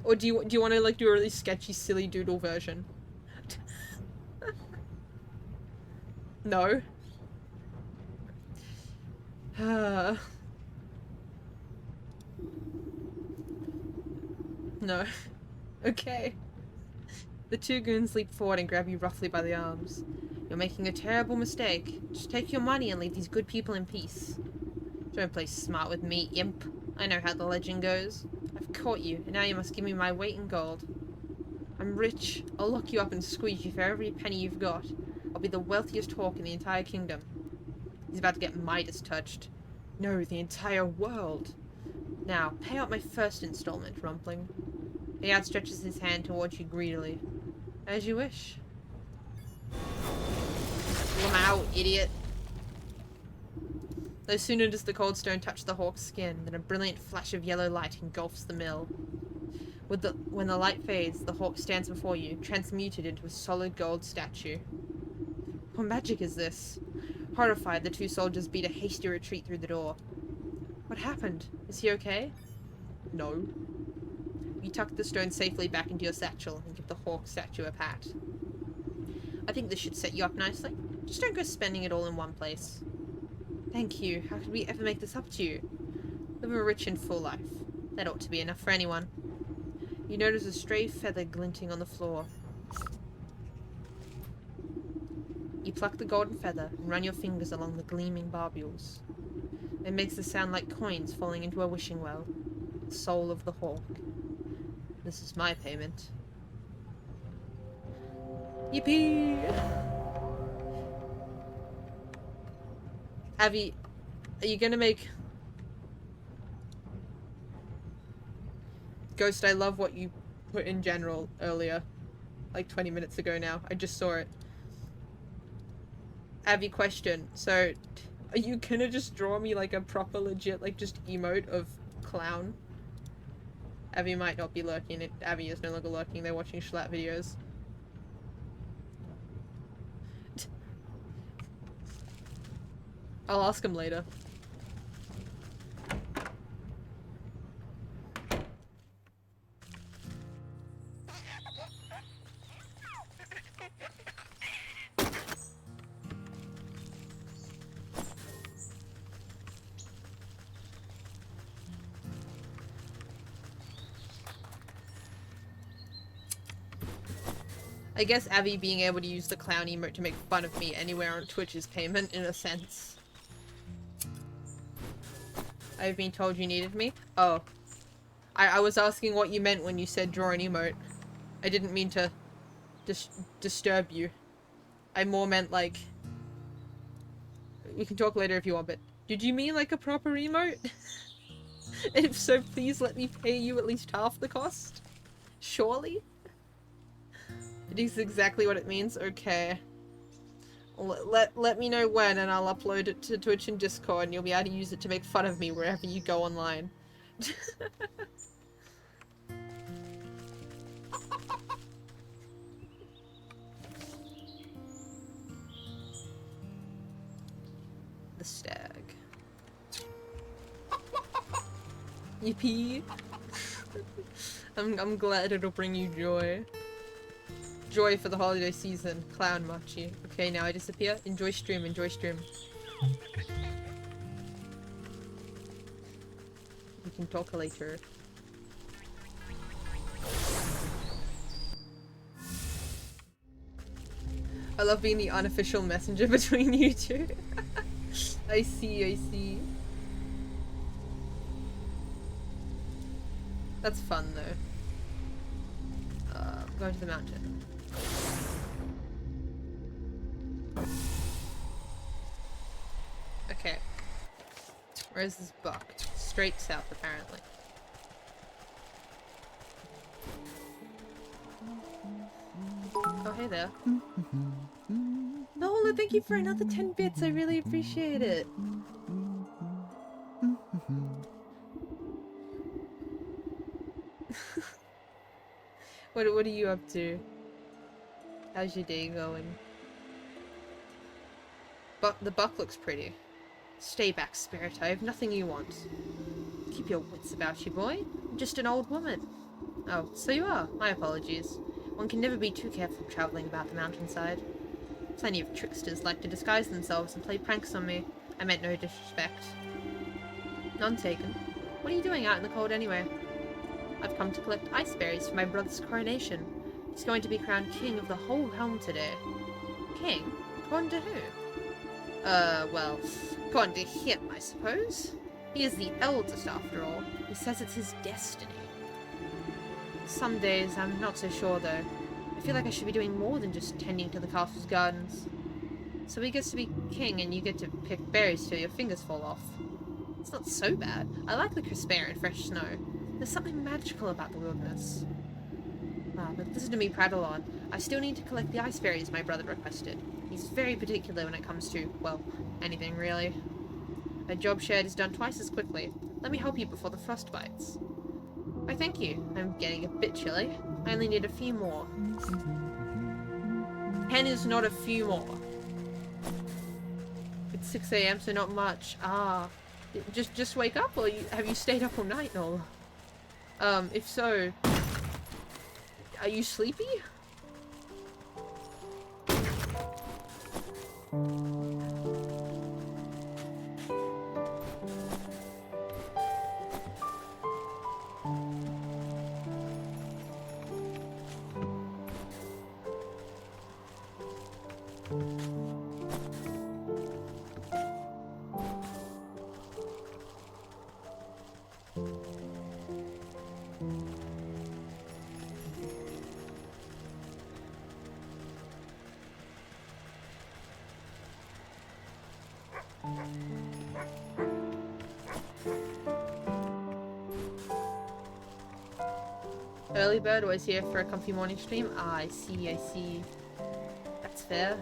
Or do you want to like do a really sketchy, silly doodle version? No? No. Okay. The two goons leap forward and grab you roughly by the arms. You're making a terrible mistake. Just take your money and leave these good people in peace. Don't play smart with me, imp. I know how the legend goes. I've caught you, and now you must give me my weight in gold. I'm rich. I'll lock you up and squeeze you for every penny you've got. I'll be the wealthiest hawk in the entire kingdom. He's about to get Midas touched. No, the entire world. Now, pay out my first installment, Rumpling. He outstretches his hand towards you greedily. As you wish. Wow, idiot. No sooner does the cold stone touch the hawk's skin than a brilliant flash of yellow light engulfs the mill. When the light fades, the hawk stands before you, transmuted into a solid gold statue. What magic is this? Horrified, the two soldiers beat a hasty retreat through the door. What happened? Is he okay? No. You tuck the stone safely back into your satchel and give the hawk statue a pat. I think this should set you up nicely. Just don't go spending it all in one place. Thank you. How could we ever make this up to you? Live a rich and full life. That ought to be enough for anyone. You notice a stray feather glinting on the floor. You pluck the golden feather and run your fingers along the gleaming barbules. It makes a sound like coins falling into a wishing well. The soul of the hawk. This is my payment. Yippee! Abby, are you gonna make... Ghost, I love what you put in general earlier. Like 20 minutes ago now. I just saw it. Abby, question. So, are you gonna just draw me like a proper legit, like just emote of clown? Abby might not be lurking. Abby is no longer lurking. They're watching Schlatt videos. I'll ask him later. I guess Abby being able to use the clown emote to make fun of me anywhere on Twitch is payment, in a sense. I've been told you needed me? Oh. I was asking what you meant when you said draw an emote. I didn't mean to disturb you. I more meant like... We can talk later if you want, but... Did you mean like a proper emote? If so, please let me pay you at least half the cost? Surely? It is exactly what it means? Okay. Let me know when and I'll upload it to Twitch and Discord and you'll be able to use it to make fun of me wherever you go online. The stag. Yippee! I'm glad it'll bring you joy. Joy for the holiday season. Clown Machi. Okay, now I disappear. Enjoy stream, enjoy stream. We can talk later. I love being the unofficial messenger between you two. I see, I see. That's fun though. I'm going to the mountain. Okay. Where's this buck? Straight south, apparently. Oh, hey there. Nola, thank you for another 10 bits. I really appreciate it. What are you up to? How's your day going? But the buck looks pretty. Stay back, spirit. I have nothing you want. Keep your wits about you, boy. I'm just an old woman. Oh, so you are. My apologies. One can never be too careful traveling about the mountainside. Plenty of tricksters like to disguise themselves and play pranks on me. I meant no disrespect. None taken. What are you doing out in the cold anyway? I've come to collect ice berries for my brother's coronation. He's going to be crowned king of the whole realm today. King? According to who? Well, according to him, I suppose. He is the eldest, after all. He says it's his destiny. Some days, I'm not so sure, though. I feel like I should be doing more than just tending to the castle's gardens. So he gets to be king, and you get to pick berries till your fingers fall off. It's not so bad. I like the crisp air and fresh snow. There's something magical about the wilderness. Ah, but listen to me prattle on. I still need to collect the ice berries my brother requested. He's very particular when it comes to, well, anything really. A job shared is done twice as quickly. Let me help you before the frost bites. Why, thank you. I'm getting a bit chilly. I only need a few more. 10 is not a few more. It's 6 AM, so not much. Ah. Just wake up, or have you stayed up all night, Noel? If so... Are you sleepy? Early bird, always here for a comfy morning stream. Ah, I see, I see. That's fair.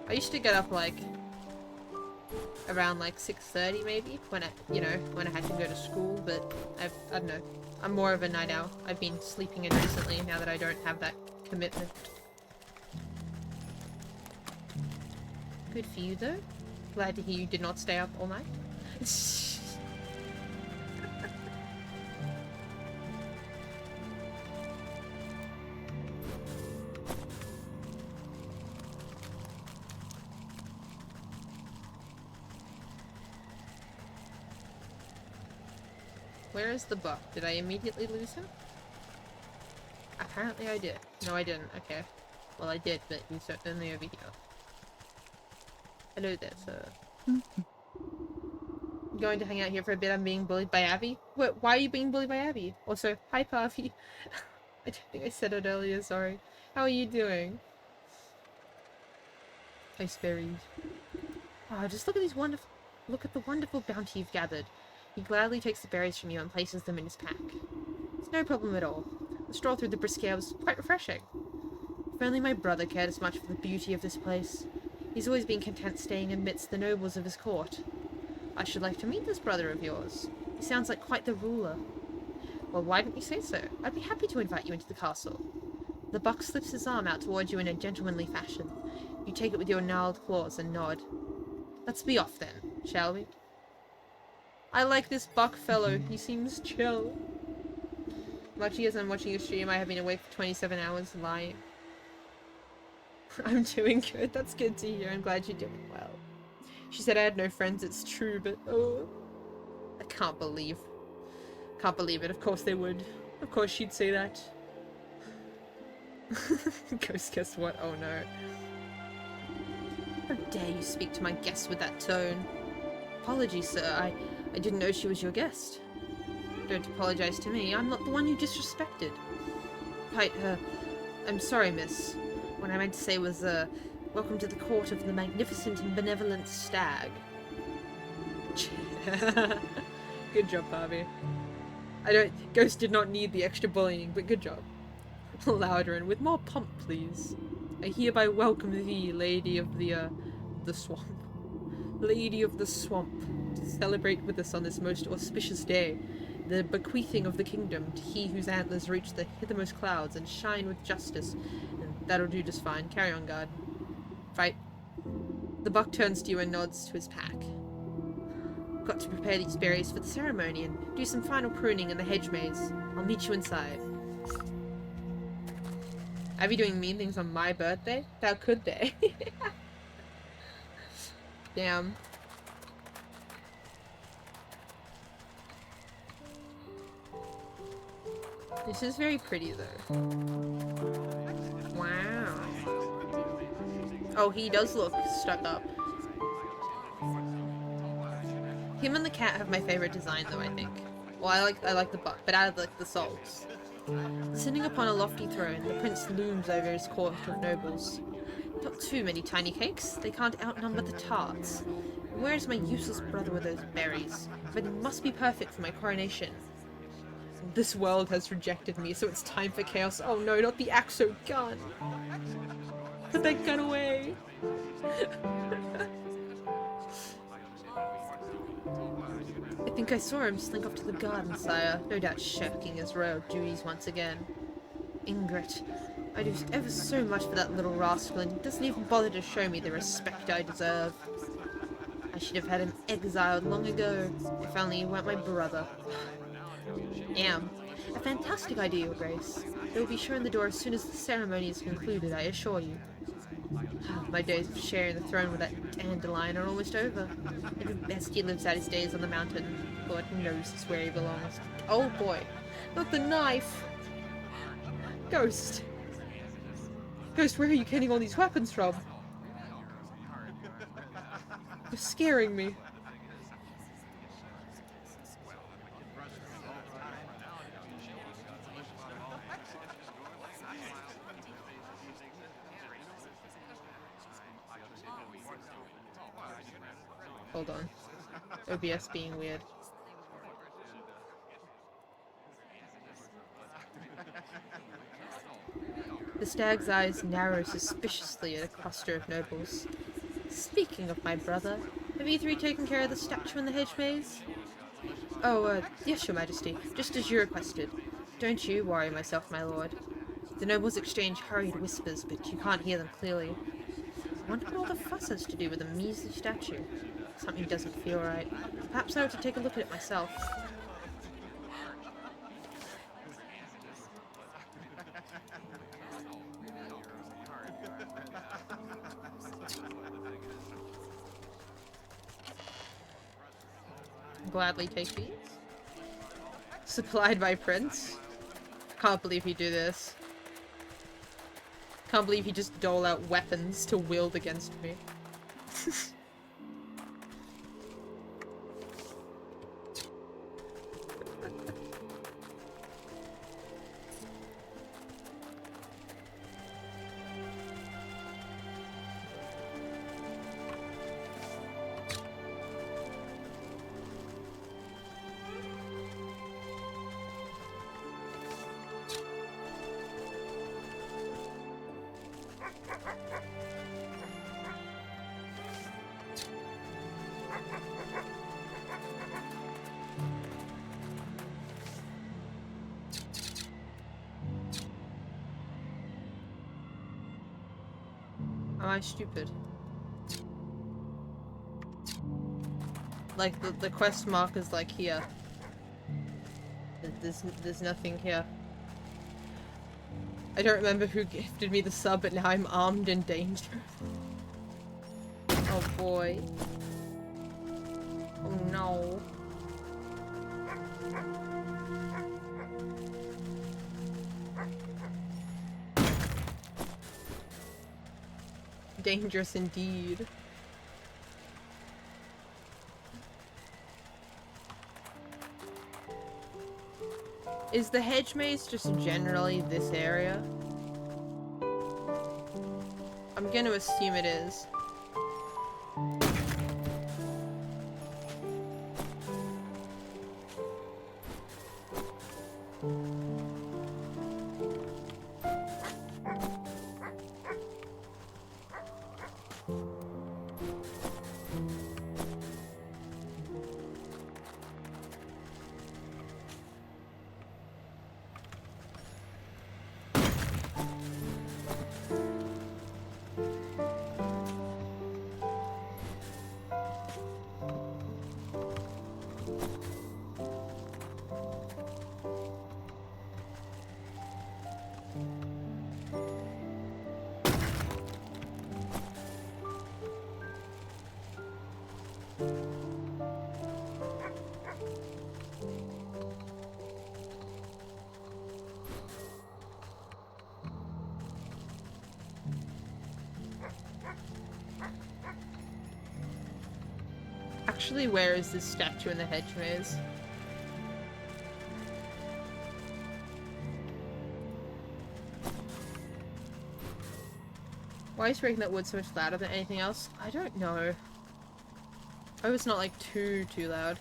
I used to get up like around like 6:30 maybe when I, when I had to go to school, but I don't know. I'm more of a night owl. I've been sleeping in recently now that I don't have that commitment. Good for you though. Glad to hear you did not stay up all night. Where is the buck? Did I immediately lose him? Apparently I did. No, I didn't. Okay. Well, I did, but he's only over here. Hello there, sir. I'm going to hang out here for a bit. I'm being bullied by Abby. Wait, why are you being bullied by Abby? Also, hi, Parvy. I don't think I said it earlier, sorry. How are you doing? Ice berries. Oh, just look at these wonderful... Look at the wonderful bounty you've gathered. He gladly takes the berries from you and places them in his pack. It's no problem at all. The stroll through the brisk air was quite refreshing. If only my brother cared as much for the beauty of this place. He's always been content staying amidst the nobles of his court. I should like to meet this brother of yours. He sounds like quite the ruler. Well, why didn't you say so? I'd be happy to invite you into the castle. The buck slips his arm out towards you in a gentlemanly fashion. You take it with your gnarled claws and nod. Let's be off then, shall we? I like this buck fellow. He seems chill. Much as I'm watching your stream, I have been awake for 27 hours lying. I'm doing good. That's good to hear. I'm glad you're doing well. She said I had no friends. It's true, but oh, I can't believe it. Of course they would. Of course she'd say that. Ghost, guess what? Oh no. How dare you speak to my guest with that tone? Apologies, sir. I didn't know she was your guest. Don't apologize to me. I'm not the one you disrespected. Quite, I'm sorry, miss. What I meant to say was, welcome to the court of the magnificent and benevolent stag. Good job, Barbie. Ghost did not need the extra bullying, but good job. Louder and with more pomp, please. I hereby welcome thee, lady of the swamp. Lady of the swamp, to celebrate with us on this most auspicious day, the bequeathing of the kingdom to he whose antlers reach the hithermost clouds and shine with justice. And that'll do just fine. Carry on, guard. Fight. The buck turns to you and nods to his pack. Got to prepare these berries for the ceremony and do some final pruning in the hedge maze. I'll meet you inside. Are we doing mean things on my birthday? How could they? Damn. This is very pretty though. Wow. Oh, he does look stuck up. Him and the cat have my favorite design though, I think. Well, I like the butt, but I like the souls. Sitting upon a lofty throne, the prince looms over his court of nobles. Not too many tiny cakes, they can't outnumber the tarts. Where is my useless brother with those berries? But it must be perfect for my coronation. This world has rejected me, so it's time for chaos. Oh no, not the Axo gun! Put that gun away! I think I saw him slink off to the garden, sire. No doubt shirking his royal duties once again. Ingrate. I do ever so much for that little rascal, and he doesn't even bother to show me the respect I deserve. I should have had him exiled long ago, if only he weren't my brother. Damn. A fantastic idea, Your Grace. They will be shown the door as soon as the ceremony is concluded, I assure you. My days of sharing the throne with that dandelion are almost over. Every bestie lives out his days on the mountain. Lord knows it's where he belongs. Oh boy. Not the knife! Ghost! Ghost, where are you getting all these weapons from? You're scaring me. Hold on. OBS being weird. The stag's eyes narrow suspiciously at a cluster of nobles. Speaking of my brother, have you three taken care of the statue in the hedge maze? Oh, yes, Your Majesty, just as you requested. Don't you worry myself, my lord. The nobles exchange hurried whispers, but you can't hear them clearly. I wonder what all the fuss has to do with a measly statue. Something doesn't feel right. Perhaps I ought to take a look at it myself. Gladly take these. Supplied by Prince. Can't believe he do this. Can't believe he just dole out weapons to wield against me. Am I stupid? Like, the quest marker's like here. There's nothing here. I don't remember who gifted me the sub, but now I'm armed and dangerous. Oh boy. Oh no. Dangerous indeed. Is the hedge maze just generally this area? I'm gonna assume it is. Actually, where is this statue in the hedge maze? Why is breaking that wood so much louder than anything else? I don't know. I hope it's not like too loud.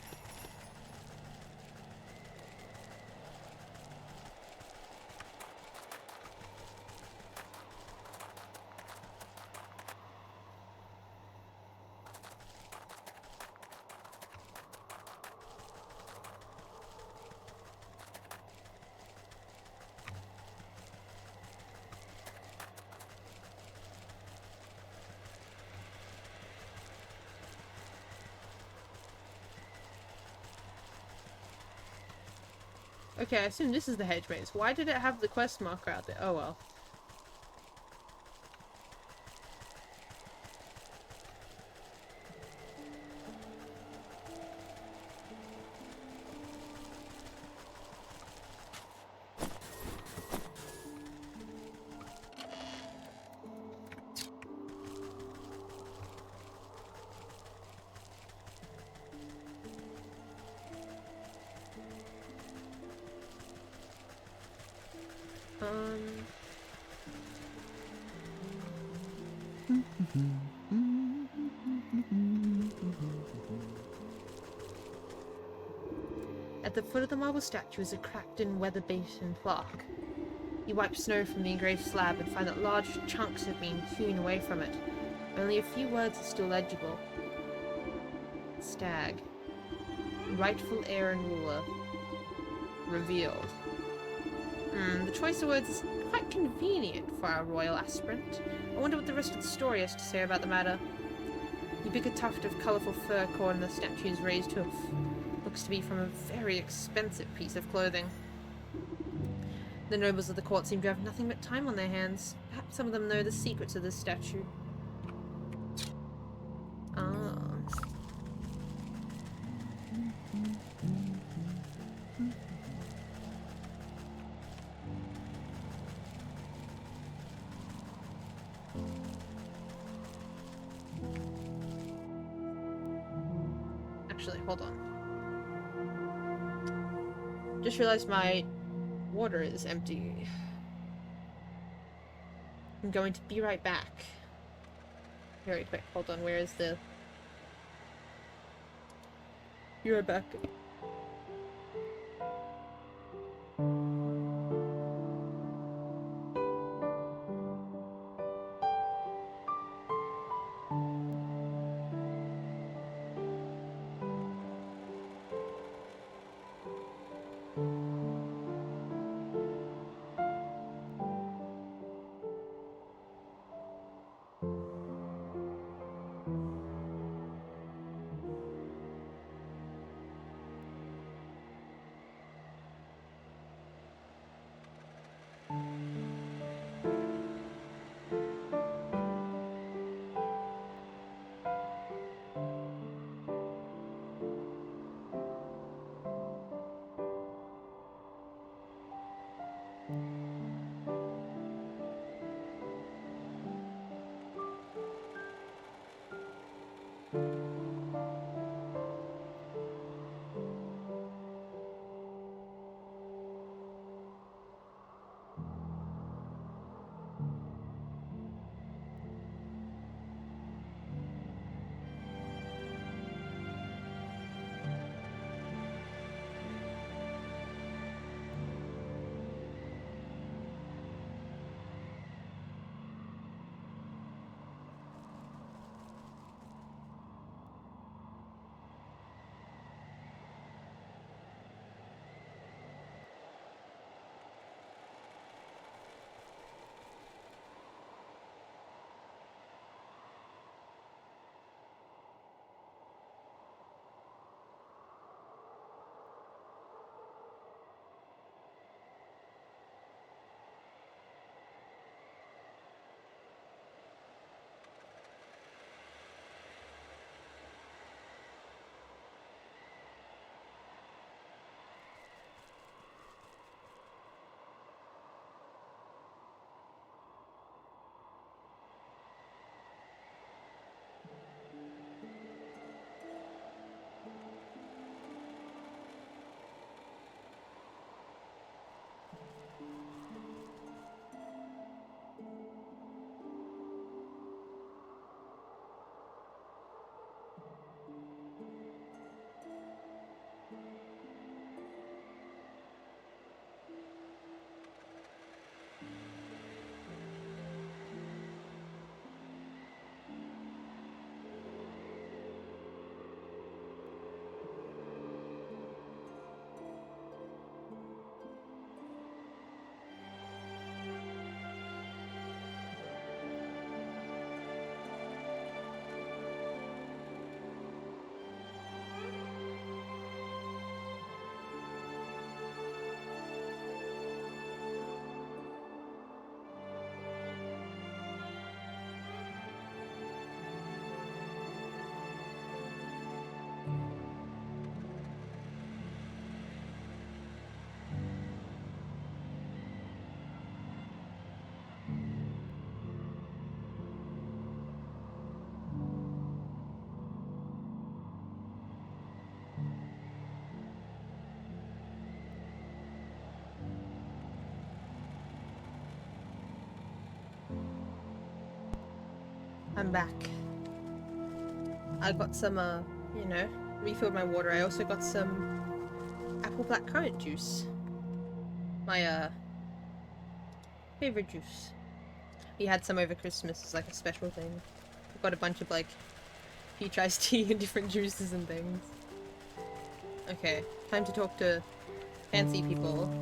Okay, I assume this is the hedge maze. Why did it have the quest marker out there? Oh well. At the foot of the marble statue is a cracked and weather-beaten plaque. You wipe snow from the engraved slab and find that large chunks have been hewn away from it. Only a few words are still legible. Stag. Rightful heir and ruler. Revealed. The choice of words is quite convenient for our royal aspirant. I wonder what the rest of the story has to say about the matter. You pick a tuft of colourful fur caught in the statue's raised hoof. Looks to be from a very expensive piece of clothing. The nobles of the court seem to have nothing but time on their hands. Perhaps some of them know the secrets of this statue. Ah. Actually, hold on. Just realized my water is empty. I'm going to be right back. Very quick. Hold on. Where is the... Be right back. I'm back. I got some, you know, refilled my water. I also got some apple blackcurrant juice. My, favorite juice. We had some over Christmas as like a special thing. We got a bunch of like peach iced tea and different juices and things. Okay, time to talk to fancy people.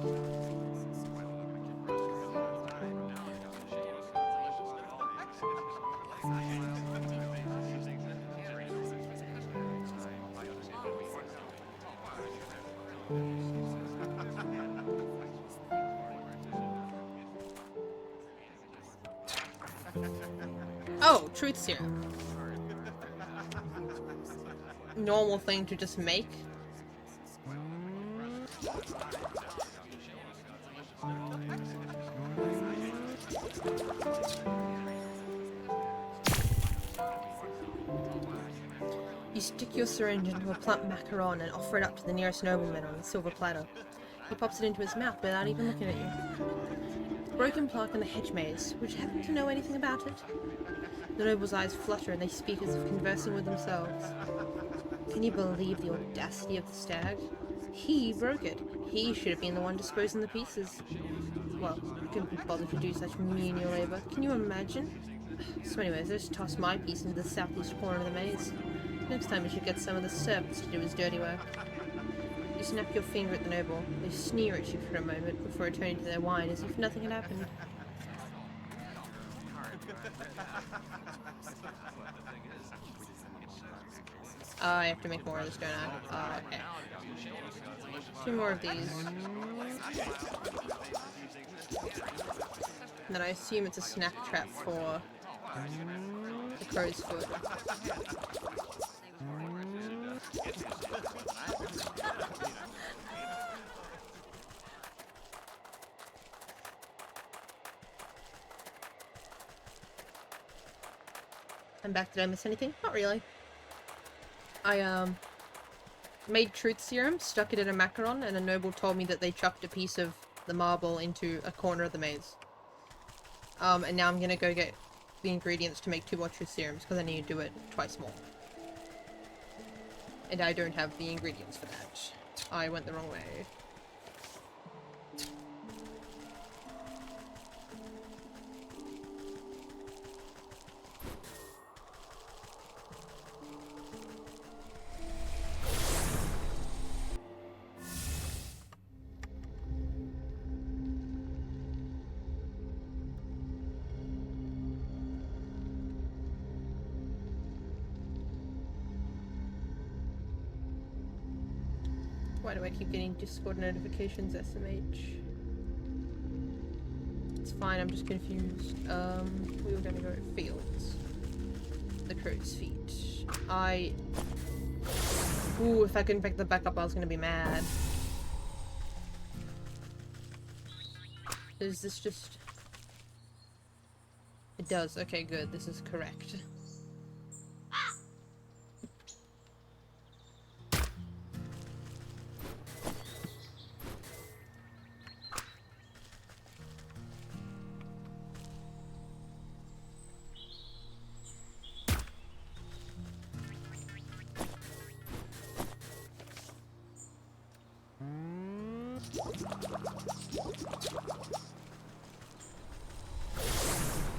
Oh, truth serum. Normal thing to just make. You stick your syringe into a plump macaron and offer it up to the nearest nobleman on a silver platter. He pops it into his mouth without even looking at you. Broken plaque in the hedge maze. Would you happen to know anything about it? The noble's eyes flutter and they speak as if conversing with themselves. Can you believe the audacity of the stag? He broke it. He should have been the one disposing the pieces. Well, I couldn't be bothered to do such menial labor. Can you imagine? So anyways, I just tossed my piece into the southeast corner of the maze. Next time we should get some of the servants to do his dirty work. You snap your finger at the noble. They sneer at you for a moment before returning to their wine as if nothing had happened. I have to make more of this, don't I? Okay. 2 more of these. And then I assume it's a snack trap for the crow's foot. I'm back. Did I miss anything? Not really. I, made truth serum, stuck it in a macaron, and a noble told me that they chucked a piece of the marble into a corner of the maze. And now I'm gonna go get the ingredients to make 2 more truth serums, because I need to do it twice more. And I don't have the ingredients for that. I went the wrong way. Why do I keep getting Discord notifications, SMH? It's fine, I'm just confused. We were gonna go fields. The crow's feet. Ooh, if I couldn't pick them back up, I was gonna be mad. Is this just... It does, okay, good, this is correct.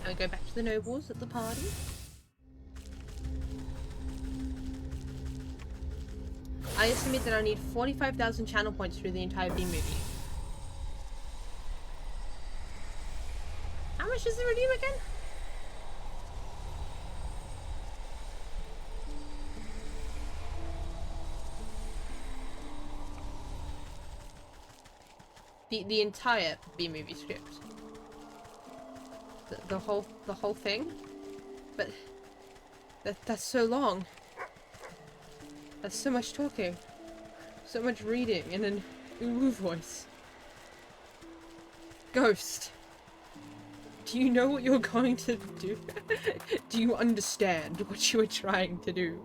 Now we go back to the nobles at the party. I estimate that I need 45,000 channel points through the entire B movie. How much does it redeem again? The entire B movie script. The whole thing? But that's so long. That's so much talking. So much reading in an ooh voice. Ghost. Do you know what you're going to do? Do you understand what you are trying to do?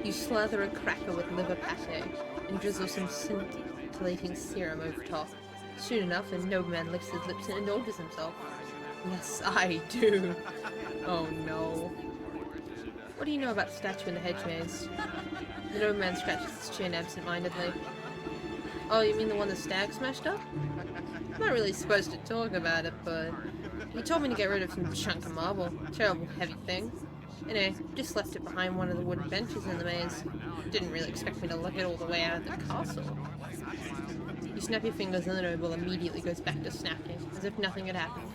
You You slather a cracker with liver pate and drizzle some scintillating serum over top. Soon enough, a nobleman licks his lips and indulges himself. Yes, I do. Oh no. What do you know about the statue in the hedge maze? The nobleman scratches his chin absent-mindedly. Oh, you mean the one the stag smashed up? I'm not really supposed to talk about it, but he told me to get rid of some chunk of marble. Terrible heavy thing. Anyway, just left it behind one of the wooden benches in the maze. Didn't really expect me to lug it all the way out of the castle. You snap your fingers and the noble immediately goes back to snapping, as if nothing had happened.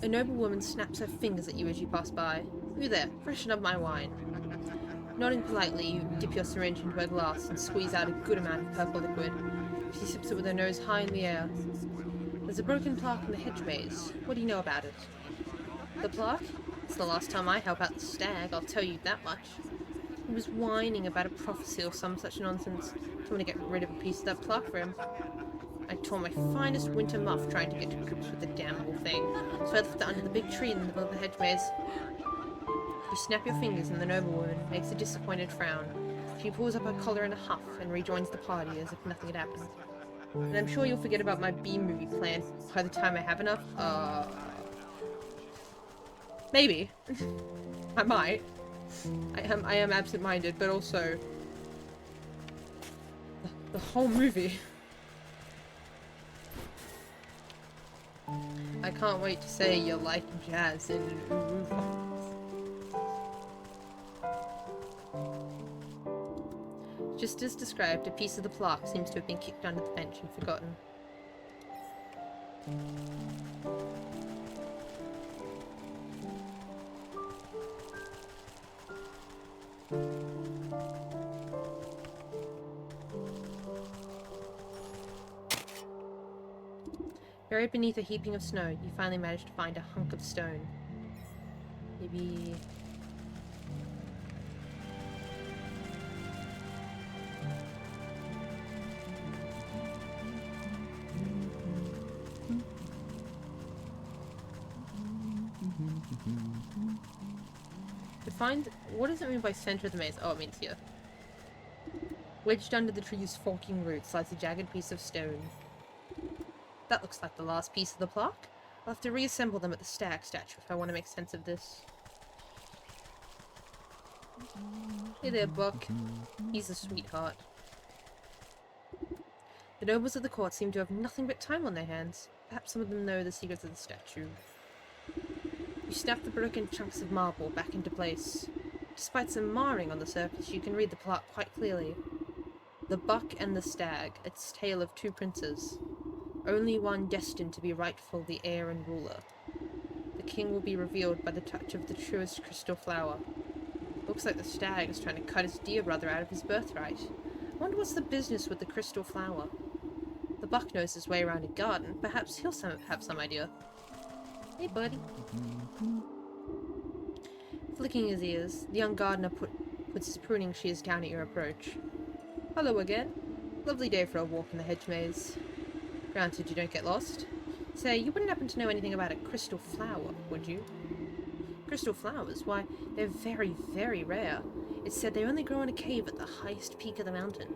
A noble woman snaps her fingers at you as you pass by. You there, freshen up my wine. Nodding politely, you dip your syringe into her glass and squeeze out a good amount of purple liquid. She sips it with her nose high in the air. There's a broken plaque in the hedge maze. What do you know about it? The plaque? It's the last time I help out the stag, I'll tell you that much. He was whining about a prophecy or some such nonsense. Told me to get rid of a piece of that plaque for him. I tore my finest winter muff trying to get to grips with the damnable thing, so I left it under the big tree in the middle of the hedge maze. You snap your fingers and the noblewoman makes a disappointed frown. She pulls up her collar in a huff and rejoins the party as if nothing had happened. And I'm sure you'll forget about my B-movie plan by the time I have enough. Maybe. I might. I am absent-minded, but also the whole movie. I can't wait to say you like jazz in Uru Fox. Just as described, a piece of the plaque seems to have been kicked under the bench and forgotten. Buried beneath a heaping of snow, you finally manage to find a hunk of stone. Maybe... Find... What does it mean by center of the maze? Oh, it means here. Wedged under the tree's forking roots lies a jagged piece of stone. That looks like the last piece of the plaque. I'll have to reassemble them at the stag statue if I want to make sense of this. Hey there, Buck. He's a sweetheart. The nobles of the court seem to have nothing but time on their hands. Perhaps some of them know the secrets of the statue. You snap the broken chunks of marble back into place. Despite some marring on the surface, you can read the plaque quite clearly. The Buck and the Stag, its tale of two princes. Only one destined to be rightful the heir and ruler. The king will be revealed by the touch of the truest crystal flower. Looks like the stag is trying to cut his dear brother out of his birthright. I wonder what's the business with the crystal flower. The Buck knows his way around a garden. Perhaps he'll have some idea. Hey, buddy. Flicking his ears, the young gardener puts his pruning shears down at your approach. Hello again. Lovely day for a walk in the hedge maze. Granted, you don't get lost. Say, you wouldn't happen to know anything about a crystal flower, would you? Crystal flowers? Why, they're very, very rare. It's said they only grow in a cave at the highest peak of the mountain.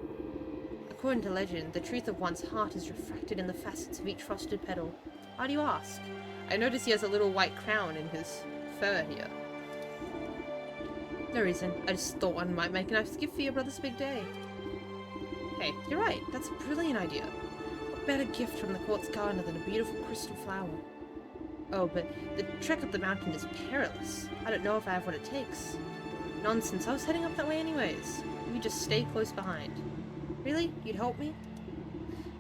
According to legend, the truth of one's heart is reflected in the facets of each frosted petal. Why do you ask? I notice he has a little white crown in his fur here. No reason. I just thought one might make a nice gift for your brother's big day. Hey, you're right. That's a brilliant idea. What better gift from the court's gardener than a beautiful crystal flower? Oh, but the trek up the mountain is perilous. I don't know if I have what it takes. Nonsense. I was heading up that way anyways. You just stay close behind. Really? You'd help me?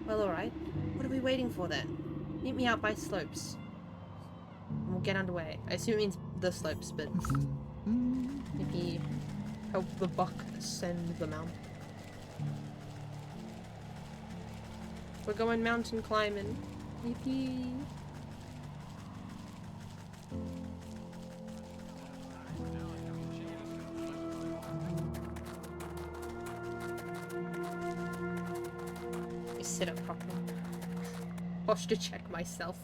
Well, alright. What are we waiting for then? Meet me out by slopes. And we'll get underway. I assume it means the slopes, but maybe help the Buck ascend the mountain. We're going mountain climbing. Yippee. You sit up properly. Posture check myself.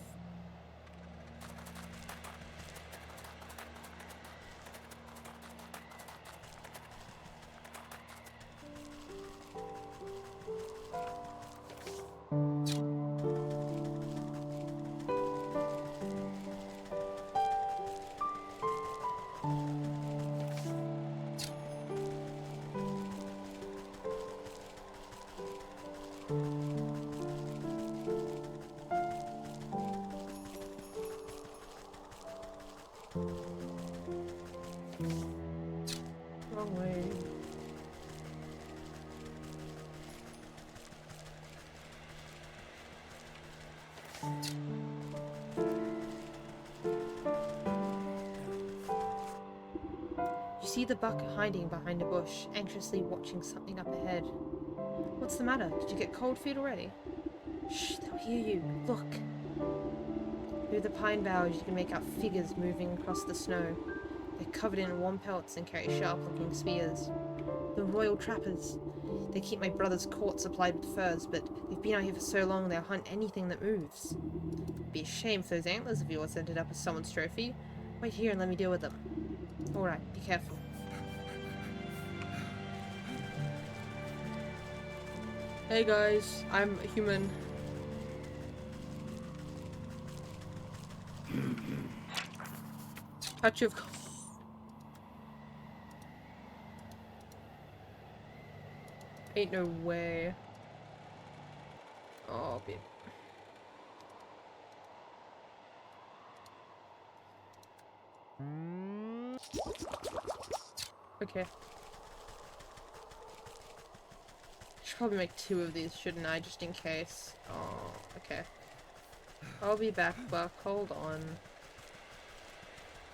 Wrong way. You see the buck hiding behind a bush, anxiously watching something up ahead. What's the matter? Did you get cold feet already? Shh, they'll hear you. Look. Through the pine boughs, you can make out figures moving across the snow. They're covered in warm pelts and carry sharp-looking spears. The royal trappers. They keep my brother's court supplied with furs, but they've been out here for so long they'll hunt anything that moves. It'd be a shame if those antlers of yours ended up as someone's trophy. Wait here and let me deal with them. Alright, be careful. Hey guys, I'm a human. Touch of... Ain't no way. Oh, babe. Okay. Should probably make 2 of these, shouldn't I? Just in case. Oh, okay. I'll be back, Buck. Hold on.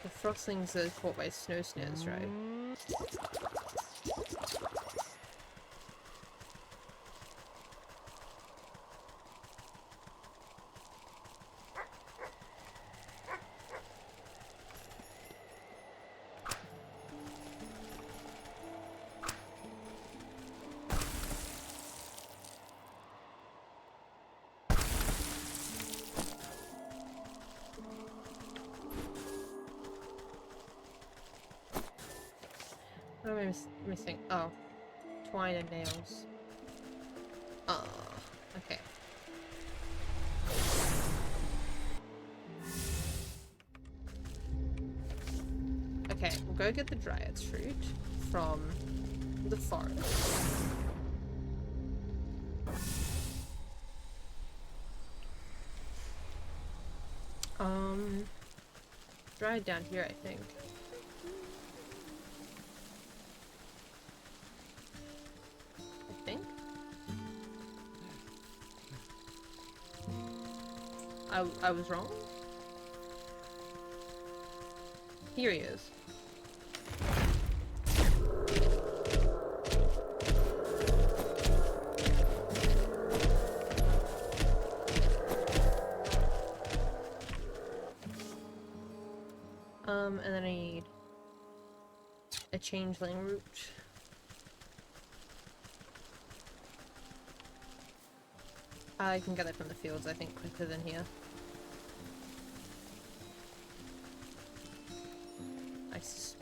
The frostlings are caught by snow snares, right? What am I missing? Oh. Twine and nails. Oh, okay. Okay, we'll go get the dryad's fruit from the forest. Dryad down here, I think. I was wrong? Here he is. And then I need a changeling root. I can get it from the fields, I think, quicker than here. I suspect.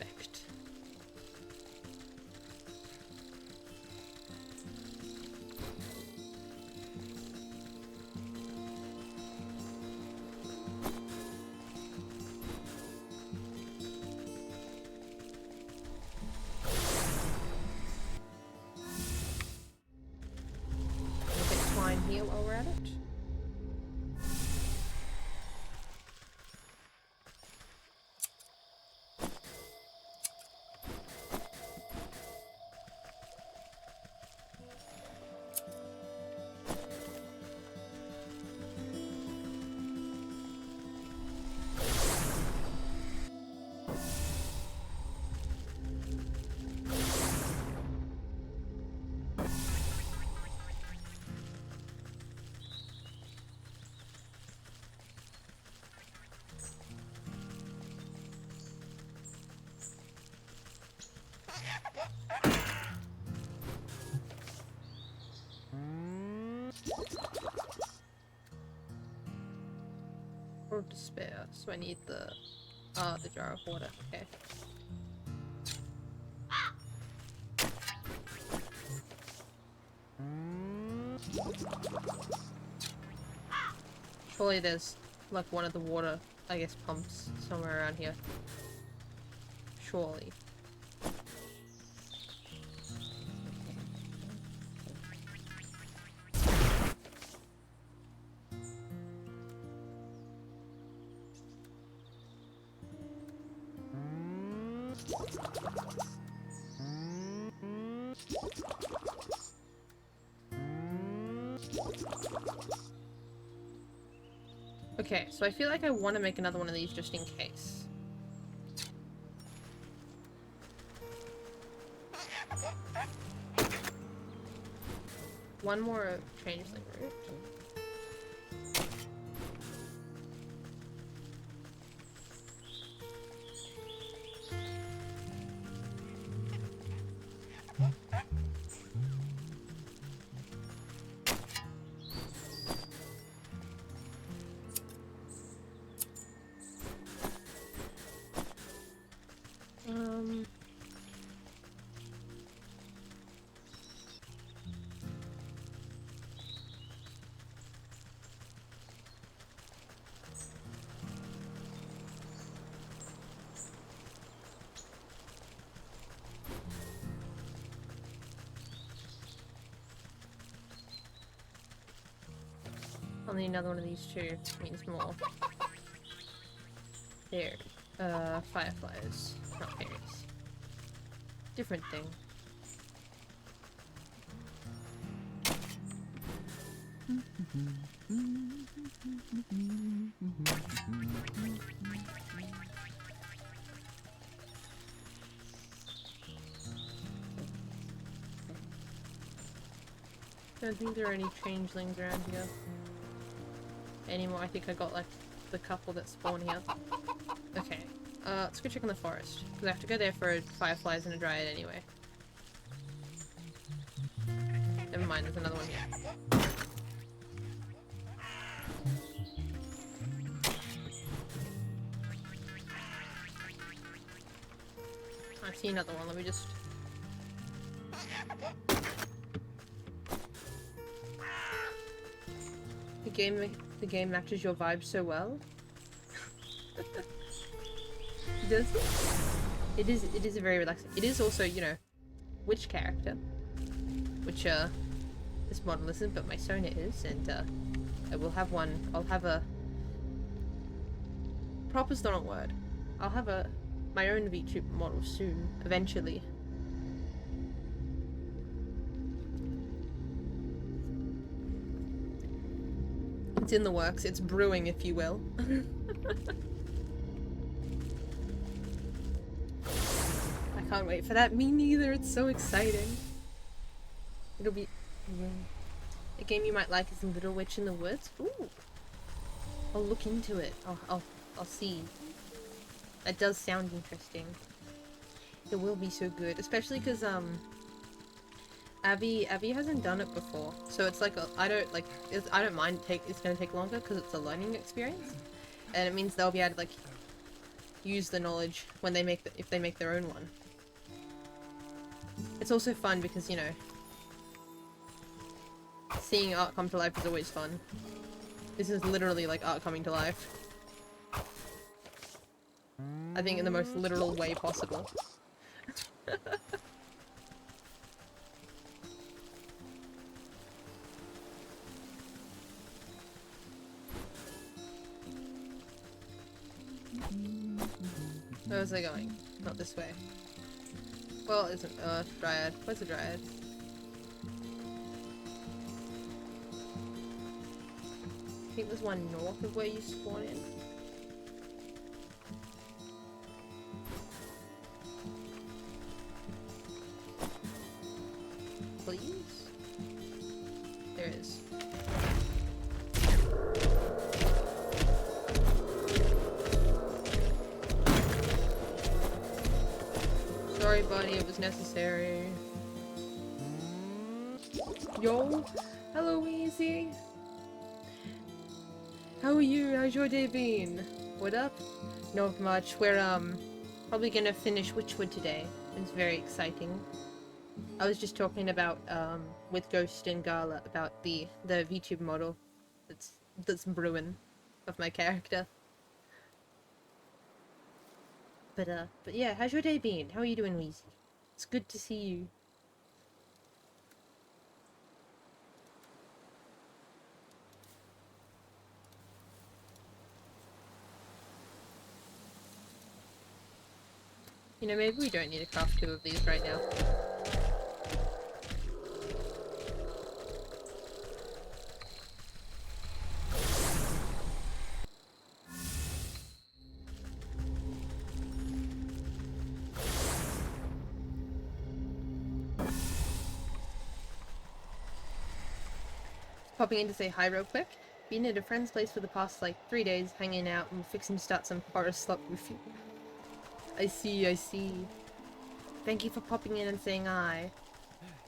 Here while we're at it. Or despair, so I need the jar of water, okay. Surely there's like one of the water, I guess, pumps somewhere around here. Surely. Okay, so I feel like I want to make another one of these just in case. One more changeling root. I'll need another one of these too. Means more. There. Fireflies. Not fairies. Different thing. Don't think there are any changelings around here anymore. I think I got like the couple that spawn here. Okay, let's go check on the forest because I have to go there for fireflies and a dryad anyway. Never mind, there's another one here. I see another one. Let me just. The game matches your vibe so well. Does it? It is very relaxing. It is also, you know, witch character, which this model isn't, but my Sona is, and I will have one. I'll have a. Proper's not a word. I'll have my own VTube model soon, eventually. It's in the works. It's brewing, if you will. I can't wait for that. Me neither. It's so exciting. It'll be a game you might like is Little Witch in the Woods. Ooh. I'll look into it. I'll see. That does sound interesting. It will be so good, especially because Abby hasn't done it before, so it's like I don't mind it's gonna take longer because it's a learning experience, and it means they'll be able to like use the knowledge when they if they make their own one. It's also fun because, you know, seeing art come to life is always fun. This is literally like art coming to life. I think in the most literal way possible. Where was I going? Not this way. Well, it isn't. Dryad. Where's the Dryad? I think there's one north of where you spawn in. Please? There is. Sorry, buddy, it was necessary. Yo! Hello, Easy! How are you? How's your day been? What up? Not much. We're, probably gonna finish Witchwood today. It's very exciting. I was just talking about, with Ghost and Gala about the VTube model that's brewing of my character. But yeah, how's your day been? How are you doing, Weezy? It's good to see you. You know, maybe we don't need to craft 2 of these right now. Popping in to say hi real quick. Been at a friend's place for the past like 3 days, hanging out and fixing to start some horror slop with you. I see, I see. Thank you for popping in and saying hi.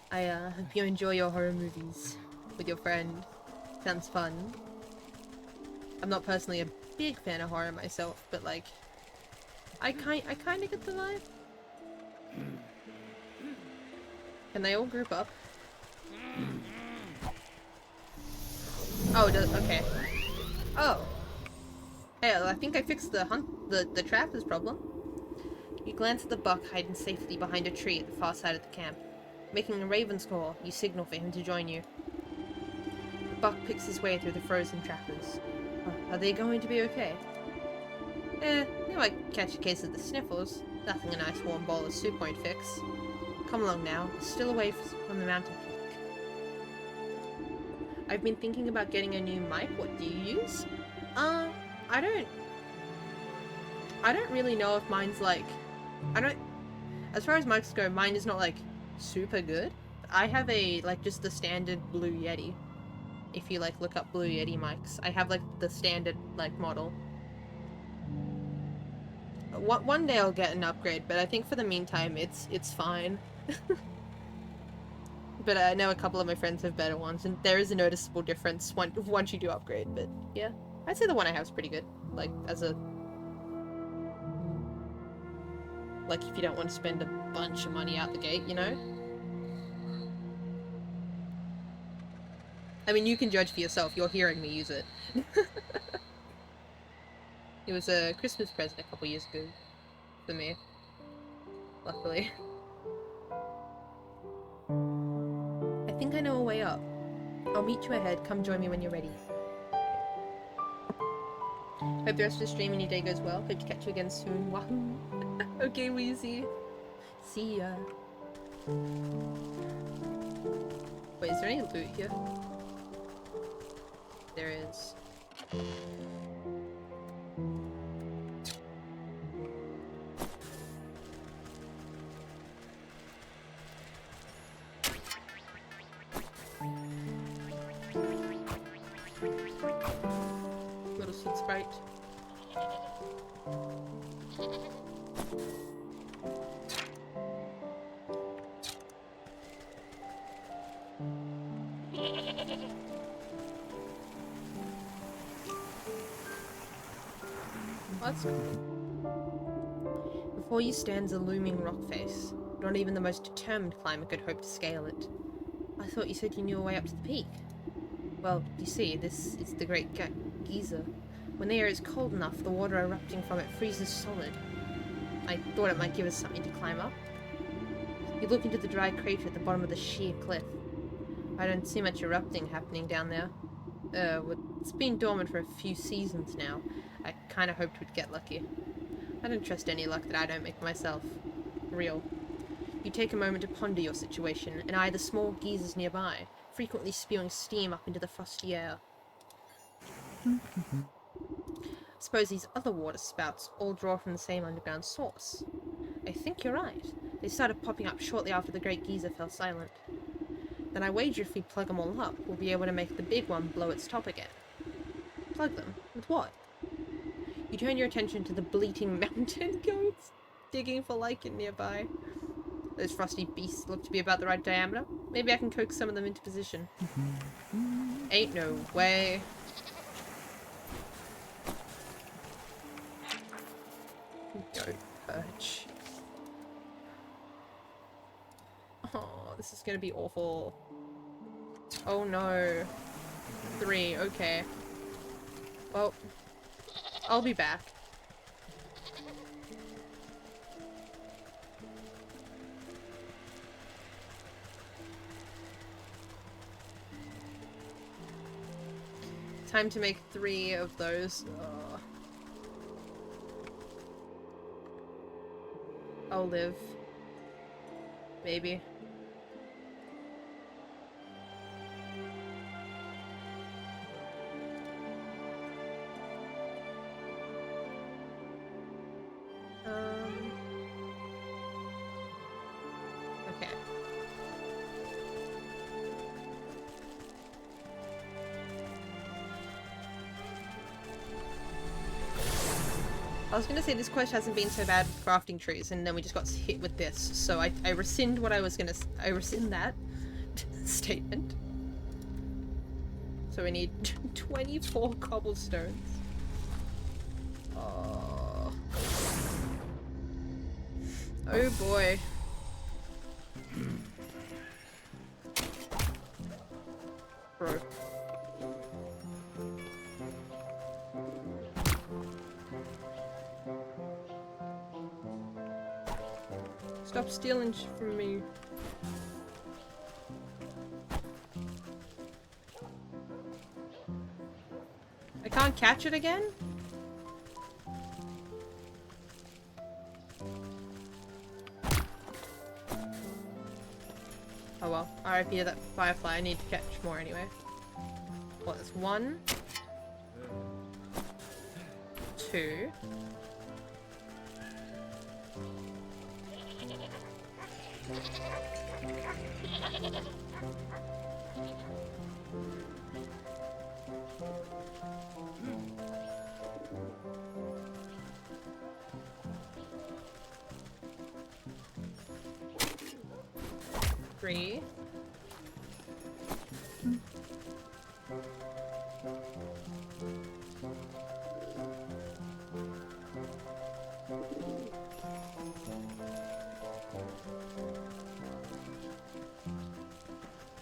I hope you enjoy your horror movies with your friend. Sounds fun. I'm not personally a big fan of horror myself, but like, I kind of get the vibe. Can they all group up? Oh, okay. Oh. Hell, I think I fixed the trapper's problem. You glance at the buck hiding safely behind a tree at the far side of the camp. Making a raven's call, you signal for him to join you. The buck picks his way through the frozen trappers. Are they going to be okay? They might catch a case of the sniffles. Nothing a nice warm bowl of soup won't fix. Come along now, still away from the mountain peak. I've been thinking about getting a new mic. What do you use? I don't really know if mine's like... As far as mics go, mine is not like super good. I have a, like, just the standard Blue Yeti. If you like look up Blue Yeti mics. I have like the standard like model. One day I'll get an upgrade, but I think for the meantime it's fine. But I know a couple of my friends have better ones, and there is a noticeable difference once you do upgrade, but yeah. I'd say the one I have is pretty good. Like, as a... Like, if you don't want to spend a bunch of money out the gate, you know? I mean, you can judge for yourself. You're hearing me use it. It was a Christmas present a couple years ago. For me. Luckily. I think I know a way up. I'll meet you ahead. Come join me when you're ready. Hope the rest of the stream and your day goes well. Hope to catch you again soon. Wahoo! Okay, Wheezy. See ya. Wait, is there any loot here? There is. Little seed sprite. That's cool. Before you stands a looming rock face. Not even the most determined climber could hope to scale it. I thought you said you knew a way up to the peak. Well, you see, this is the Great Geyser. When the air is cold enough, the water erupting from it freezes solid. I thought it might give us something to climb up. You look into the dry crater at the bottom of the sheer cliff. I don't see much erupting happening down there. It's been dormant for a few seasons now. I kinda hoped we'd get lucky. I don't trust any luck that I don't make myself. Real. You take a moment to ponder your situation and eye the small geysers nearby, frequently spewing steam up into the frosty air. Suppose these other water spouts all draw from the same underground source. I think you're right. They started popping up shortly after the Great Geyser fell silent. Then I wager if we plug them all up, we'll be able to make the big one blow its top again. Plug them? With what? You turn your attention to the bleating mountain goats, digging for lichen nearby. Those frosty beasts look to be about the right diameter. Maybe I can coax some of them into position. Ain't no way. Goat perch. Oh, this is gonna be awful. Oh no. 3, okay. Well, I'll be back. Time to make 3 of those. I'll live. Maybe. Okay. I was gonna say this quest hasn't been so bad with crafting trees, and then we just got hit with this. So I rescind what I was gonna. I rescind that statement. So we need 24 cobblestones. Oh. Oh boy. Bro. Stop stealing from me. I can't catch it again? Oh well, RIP to that firefly. I need to catch more anyway. Well, there's 1, 2. Three.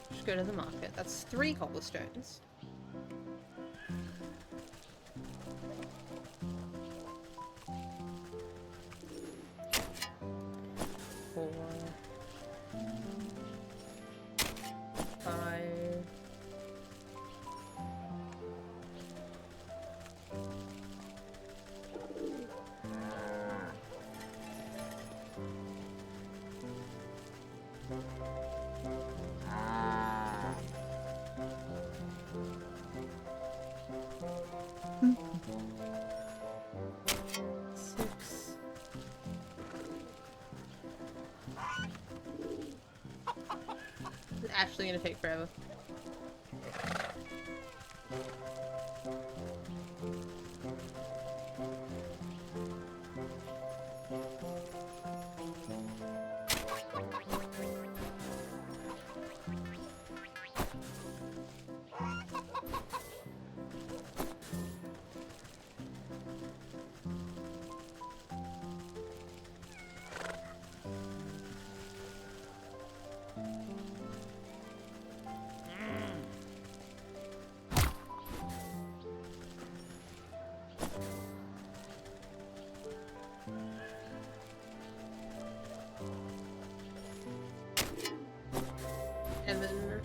Just go to the market. That's 3 cobblestones. It's actually gonna take forever. And then...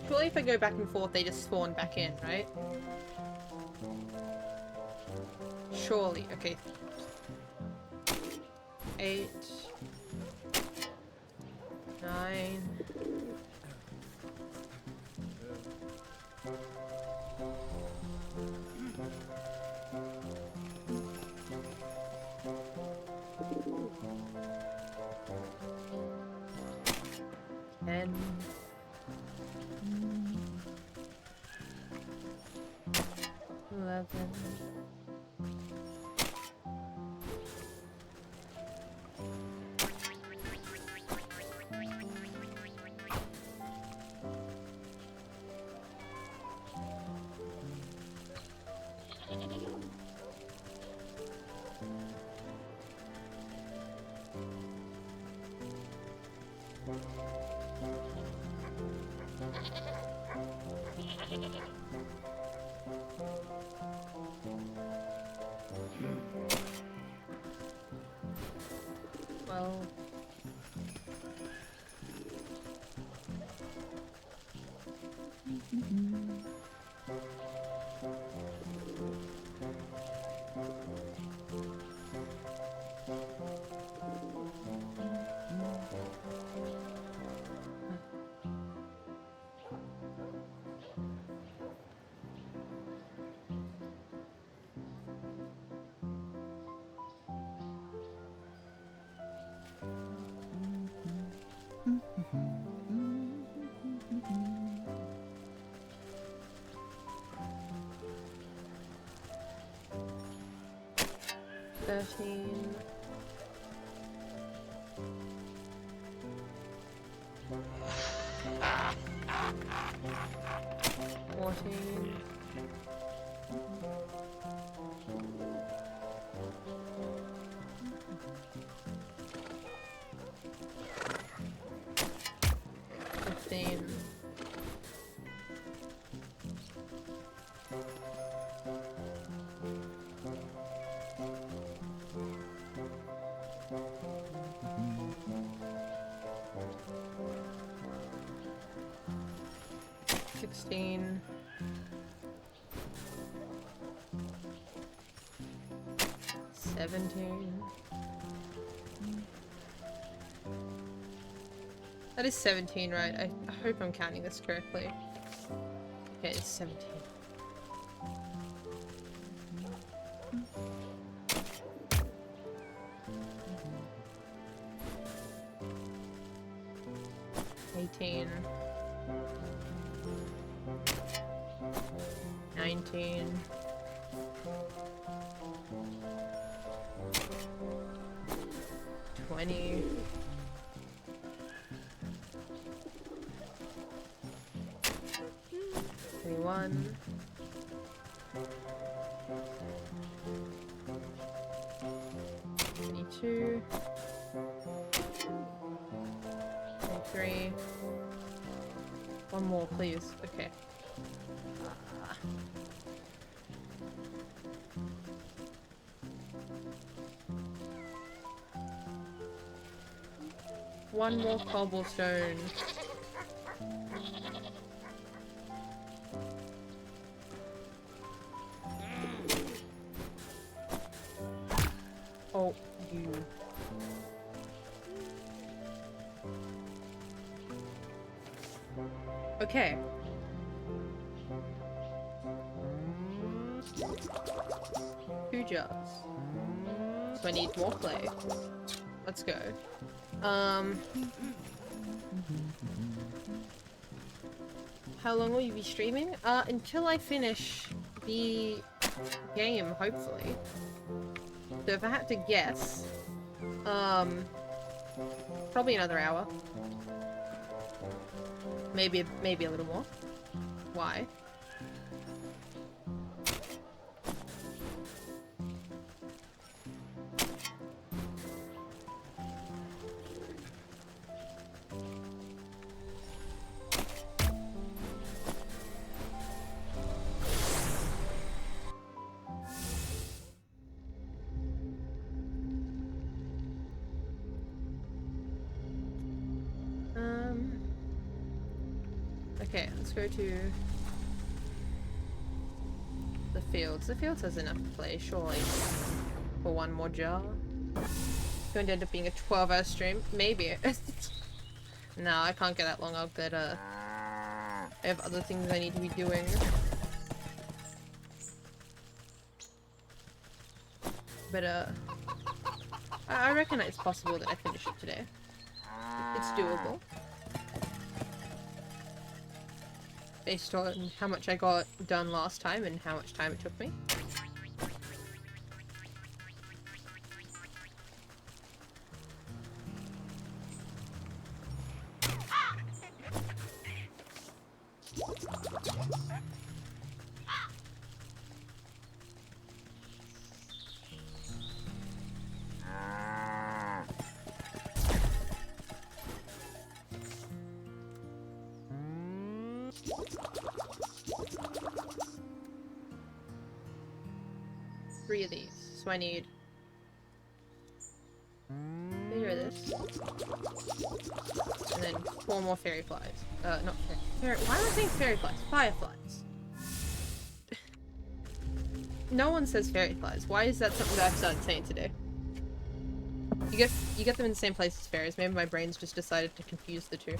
surely if I go back and forth, they just spawn back in, right? Surely. Okay. 8... 9... and 11. 13. 14. 15. 16. 17. That is 17, right? I hope I'm counting this correctly. Okay, it's 17. Eighteen. 19. 20. 21. 22. 23. One more, please. Okay. One more cobblestone. Oh, you. Okay. Two jars. So I need more clay. Let's go. How long will you be streaming? Until I finish the game, hopefully. So if I had to guess, probably another hour. Maybe a little more. Why? Okay, let's go to the fields. The fields has enough to play, surely, for one more jar. It's going to end up being a 12-hour stream. Maybe. No, I can't get that long. I'll get, I have other things I need to be doing. But, I reckon it's possible that I finish it today. It's doable. Based on how much I got done last time and how much time it took me. Three of these, so I need 3 of this, and then 4 more fairy flies. Not fairy. Why am I saying fairy flies? Fireflies. No one says fairy flies. Why is that something that I've started saying today? You get them in the same place as fairies. Maybe my brain's just decided to confuse the two.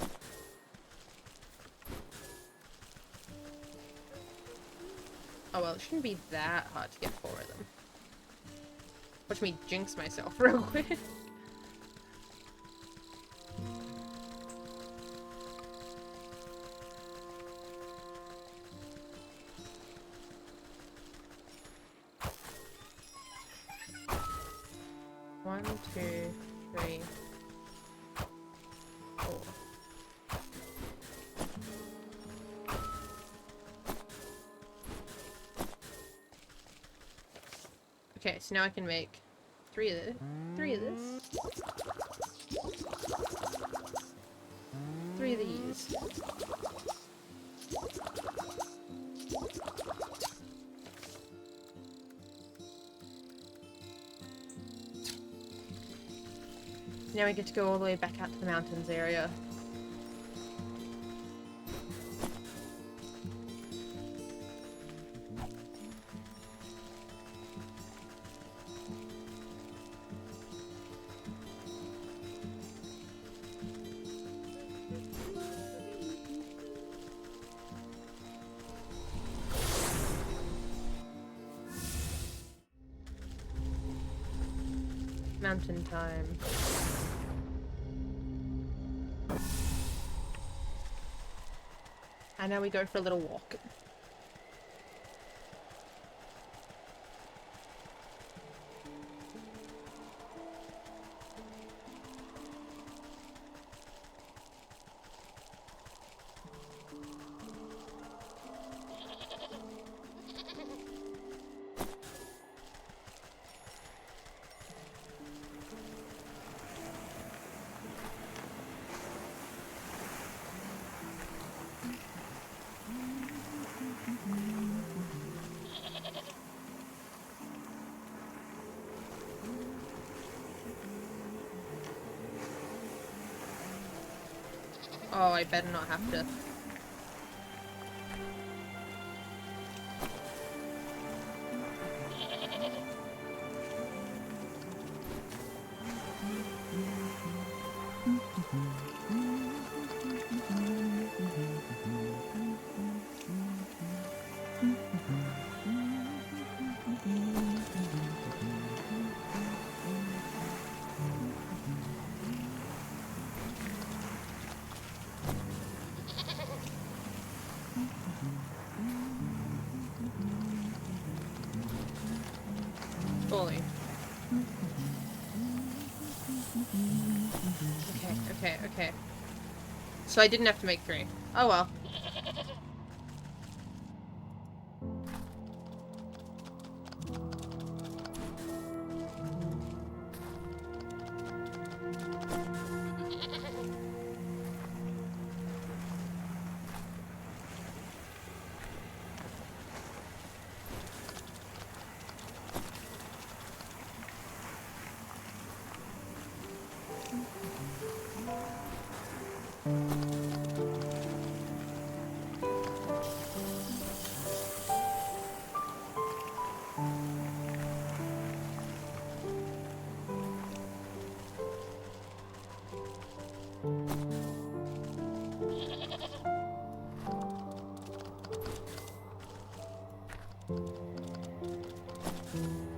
Oh well, it shouldn't be that hard to get 4 of them. Watch me jinx myself real quick. 1, 2, 3, 4. Okay, so now I can make 3 of this, 3 of this, 3 of these. Now we get to go all the way back out to the mountains area. Mountain time. And now we go for a little walk. Oh, I better not have to. Fully. Okay. So I didn't have to make 3. Oh well.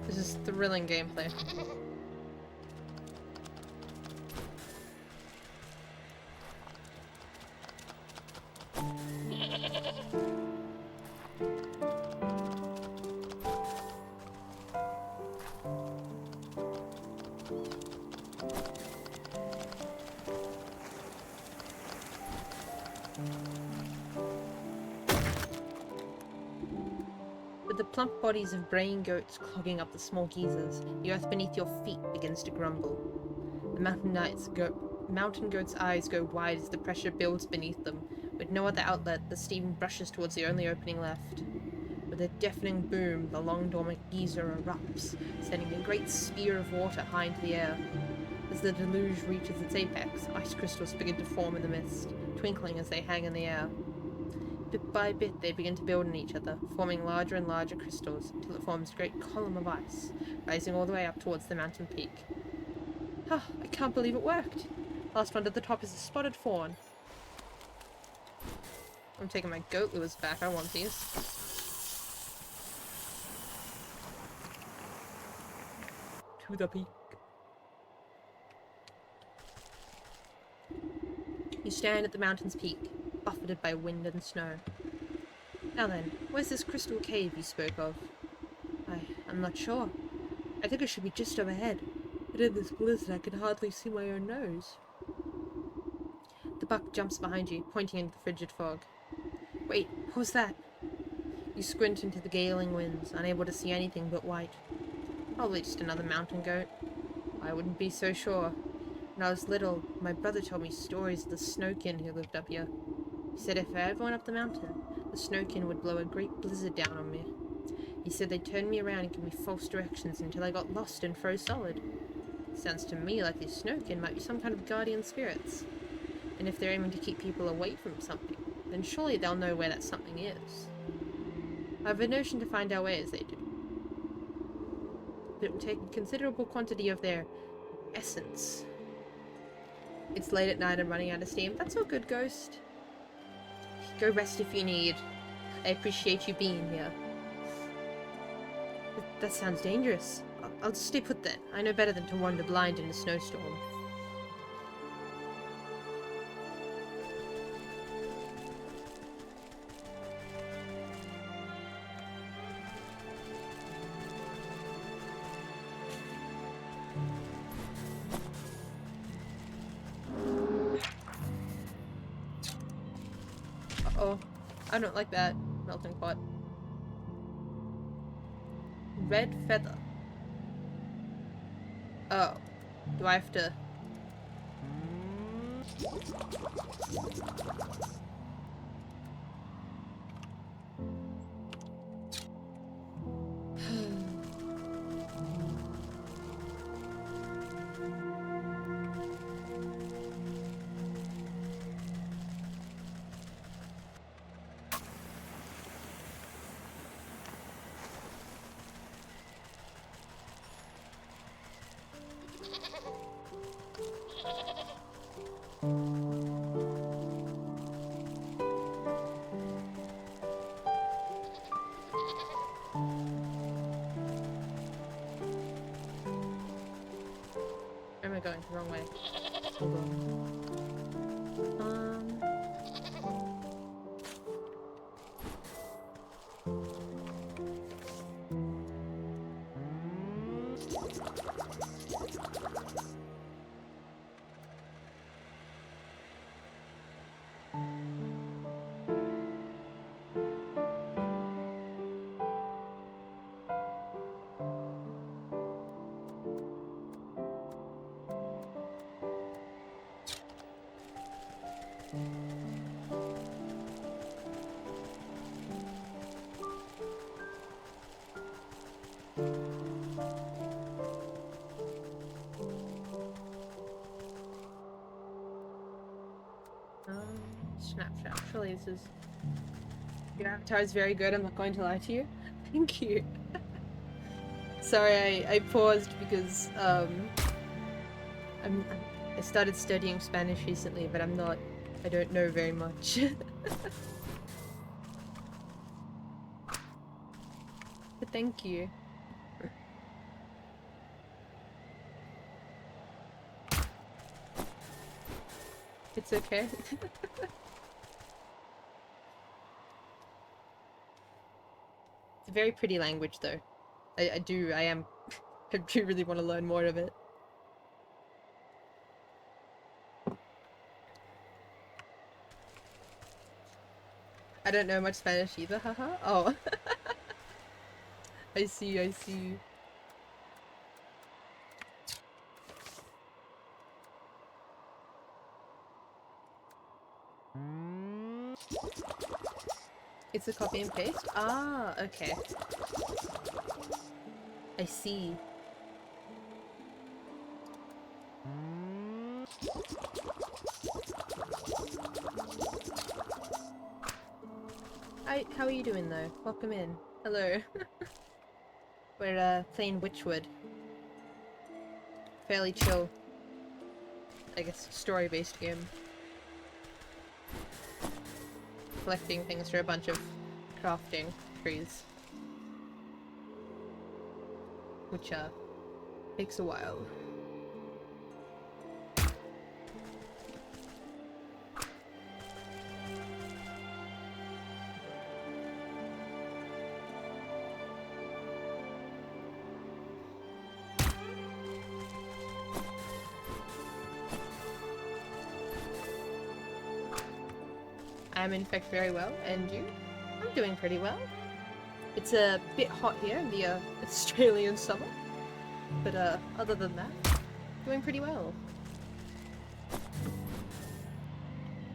This is thrilling gameplay. With the plump bodies of braying goats clogging up the small geysers, the earth beneath your feet begins to grumble. The mountain goat's eyes go wide as the pressure builds beneath them. With no other outlet, the steam rushes towards the only opening left. With a deafening boom, the long dormant geyser erupts, sending a great spear of water high into the air. As the deluge reaches its apex, ice crystals begin to form in the mist, twinkling as they hang in the air. Bit by bit, they begin to build on each other, forming larger and larger crystals, until it forms a great column of ice, rising all the way up towards the mountain peak. Ah, I can't believe it worked! Last one to the top is a spotted fawn. I'm taking my goat lures back, I want these. To the peak. You stand at the mountain's peak, buffeted by wind and snow. Now then, where's this crystal cave you spoke of? I'm not sure. I think it should be just overhead. But in this blizzard I can hardly see my own nose. The buck jumps behind you, pointing into the frigid fog. Wait, what was that? You squint into the galing winds, unable to see anything but white. Probably just another mountain goat. I wouldn't be so sure. When I was little, my brother told me stories of the snowkin who lived up here. He said if I ever went up the mountain, the snowkin would blow a great blizzard down on me. He said they'd turn me around and give me false directions until I got lost and froze solid. Sounds to me like these snowkin might be some kind of guardian spirits. And if they're aiming to keep people away from something, then surely they'll know where that something is. I have a notion to find our way as they do. But it would take a considerable quantity of their essence. It's late at night and running out of steam. That's all good, Ghost. Go rest if you need. I appreciate you being here. That sounds dangerous. I'll stay put then. I know better than to wander blind in a snowstorm. Uh-oh. I don't like that melting pot. Red feather. Oh. Do I have to... Where am I going? The wrong way. Hold on. Snapchat. Surely this is... Your avatar is very good, I'm not going to lie to you. Thank you. Sorry, I paused because, I started studying Spanish recently, but I don't know very much. But thank you. It's okay. It's a very pretty language though. I do really want to learn more of it. I don't know much Spanish either, haha. Oh. I see, I see. It's a copy and paste? Ah, okay. I see. Hi, how are you doing though? Welcome in. Hello. We're playing Witchwood. Fairly chill, I guess, story-based game. Collecting things for a bunch of crafting trees. Which, takes a while. am in fact very well, and you? I'm doing pretty well. It's a bit hot here in the Australian summer, but other than that, doing pretty well.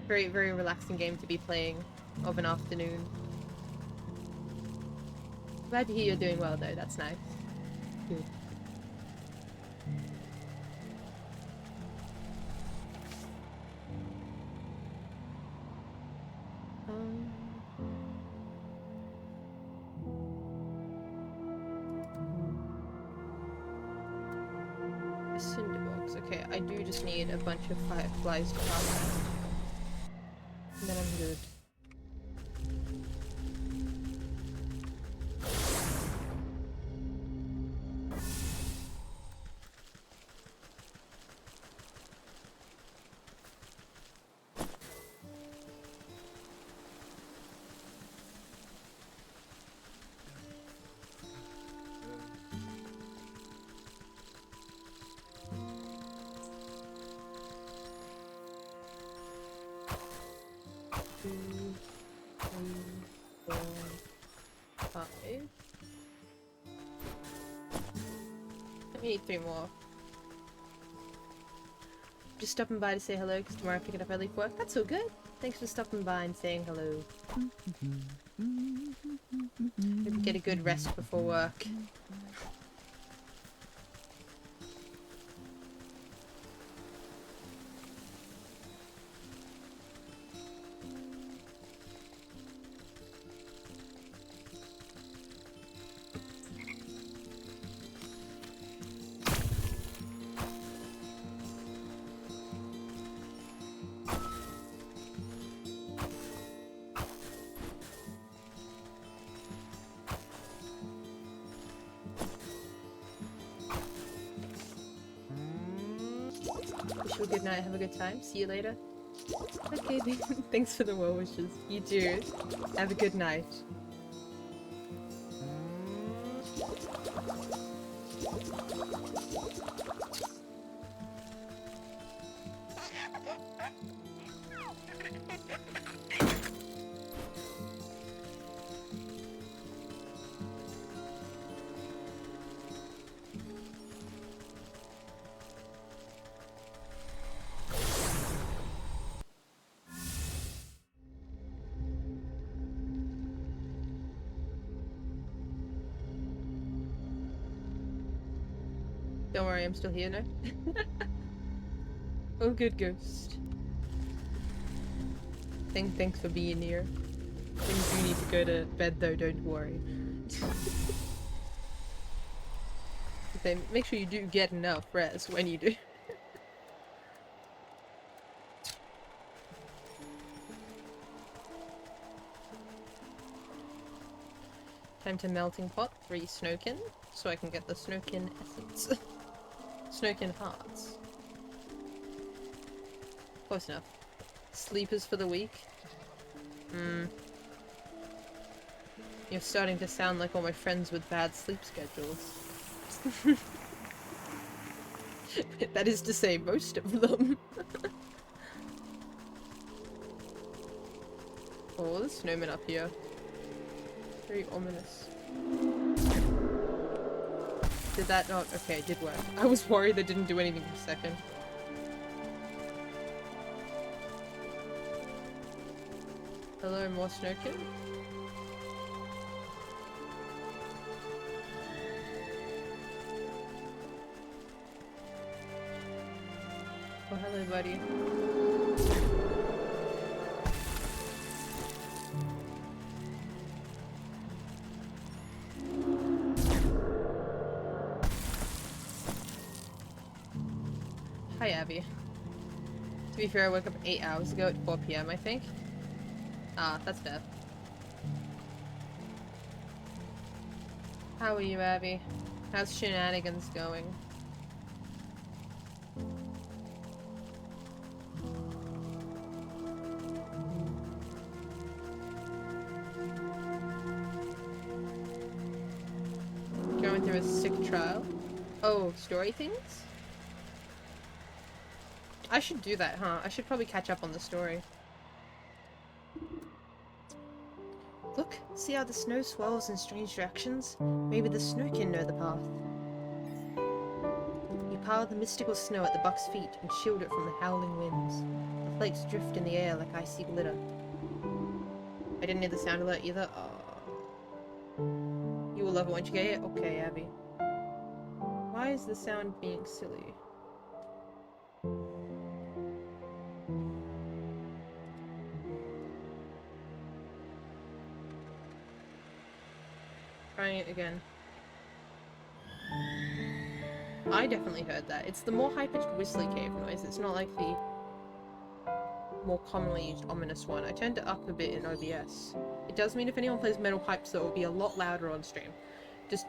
Very, very relaxing game to be playing of an afternoon. Glad to hear you're doing well though, that's nice. Good. A cinderbox. Okay, I do just need a bunch of fireflies to pass out. And then I'm good. We need 3 more. Just stopping by to say hello because tomorrow I have to get up early for work. That's all good. Thanks for stopping by and saying hello. Hope you get a good rest before work. Wish you a good night, have a good time. See you later. Okay, thanks for the well wishes. You too. Have a good night. Don't worry, I'm still here now. Oh, good ghost. Thanks for being here. When you do need to go to bed though, don't worry. Okay, make sure you do get enough rest when you do. Time to melting pot, 3 snowkin, so I can get the snowkin essence. Snowkin hearts. Close enough. Sleepers for the week. You're starting to sound like all my friends with bad sleep schedules. That is to say, most of them. Oh, there's snowmen up here. Very ominous. Did that not? Okay, it did work. I was worried that didn't do anything for a second. Hello, more snowkin? Oh, hello, buddy. Hi, Abby. To be fair, I woke up 8 hours ago at 4 PM, I think. Ah, that's fair. How are you, Abby? How's shenanigans going? Going through a sick trial? Oh, story things? I should do that, huh? I should probably catch up on the story. Look, see how the snow swirls in strange directions? Maybe the snow can know the path. You pile the mystical snow at the buck's feet and shield it from the howling winds. The flakes drift in the air like icy glitter. I didn't hear the sound alert either. You will love it once you get it? Okay, Abby. Why is the sound being silly? Trying it again. I definitely heard that. It's the more high-pitched whistly cave noise. It's not like the more commonly used ominous one. I turned it up a bit in OBS. It does mean if anyone plays metal pipes, it will be a lot louder on stream. Just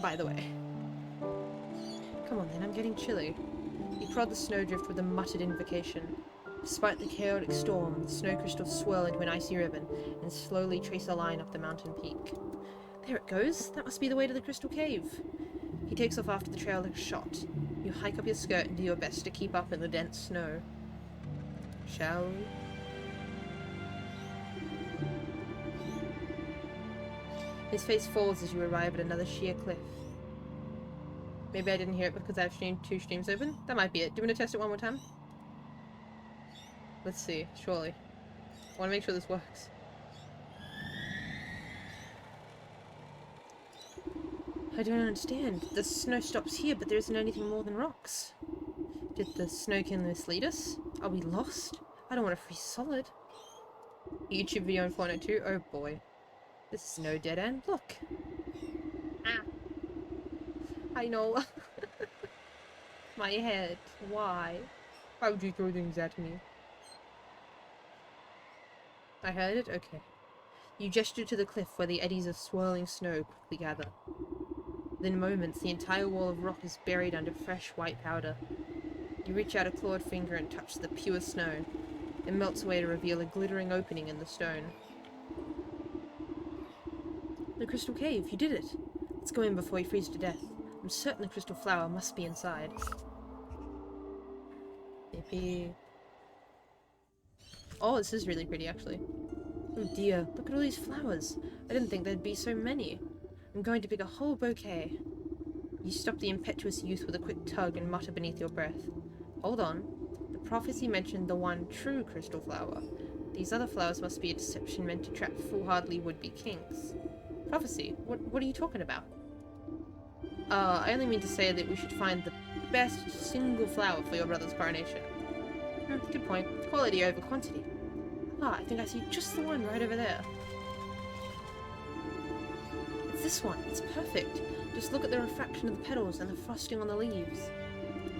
by the way. Come on then, I'm getting chilly. You prod the snowdrift with a muttered invocation. Despite the chaotic storm, the snow crystals swirl into an icy ribbon and slowly trace a line up the mountain peak. There it goes. That must be the way to the crystal cave. He takes off after the trail like a shot. You hike up your skirt and do your best to keep up in the dense snow. Shall we? His face falls as you arrive at another sheer cliff. Maybe I didn't hear it because I have two streams open? That might be it. Do you want to test it one more time? Let's see, surely. I want to make sure this works. I don't understand. The snow stops here, but there isn't anything more than rocks. Did the snowkin mislead us? Are we lost? I don't want to freeze solid. YouTube video in 402? Oh boy. This is no dead end. Look. Ah. I know. My head. Why? Why would you throw things at me? I heard it? Okay. You gesture to the cliff where the eddies of swirling snow quickly gather. Within moments, the entire wall of rock is buried under fresh white powder. You reach out a clawed finger and touch the pure snow. It melts away to reveal a glittering opening in the stone. The crystal cave, you did it! Let's go in before we freeze to death. I'm certain the crystal flower must be inside. Yippee. Oh, this is really pretty, actually. Oh dear, look at all these flowers. I didn't think there'd be so many. I'm going to pick a whole bouquet. You stop the impetuous youth with a quick tug and mutter beneath your breath. Hold on. The prophecy mentioned the one true crystal flower. These other flowers must be a deception meant to trap foolhardy would-be kings. Prophecy? What are you talking about? I only mean to say that we should find the best single flower for your brother's coronation. Good point. Quality over quantity. Ah, I think I see just the one right over there. It's this one. It's perfect. Just look at the refraction of the petals and the frosting on the leaves.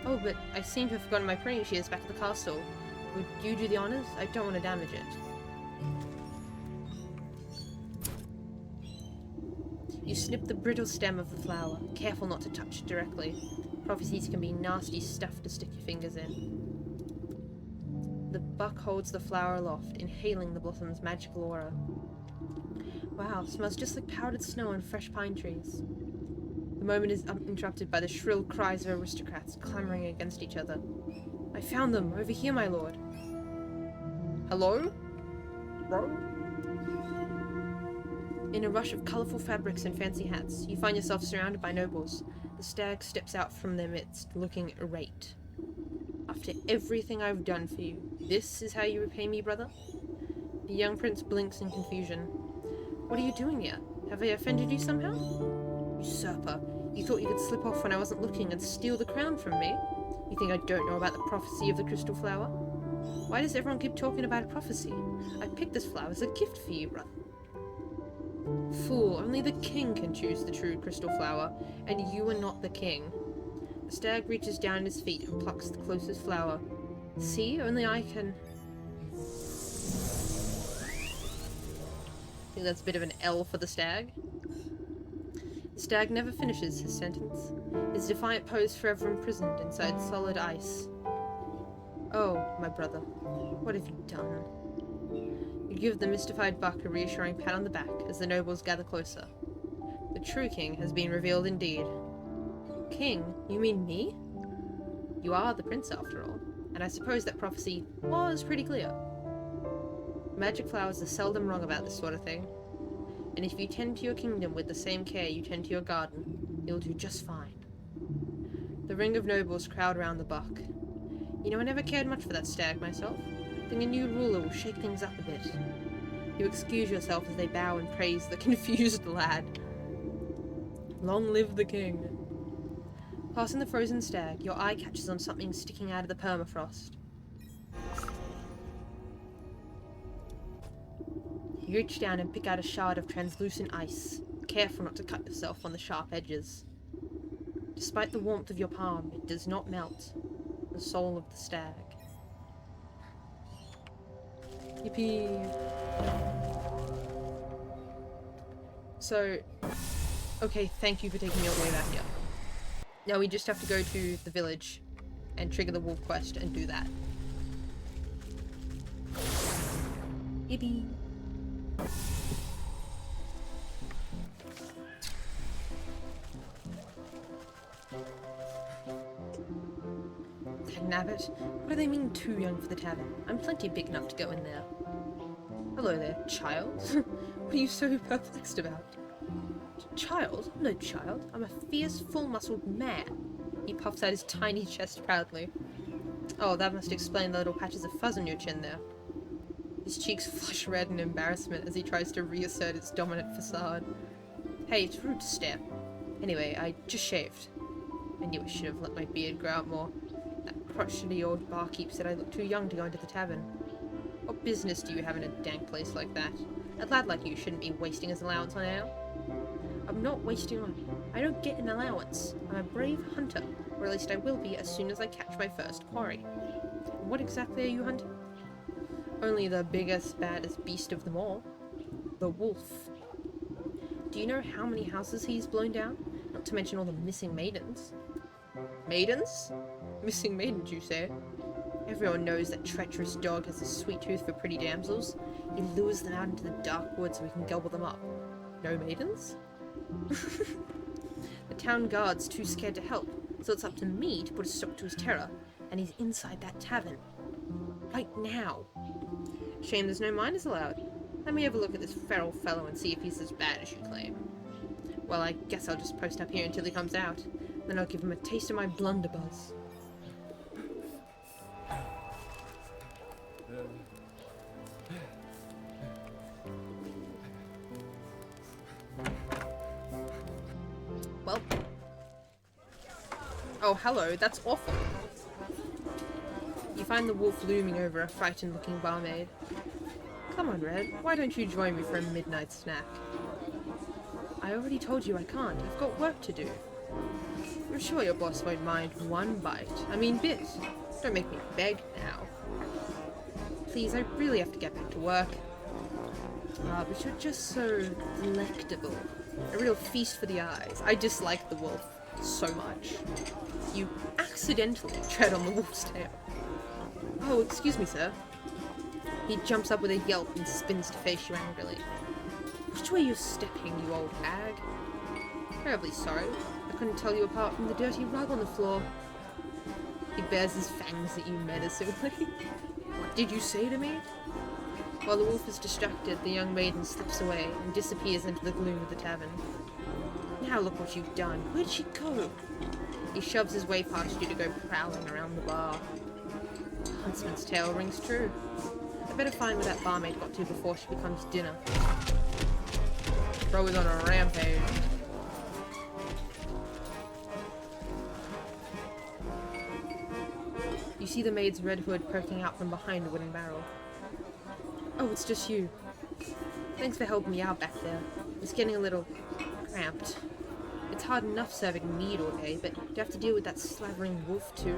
Oh, but I seem to have forgotten my pruning shears back at the castle. Would you do the honors? I don't want to damage it. You snip the brittle stem of the flower, careful not to touch it directly. Prophecies can be nasty stuff to stick your fingers in. The buck holds the flower aloft, inhaling the blossom's magical aura. Wow, smells just like powdered snow and fresh pine trees. The moment is interrupted by the shrill cries of aristocrats clamoring against each other. I found them! Over here, my lord! Hello? Bro? In a rush of colourful fabrics and fancy hats, you find yourself surrounded by nobles. The stag steps out from their midst, looking irate. After everything I've done for you, this is how you repay me, brother? The young prince blinks in confusion. What are you doing here? Have I offended you somehow? Usurper, you thought you could slip off when I wasn't looking and steal the crown from me? You think I don't know about the prophecy of the crystal flower? Why does everyone keep talking about a prophecy? I picked this flower as a gift for you, brother. Fool, only the king can choose the true crystal flower, and you are not the king. The stag reaches down at his feet and plucks the closest flower. See, only I can... I think that's a bit of an L for the stag. The stag never finishes his sentence, his defiant pose forever imprisoned inside solid ice. Oh, my brother, what have you done? You give the mystified buck a reassuring pat on the back as the nobles gather closer. The true king has been revealed indeed. King? You mean me? You are the prince after all, and I suppose that prophecy was pretty clear. Magic flowers are seldom wrong about this sort of thing. And if you tend to your kingdom with the same care you tend to your garden, you'll do just fine. The ring of nobles crowd around the buck. You know, I never cared much for that stag myself. I think a new ruler will shake things up a bit. You excuse yourself as they bow and praise the confused lad. Long live the king. Passing the frozen stag, your eye catches on something sticking out of the permafrost. You reach down and pick out a shard of translucent ice, careful not to cut yourself on the sharp edges. Despite the warmth of your palm, it does not melt. The soul of the stag. Yippee! So, okay, thank you for taking me all the way back here. Now we just have to go to the village and trigger the wolf quest and do that. Yippee! Nabbit, what do they mean too young for the tavern? I'm plenty big enough to go in there. Hello there, child. What are you so perplexed about? Child? No child. I'm a fierce, full-muscled man. He puffs out his tiny chest proudly. Oh, that must explain the little patches of fuzz on your chin there. His cheeks flush red in embarrassment as he tries to reassert its dominant facade. Hey, it's rude to stare. Anyway, I just shaved. I knew I should have let my beard grow out more. That crotchety old barkeep said I looked too young to go into the tavern. What business do you have in a dank place like that? A lad like you shouldn't be wasting his allowance on ale. I'm not wasting on. I don't get an allowance. I'm a brave hunter, or at least I will be as soon as I catch my first quarry. What exactly are you hunting? Only the biggest, baddest beast of them all. The wolf. Do you know how many houses he's blown down? Not to mention all the missing maidens. Maidens? Missing maidens, you say? Everyone knows that treacherous dog has a sweet tooth for pretty damsels. He lures them out into the dark woods so we can gobble them up. No maidens? The town guard's too scared to help, so it's up to me to put a stop to his terror, and he's inside that tavern. Right now. Shame there's no minors allowed. Let me have a look at this feral fellow and see if he's as bad as you claim. Well, I guess I'll just post up here until he comes out. Then I'll give him a taste of my blunderbuss. Well. Oh, hello. That's awful. You find the wolf looming over a frightened-looking barmaid. Come on, Red. Why don't you join me for a midnight snack? I already told you I can't. I've got work to do. I'm sure your boss won't mind one bite. I mean bit. Don't make me beg now. Please, I really have to get back to work. But you're just so delectable. A real feast for the eyes. I dislike the wolf so much. You accidentally tread on the wolf's tail. Oh, excuse me, sir. He jumps up with a yelp and spins to face you angrily. Which way are you stepping, you old hag? Terribly sorry. I couldn't tell you apart from the dirty rug on the floor. He bares his fangs at you menacingly. What did you say to me? While the wolf is distracted, the young maiden slips away and disappears into the gloom of the tavern. Now look what you've done. Where'd she go? He shoves his way past you to go prowling around the bar. Huntsman's tale rings true. I better find where that barmaid got to before she becomes dinner. Bro is on a rampage. You see the maid's red hood poking out from behind a wooden barrel. Oh, it's just you. Thanks for helping me out back there. It's getting a little cramped. It's hard enough serving meat all day, but you have to deal with that slavering wolf too.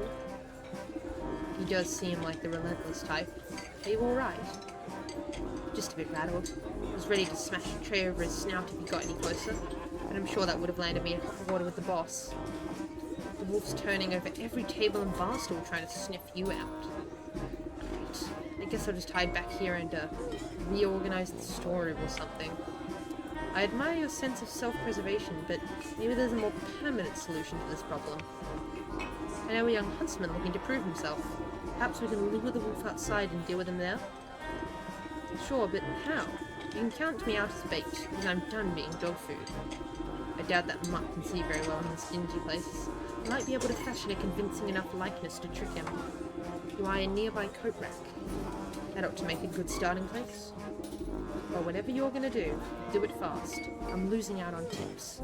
He does seem like the relentless type. Are you alright? Just a bit rattled. I was ready to smash a tray over his snout if he got any closer, but I'm sure that would have landed me in hot water with the boss. The wolf's turning over every table and bar stool trying to sniff you out. Great. I guess I'll just hide back here and reorganize the storeroom or something. I admire your sense of self-preservation, but maybe there's a more permanent solution to this problem. I know a young huntsman looking to prove himself. Perhaps we can lure the wolf outside and deal with him there? Sure, but how? You can count me out as bait, because I'm done being dog food. I doubt that Mutt can see very well in this dingy place. I might be able to fashion a convincing enough likeness to trick him. You eye a nearby coat rack. That ought to make a good starting place. Well, whatever you're gonna do it fast. I'm losing out on tips.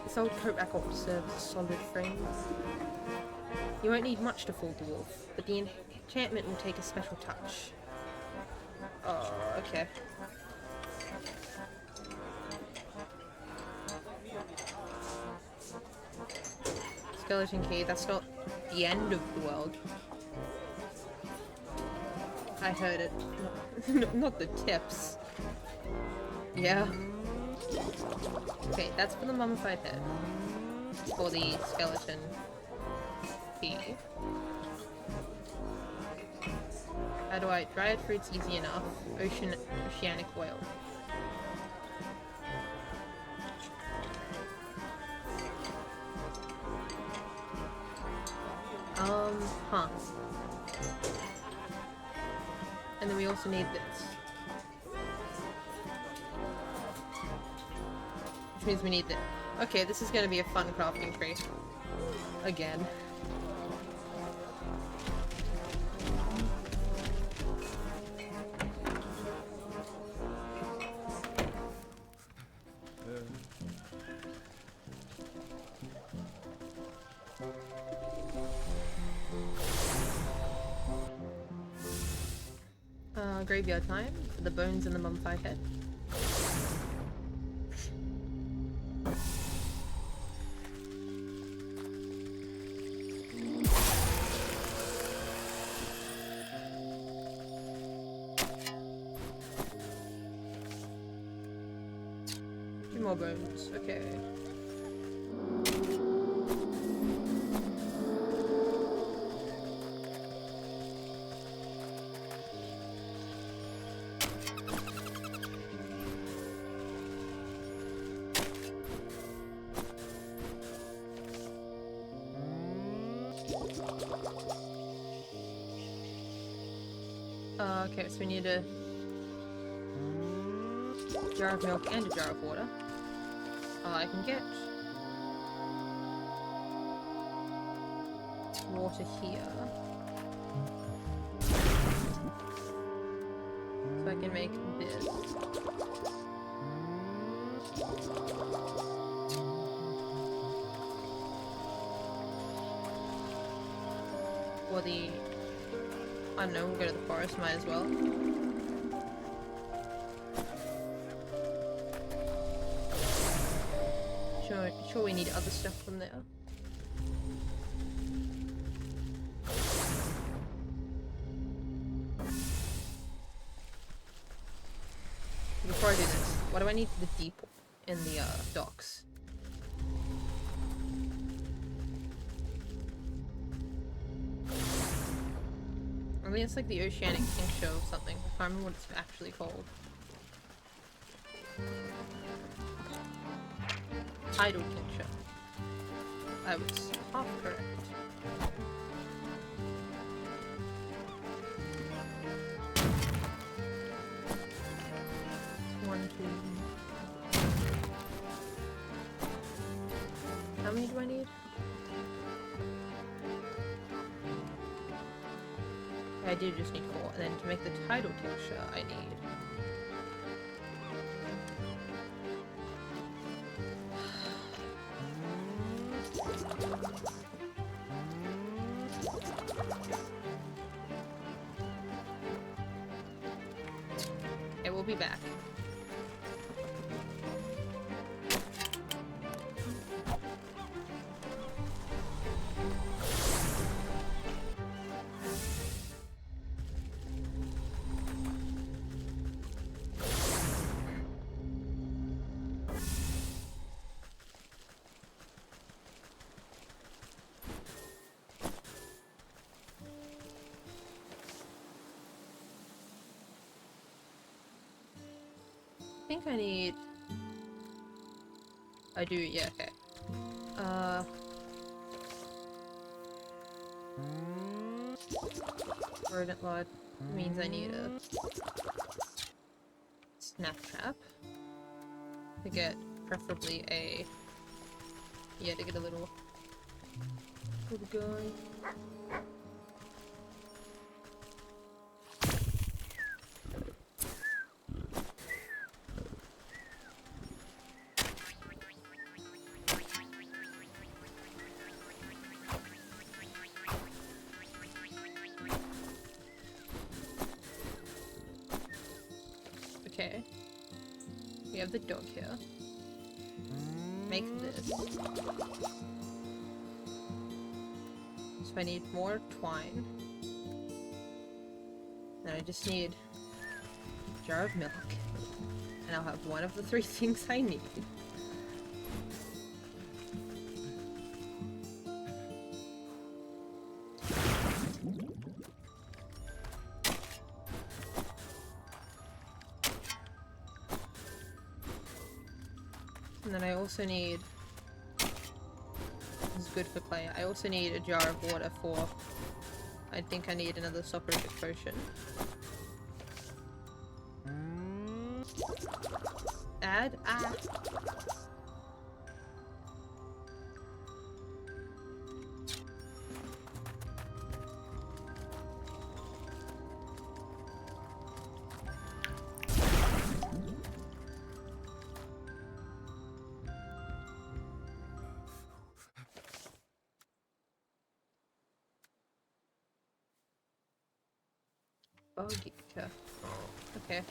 This old coat rack ought to serve as a solid frame. You won't need much to fool the wolf, but the enchantment will take a special touch. Oh, okay. Skeleton key, that's not the end of the world. I heard it. Not the tips. Yeah. Okay, that's for the mummified head. For the skeleton key. How do I... Dryad fruit's easy enough. Oceanic whale. Huh. And then we also need this. Which means we need this. Okay, this is gonna be a fun crafting tree. Again. Graveyard time for the bones and the mummified head. Two more bones, okay. Okay, so we need a jar of milk and a jar of water. All I can get water here. So I can make this. Or the... I don't know, we'll go to the forest, might as well. Sure we need other stuff from there. Before I do this, what do I need for the deep in the docks? I think it's like the oceanic tincture or something. I can't remember what it's actually called. Tidal tincture. I was half correct. One, two. How many do I need? I do just need 4, and then to make the tidal tincture, I need... Okay, we'll be back. I think I need... I do, yeah, okay. Rodent lard means I need a snap trap to get preferably a to get a little guy. Okay. We have the dog here. Make this. So I need more twine. And I just need a jar of milk. And I'll have one of the 3 things I need. And then I also need, this is good for clay, I also need a jar of water for, I think I need another soporific potion. Add? Ah! Bogika. Okay.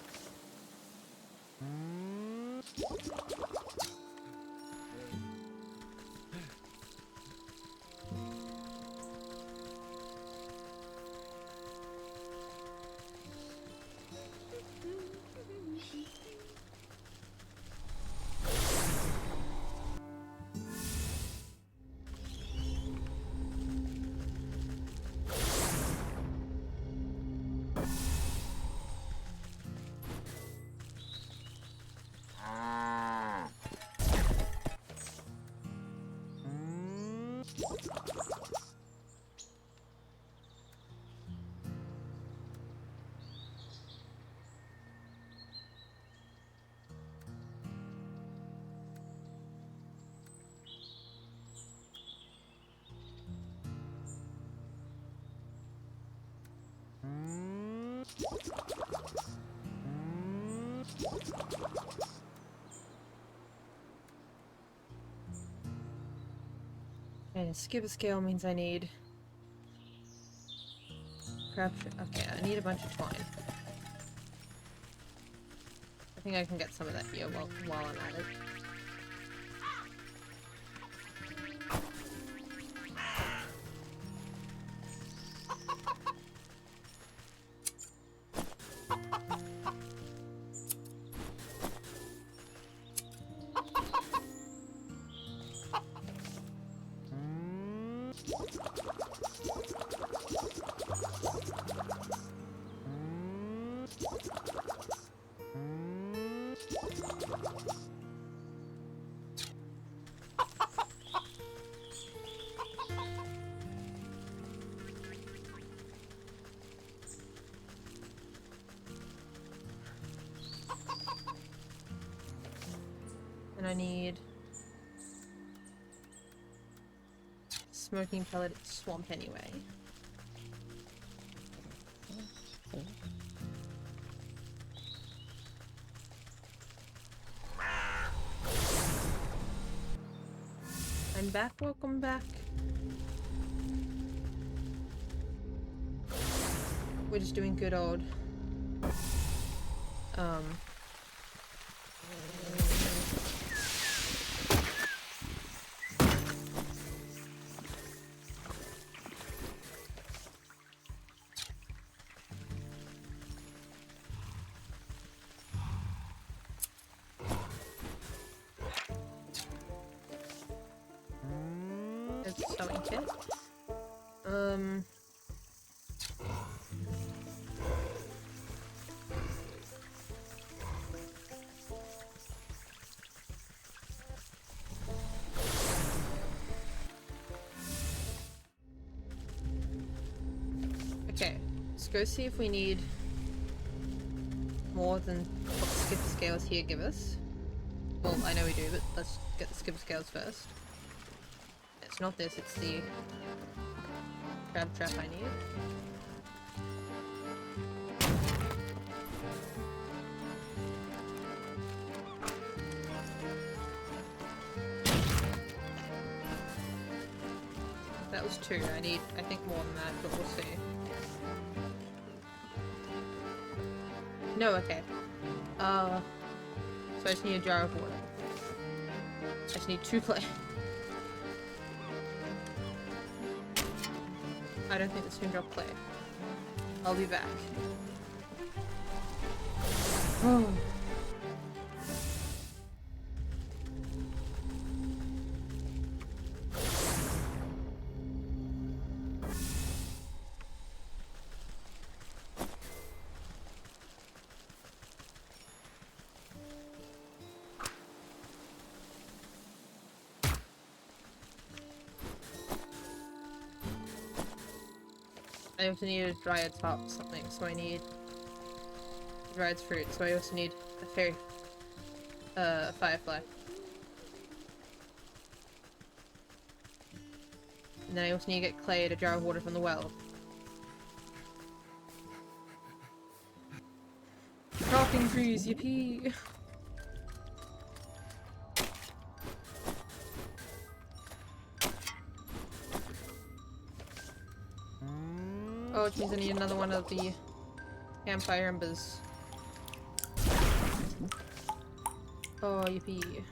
And skip a scale means I need crab. Okay, I need a bunch of twine. I think I can get some of that here while I'm at it. And I need smoking pellet swamp anyway. I'm back, welcome back. We're just doing good old sewing kit. Okay, Let's go see if we need more than what the skipper scales here give us. Well, I know we do, but let's get the skipper scales first. It's not this, it's the crab trap I need. That was 2. I need, I think, more than that, but we'll see. No, okay. So I just need a jar of water. I just need 2 clay. I don't think this can drop clay. I'll be back. Oh. I also need a dryad's hop something, so I need dryad's fruit, so I also need a fairy firefly. And then I also need to get clay and a jar of water from the well. Talking trees, yippee! Oh, which means I need another one of the campfire embers. Oh, yippee.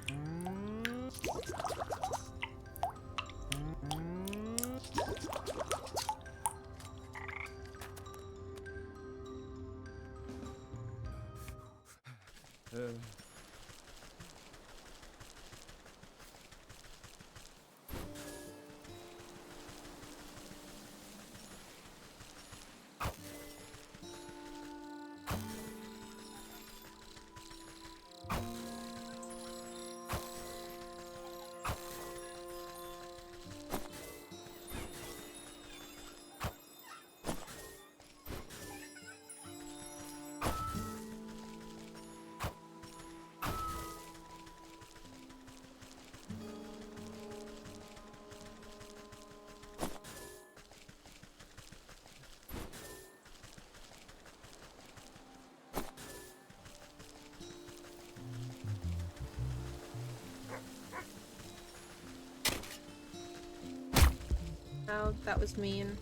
Oh, that was mean.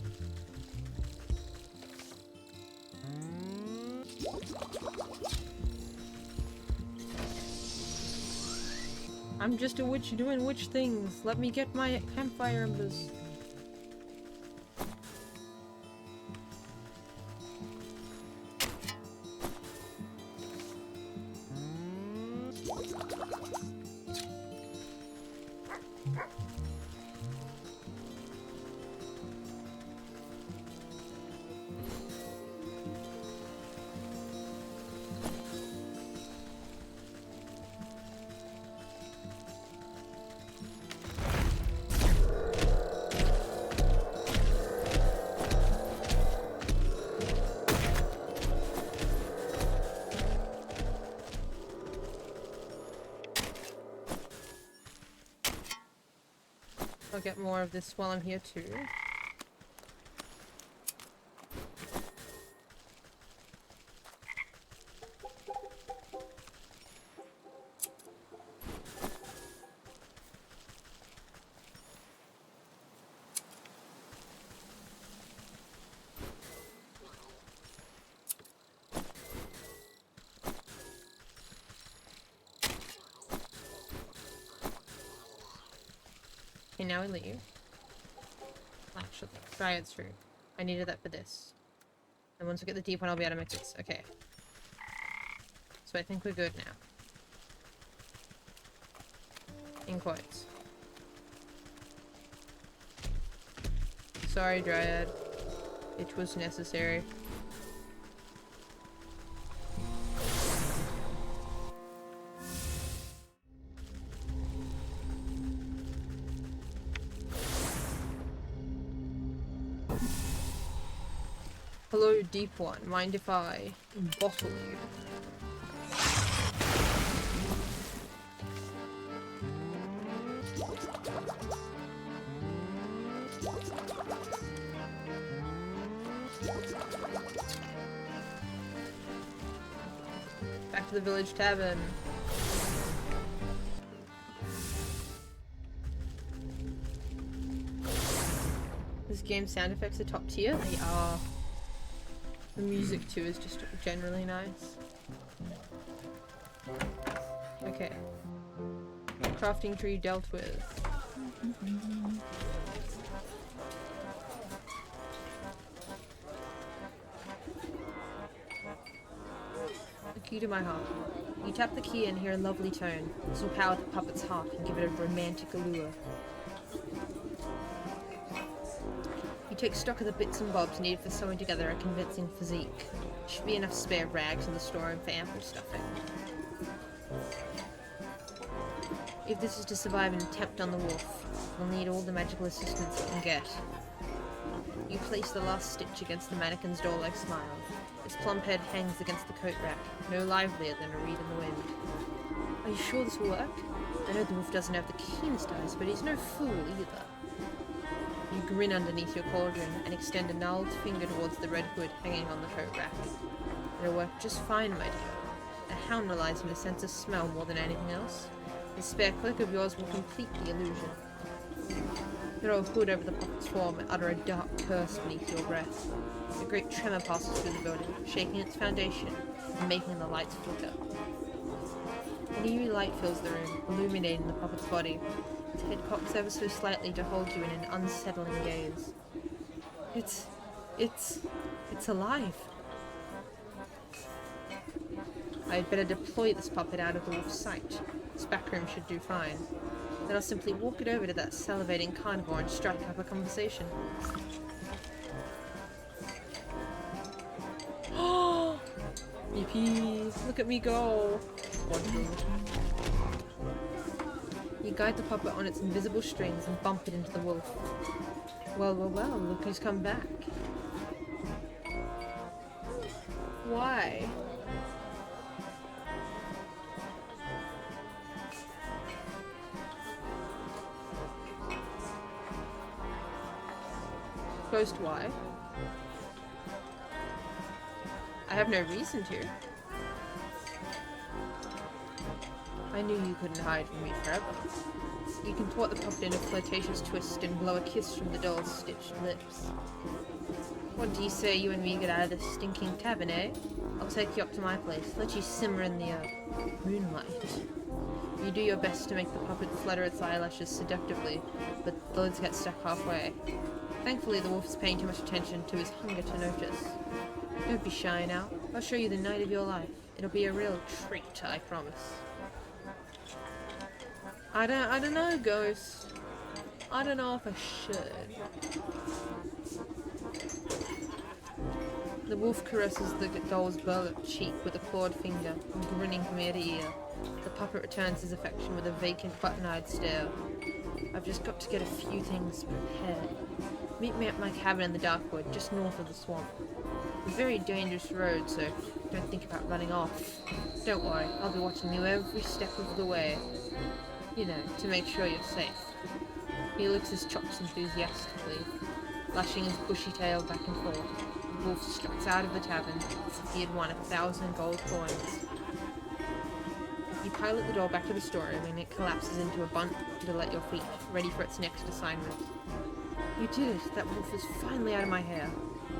I'm just a witch doing witch things. Let me get my campfire embers. I'll get more of this while I'm here too. Okay, now we leave. Actually, dryad's fruit. I needed that for this. And once we get the deep one, I'll be able to make this. Okay. So I think we're good now. In quotes. Sorry, Dryad. It was necessary. Hello, deep one. Mind if I bottle you? Back to the village tavern. This game's sound effects are top tier. They are. The music too is just generally nice. Okay. Crafting tree dealt with. The key to my heart. You tap the key and hear a lovely tone. This will power the puppet's heart and give it a romantic allure. You take stock of the bits and bobs needed for sewing together a convincing physique. There should be enough spare rags in the storeroom for ample stuffing. If this is to survive an attempt on the wolf, we'll need all the magical assistance it can get. You place the last stitch against the mannequin's doll-like smile. Its plump head hangs against the coat rack, no livelier than a reed in the wind. Are you sure this will work? I know the wolf doesn't have the keenest eyes, but he's no fool either. You grin underneath your cauldron and extend a gnarled finger towards the red hood hanging on the coat rack. It'll work just fine, my dear. The hound relies on a sense of smell more than anything else. The spare cloak of yours will complete the illusion. Throw a hood over the puppet's form and utter a dark curse beneath your breath. A great tremor passes through the building, shaking its foundation and making the lights flicker. An eerie light fills the room, illuminating the puppet's body. Its head cocks ever so slightly to hold you in an unsettling gaze. It's alive. I'd better deploy this puppet out of the wolf's sight. This back room should do fine. Then I'll simply walk it over to that salivating carnivore and strike up a conversation. Oh! Yippee! Look at me go! Wonderful. You guide the puppet on its invisible strings and bump it into the wolf. Well, look who's come back. Why? Ghost, why? I have no reason to. I knew you couldn't hide from me forever. You contort the puppet in a flirtatious twist and blow a kiss from the doll's stitched lips. What do you say you and me get out of this stinking tavern, eh? I'll take you up to my place, let you simmer in the moonlight. You do your best to make the puppet flutter its eyelashes seductively, but those get stuck halfway. Thankfully, the wolf is paying too much attention to his hunger to notice. Don't be shy now. I'll show you the night of your life. It'll be a real treat, I promise. I don't know, Ghost. I don't know if I should. The wolf caresses the doll's burlap cheek with a clawed finger, grinning from ear to ear. The puppet returns his affection with a vacant, button-eyed stare. I've just got to get a few things prepared. Meet me at my cabin in the Darkwood, just north of the swamp. It's a very dangerous road, so don't think about running off. Don't worry, I'll be watching you every step of the way. You know, to make sure you're safe. He licks his chops enthusiastically, lashing his bushy tail back and forth. The wolf struts out of the tavern as if he had won 1,000 gold coins. You pilot the door back to the storeroom and it collapses into a bundle at your feet, ready for its next assignment. You did it! That wolf is finally out of my hair.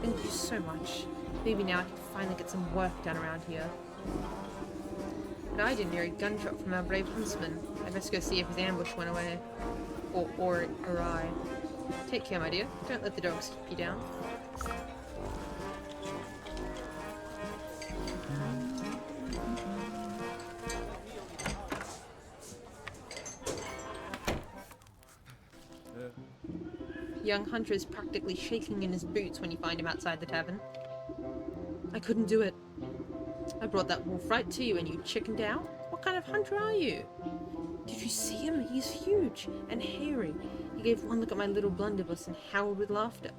Thank you so much. Maybe now I can finally get some work done around here. But I didn't hear a gunshot from our brave huntsman. I best go see if his ambush went away. Or awry. Take care, my dear. Don't let the dogs keep you down. Young Hunter is practically shaking in his boots when you find him outside the tavern. I couldn't do it. I brought that wolf right to you and you chickened out? What kind of hunter are you? Did you see him? He's huge and hairy. He gave one look at my little blunderbuss and howled with laughter.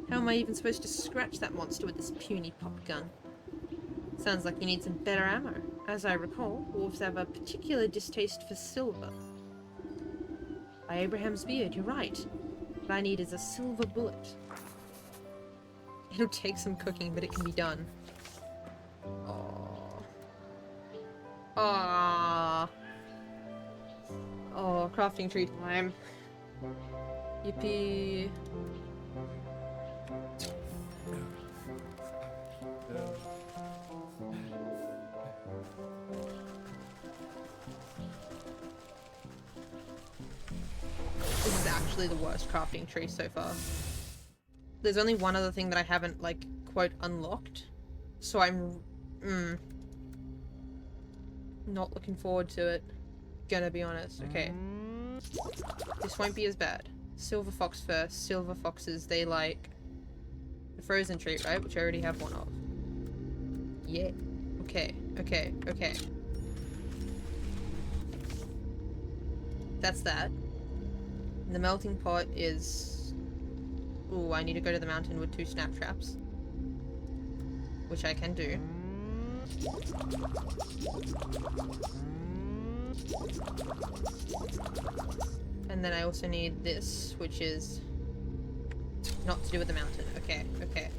How am I even supposed to scratch that monster with this puny pop gun? Sounds like you need some better ammo. As I recall, wolves have a particular distaste for silver. By Abraham's beard, you're right. What I need is a silver bullet. It'll take some cooking, but it can be done. Oh. Ah. Oh, crafting tree time. Yippee. This is actually the worst crafting tree so far. There's only one other thing that I haven't, like, quote, unlocked. So I'm, not looking forward to it. Gonna be honest. Okay. This won't be as bad. Silver fox first. Silver foxes, they like the frozen tree, right? Which I already have one of. Yeah. Okay. Okay. Okay. That's that. The melting pot is... Ooh, I need to go to the mountain with 2 snap traps. Which I can do. And then I also need this, which is not to do with the mountain. Okay, okay.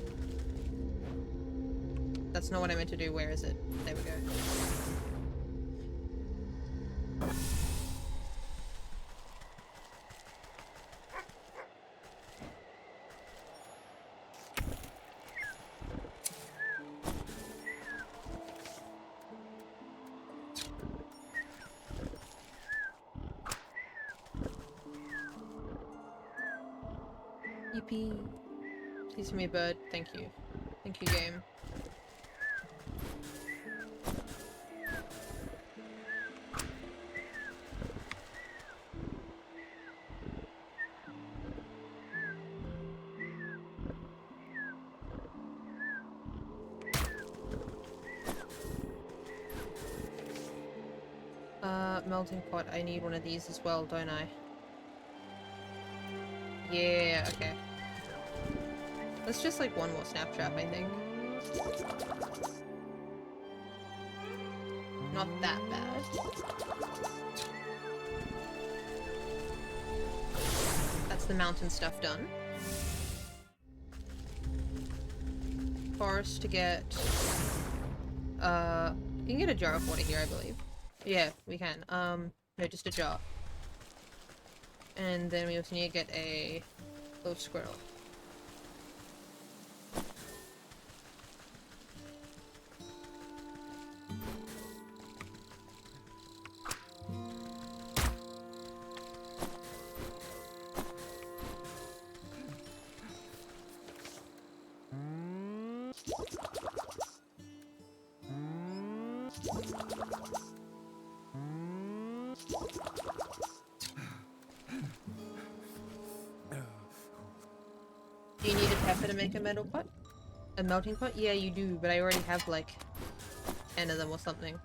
That's not what I meant to do. Where is it? There we go. Yippee. Please give me a bird. Thank you. Thank you, game. Melting pot. I need one of these as well, don't I? Yeah, okay. Let's just like one more snap trap, I think. Not that bad. That's the mountain stuff done. Forest to get... you can get a jar of water here, I believe. Yeah, we can. No, just a jar. And then we also need to get a little squirrel. Do you need a pepper to make a metal pot? A melting pot? Yeah, you do, but I already have like 10 of them or something.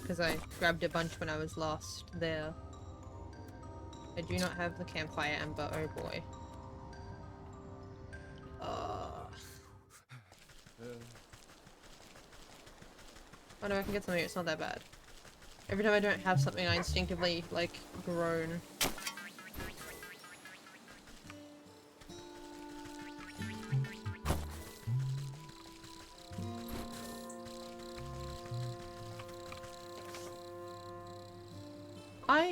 Because I grabbed a bunch when I was lost there. I do not have the campfire ember, oh boy. Oh no, I can get something, it's not that bad. Every time I don't have something, I instinctively, like, groan.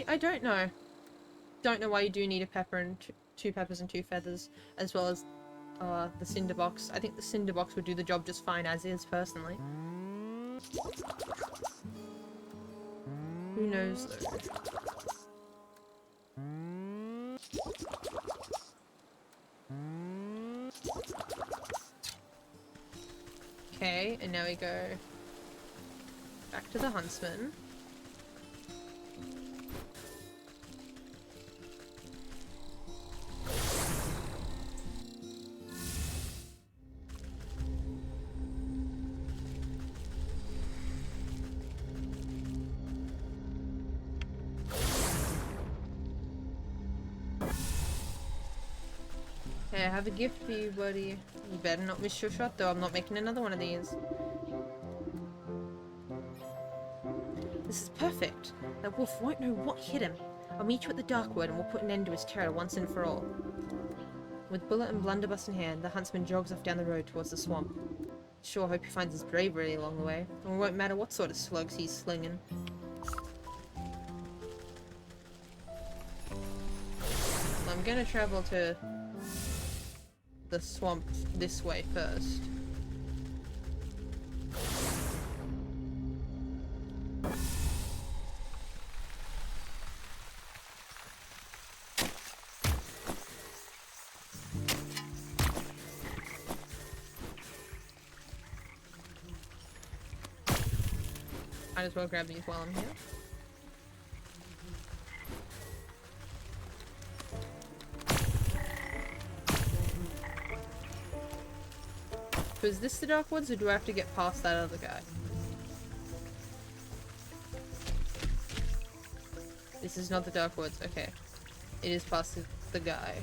I don't know. Don't know why you do need a pepper and 2 peppers and 2 feathers, as well as the cinder box. I think the cinder box would do the job just fine as is, personally. Who knows though? Okay, and now we go back to the huntsman. Hey, I have a gift for you, buddy. You better not miss your shot, though. I'm not making another one of these. This is perfect. That wolf won't know what hit him. I'll meet you at the Darkwood and we'll put an end to his terror once and for all. With bullet and blunderbuss in hand, the huntsman jogs off down the road towards the swamp. Sure hope he finds his bravery along the way, and it won't matter what sort of slugs he's slinging. I'm gonna travel to the swamp this way first. Might as well grab these while I'm here. So is this the Dark Woods, or do I have to get past that other guy? This is not the Dark Woods, okay. It is past the guy.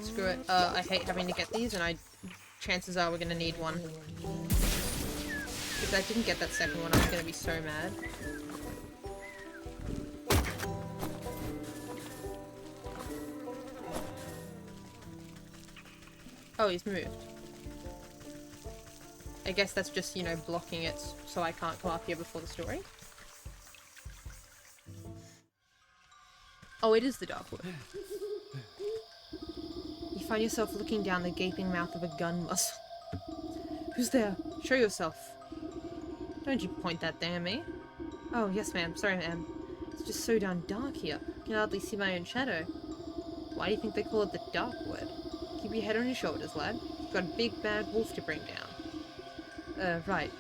Screw it. I hate having to get these, and chances are we're gonna need one. If I didn't get that second one, I was gonna be so mad. Oh, he's moved. I guess that's just, you know, blocking it so I can't come up here before the story. Oh, it is the Darkwood. You find yourself looking down the gaping mouth of a gun muzzle. Who's there? Show yourself. Don't you point that thing at me. Oh, yes ma'am. Sorry ma'am. It's just so darn dark here. I can hardly see my own shadow. Why do you think they call it the Darkwood? Keep your head on your shoulders, lad. You've got a big bad wolf to bring down. Right.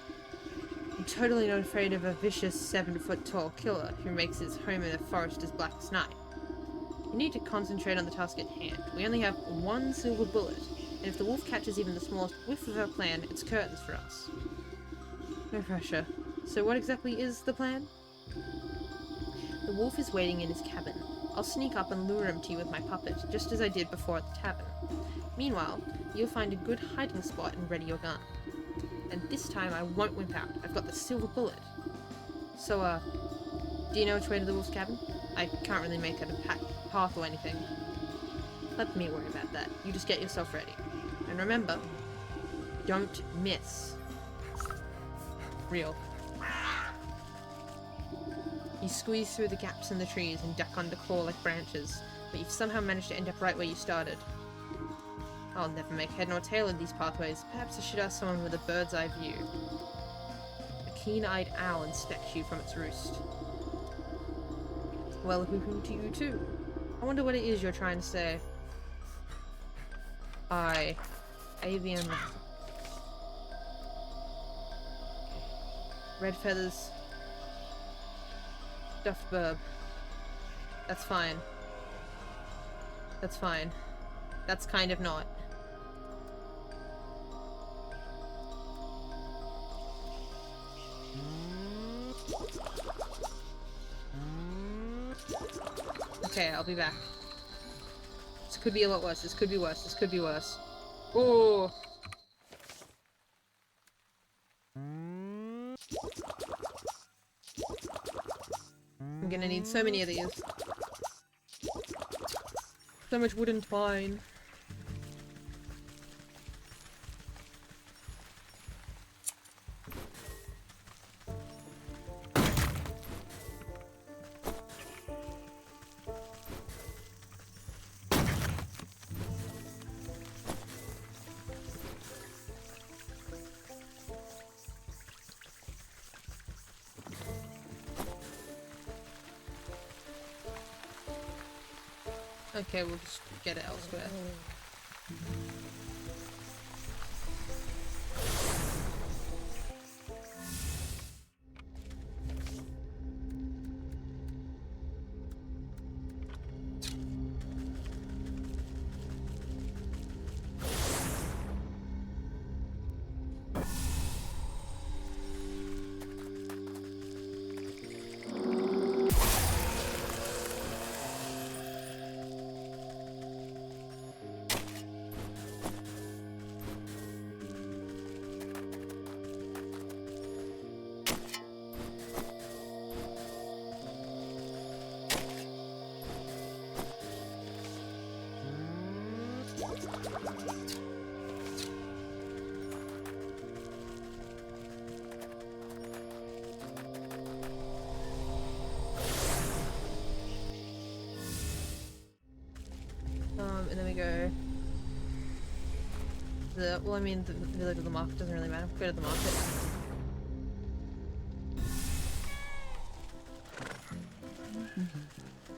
I'm totally not afraid of a vicious 7-foot tall killer who makes his home in a forest as black as night. You need to concentrate on the task at hand. We only have one silver bullet, and if the wolf catches even the smallest whiff of our plan, it's curtains for us. No pressure. So what exactly is the plan? The wolf is waiting in his cabin. I'll sneak up and lure him to you with my puppet, just as I did before at the tavern. Meanwhile, you'll find a good hiding spot and ready your gun. And this time I won't wimp out. I've got the silver bullet. So, do you know which way to the wolf's cabin? I can't really make it a path or anything. Let me worry about that. You just get yourself ready. And remember, don't miss. Real. You squeeze through the gaps in the trees and duck under claw-like branches, but you've somehow managed to end up right where you started. I'll never make head nor tail of these pathways. Perhaps I should ask someone with a bird's eye view. A keen-eyed owl inspects you from its roost. Well, hoo-hoo to you too. I wonder what it is you're trying to say. Avian... Red feathers. Stuffed burb. That's fine. That's fine. That's kind of not. Okay, I'll be back. This could be a lot worse. This could be worse. This could be worse. Oh! I'm gonna need so many of these. So much wooden twine. Okay, we'll just get it elsewhere. And then we go... well, I mean, the village of the market doesn't really matter. Go to the market.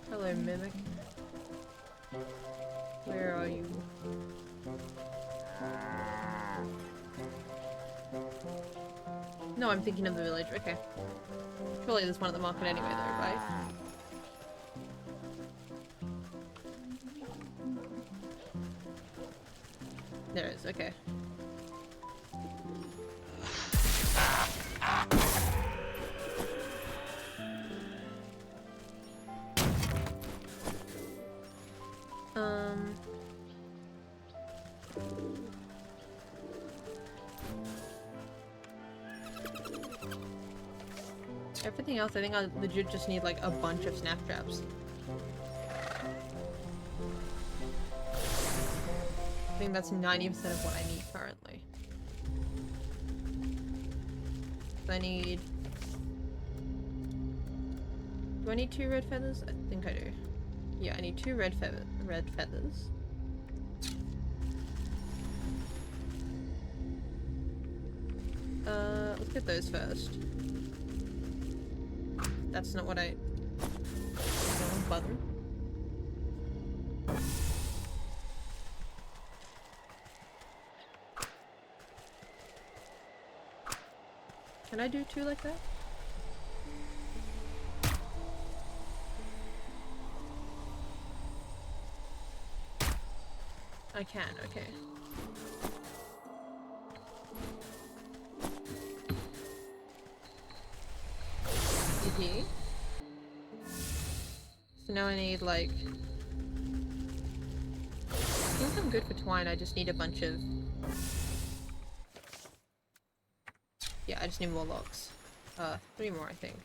Hello, Mimic. Where are you? No, I'm thinking of the village. Okay. Surely there's one at the market anyway, though, right? There is, okay. Everything else, I think I legit just need like a bunch of snap traps. I think that's 90% of what I need currently. I need... Do I need 2 red feathers? I think I do. Yeah, I need 2 red feathers. Let's get those first. That's not what I... Wrong button. Can I do 2 like that? I can, okay. GG. So now I need like... I think I'm good for twine, I just need a bunch of... Yeah, I just need more logs. 3 more I think.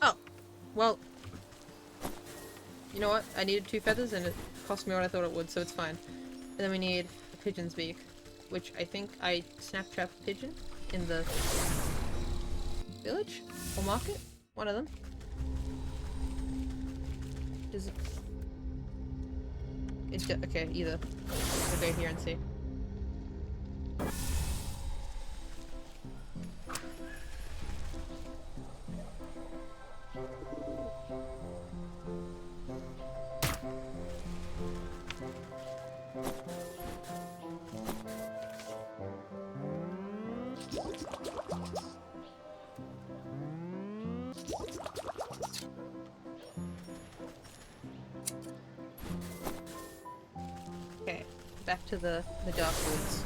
Oh, well, you know what? I needed 2 feathers and it cost me what I thought it would, so it's fine. And then we need a pigeon's beak, which I think I snap trapped a pigeon in the village or market. One of them. Is it? It's just, okay, either. We'll go here and see. Okay, back to the dark woods.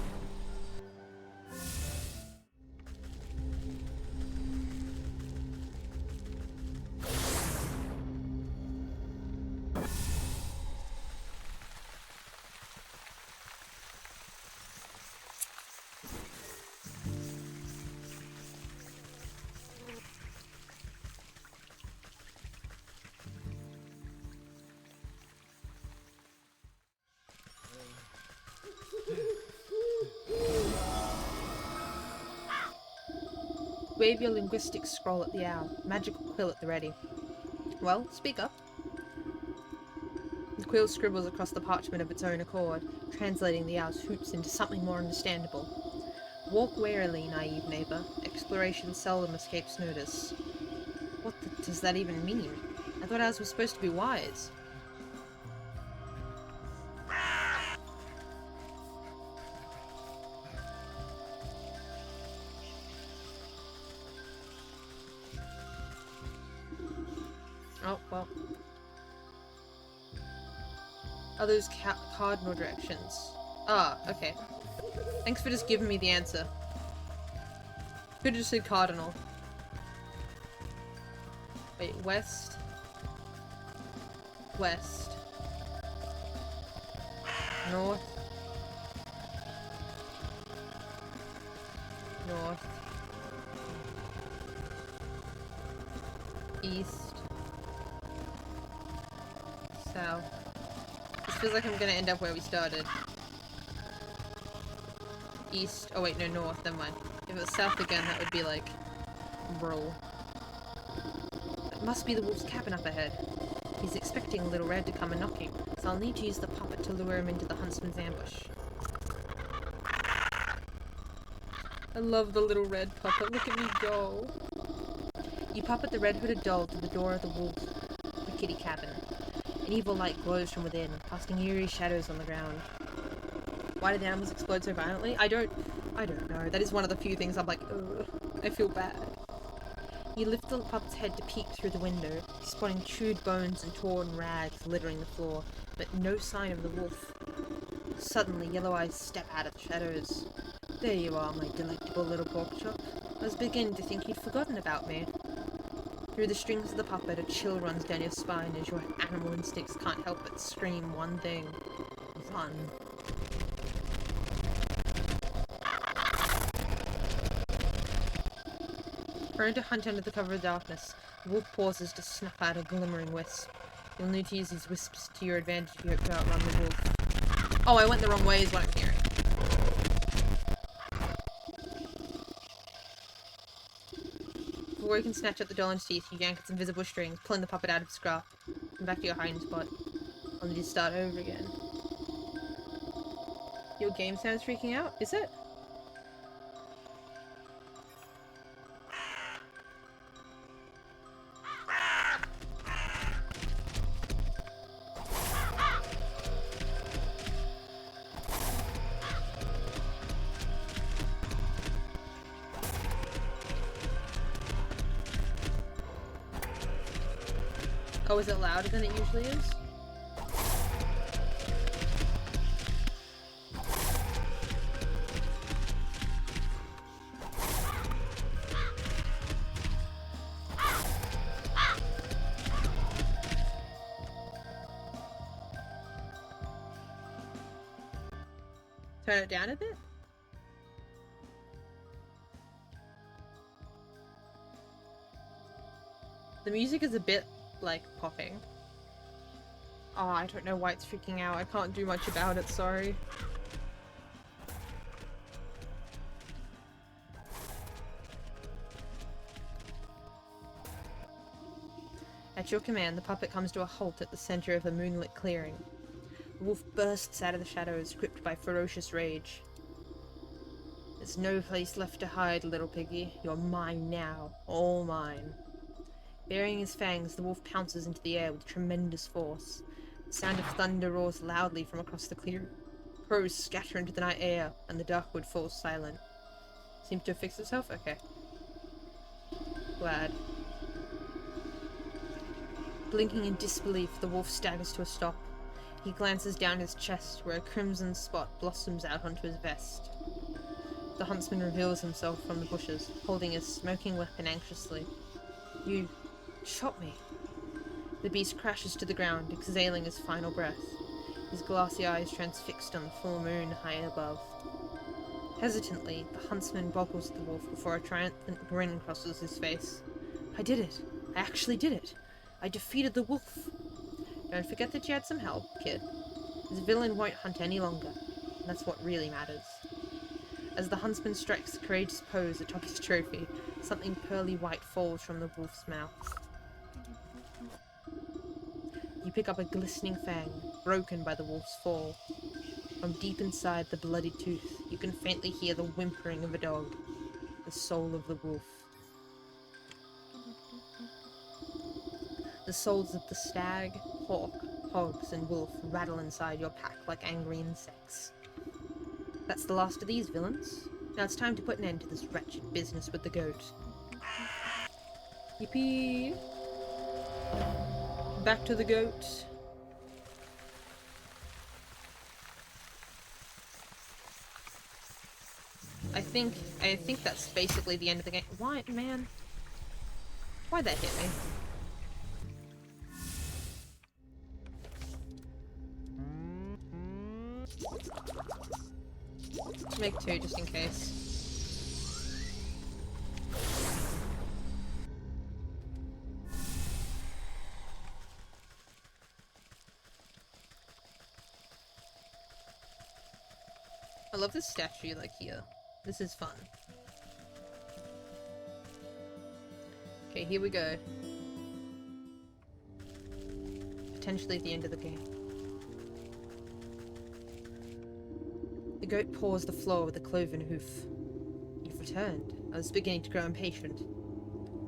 Wave your linguistic scroll at the owl. Magical quill at the ready. Well, speak up. The quill scribbles across the parchment of its own accord, translating the owl's hoots into something more understandable. Walk warily, naive neighbour. Exploration seldom escapes notice. What does that even mean? I thought owls were supposed to be wise. Oh, well. Are those cardinal directions? Ah, okay. Thanks for just giving me the answer. Could've just said cardinal. Wait, west. West. North. North. East. South. This feels like I'm gonna end up where we started. East. Oh wait, no, north. Never mind. If it was south again, that would be like... Bro. That must be the wolf's cabin up ahead. He's expecting Little Red to come a-knocking, so I'll need to use the puppet to lure him into the huntsman's ambush. I love the Little Red puppet. Look at me go. You puppet the red-hooded doll to the door of the wolf's rickety cabin. An evil light glows from within, casting eerie shadows on the ground. Why did the animals explode so violently? I don't know. That is one of the few things I'm like, ugh, I feel bad. You lift the puppet's head to peek through the window, spotting chewed bones and torn rags littering the floor, but no sign of the wolf. Suddenly, Yellow Eyes step out of the shadows. There you are, my delectable little pork chop. I was beginning to think you'd forgotten about me. Through the strings of the puppet, a chill runs down your spine as your animal instincts can't help but scream one thing. Run. Prone to hunt under the cover of darkness, the wolf pauses to snuff out a glimmering wisp. You'll need to use these wisps to your advantage if you hope to outrun the wolf. Oh, I went the wrong way is what I'm hearing. Before you can snatch up the doll in its teeth, you yank its invisible strings, pulling the puppet out of its grasp. Come back to your hiding spot. I'll need to start over again. Your game sounds freaking out, is it? Oh, is it louder than it usually is? Turn it down a bit? The music is a bit, like, popping. Oh, I don't know why it's freaking out. I can't do much about it, sorry. At your command, the puppet comes to a halt at the center of a moonlit clearing. The wolf bursts out of the shadows, gripped by ferocious rage. There's no place left to hide, little piggy. You're mine now. All mine. Baring his fangs, the wolf pounces into the air with tremendous force. The sound of thunder roars loudly from across the clearing. Crows scatter into the night air, and the darkwood falls silent. Seems to have fixed itself? Okay. Glad. Blinking in disbelief, the wolf staggers to a stop. He glances down his chest, where a crimson spot blossoms out onto his vest. The huntsman reveals himself from the bushes, holding his smoking weapon anxiously. You shot me. The beast crashes to the ground, exhaling his final breath, his glassy eyes transfixed on the full moon high above. Hesitantly, the huntsman boggles the wolf before a triumphant grin crosses his face. I did it. I actually did it. I defeated the wolf. Don't forget that you had some help, kid. This villain won't hunt any longer, and that's what really matters. As the huntsman strikes a courageous pose atop his trophy, something pearly white falls from the wolf's mouth. You pick up a glistening fang, broken by the wolf's fall. From deep inside the bloody tooth, you can faintly hear the whimpering of a dog, the soul of the wolf. The souls of the stag, hawk, hogs, and wolf rattle inside your pack like angry insects. That's the last of these villains. Now it's time to put an end to this wretched business with the goat. Yippee! back to the goat. I think that's basically the end of the game. Why, man? Why'd that hit me? Make 2 just in case. I love this statue, like, here. This is fun. Okay, here we go. Potentially at the end of the game. The goat paws the floor with a cloven hoof. You've returned. I was beginning to grow impatient.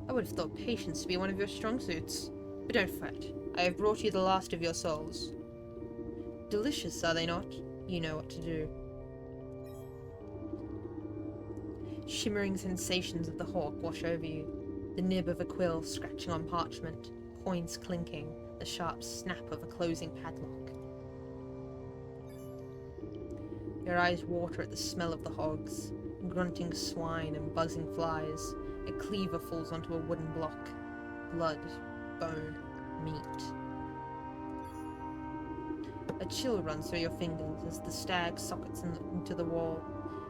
I would have thought patience to be one of your strong suits. But don't fret. I have brought you the last of your souls. Delicious, are they not? You know what to do. Shimmering sensations of the hawk wash over you. The nib of a quill scratching on parchment, coins clinking, the sharp snap of a closing padlock. Your eyes water at the smell of the hogs, grunting swine and buzzing flies. A cleaver falls onto a wooden block. Blood, bone, meat. A chill runs through your fingers as the stag sockets into the wall,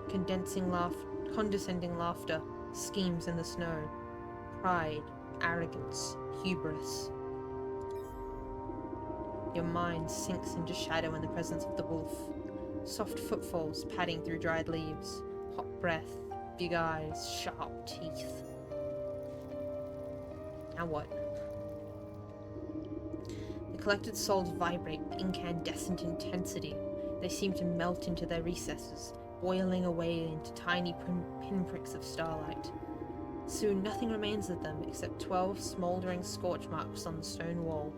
condescending laughter schemes in the snow. Pride, arrogance, hubris. Your mind sinks into shadow in the presence of the wolf. Soft footfalls padding through dried leaves. Hot breath, big eyes, sharp teeth. Now what? The collected souls vibrate with incandescent intensity. They seem to melt into their recesses, boiling away into tiny pinpricks of starlight. Soon nothing remains of them except 12 smouldering scorch marks on the stone wall.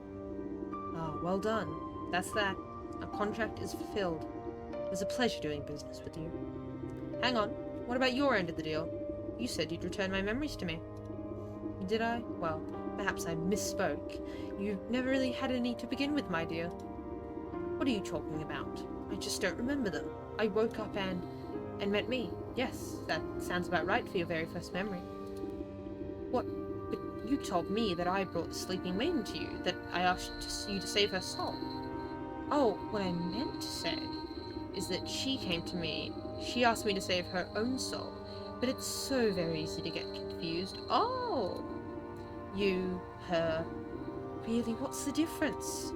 Ah, well done. That's that. Our contract is fulfilled. It was a pleasure doing business with you. Hang on. What about your end of the deal? You said you'd return my memories to me. Did I? Well, perhaps I misspoke. You never really had any to begin with, my dear. What are you talking about? I just don't remember them. I woke up and met me. Yes, that sounds about right for your very first memory. What? But you told me that I brought the sleeping maiden to you, that I asked you to save her soul. Oh, what I meant to say is that she came to me. She asked me to save her own soul, but it's so very easy to get confused. Oh! You, her. Really, what's the difference?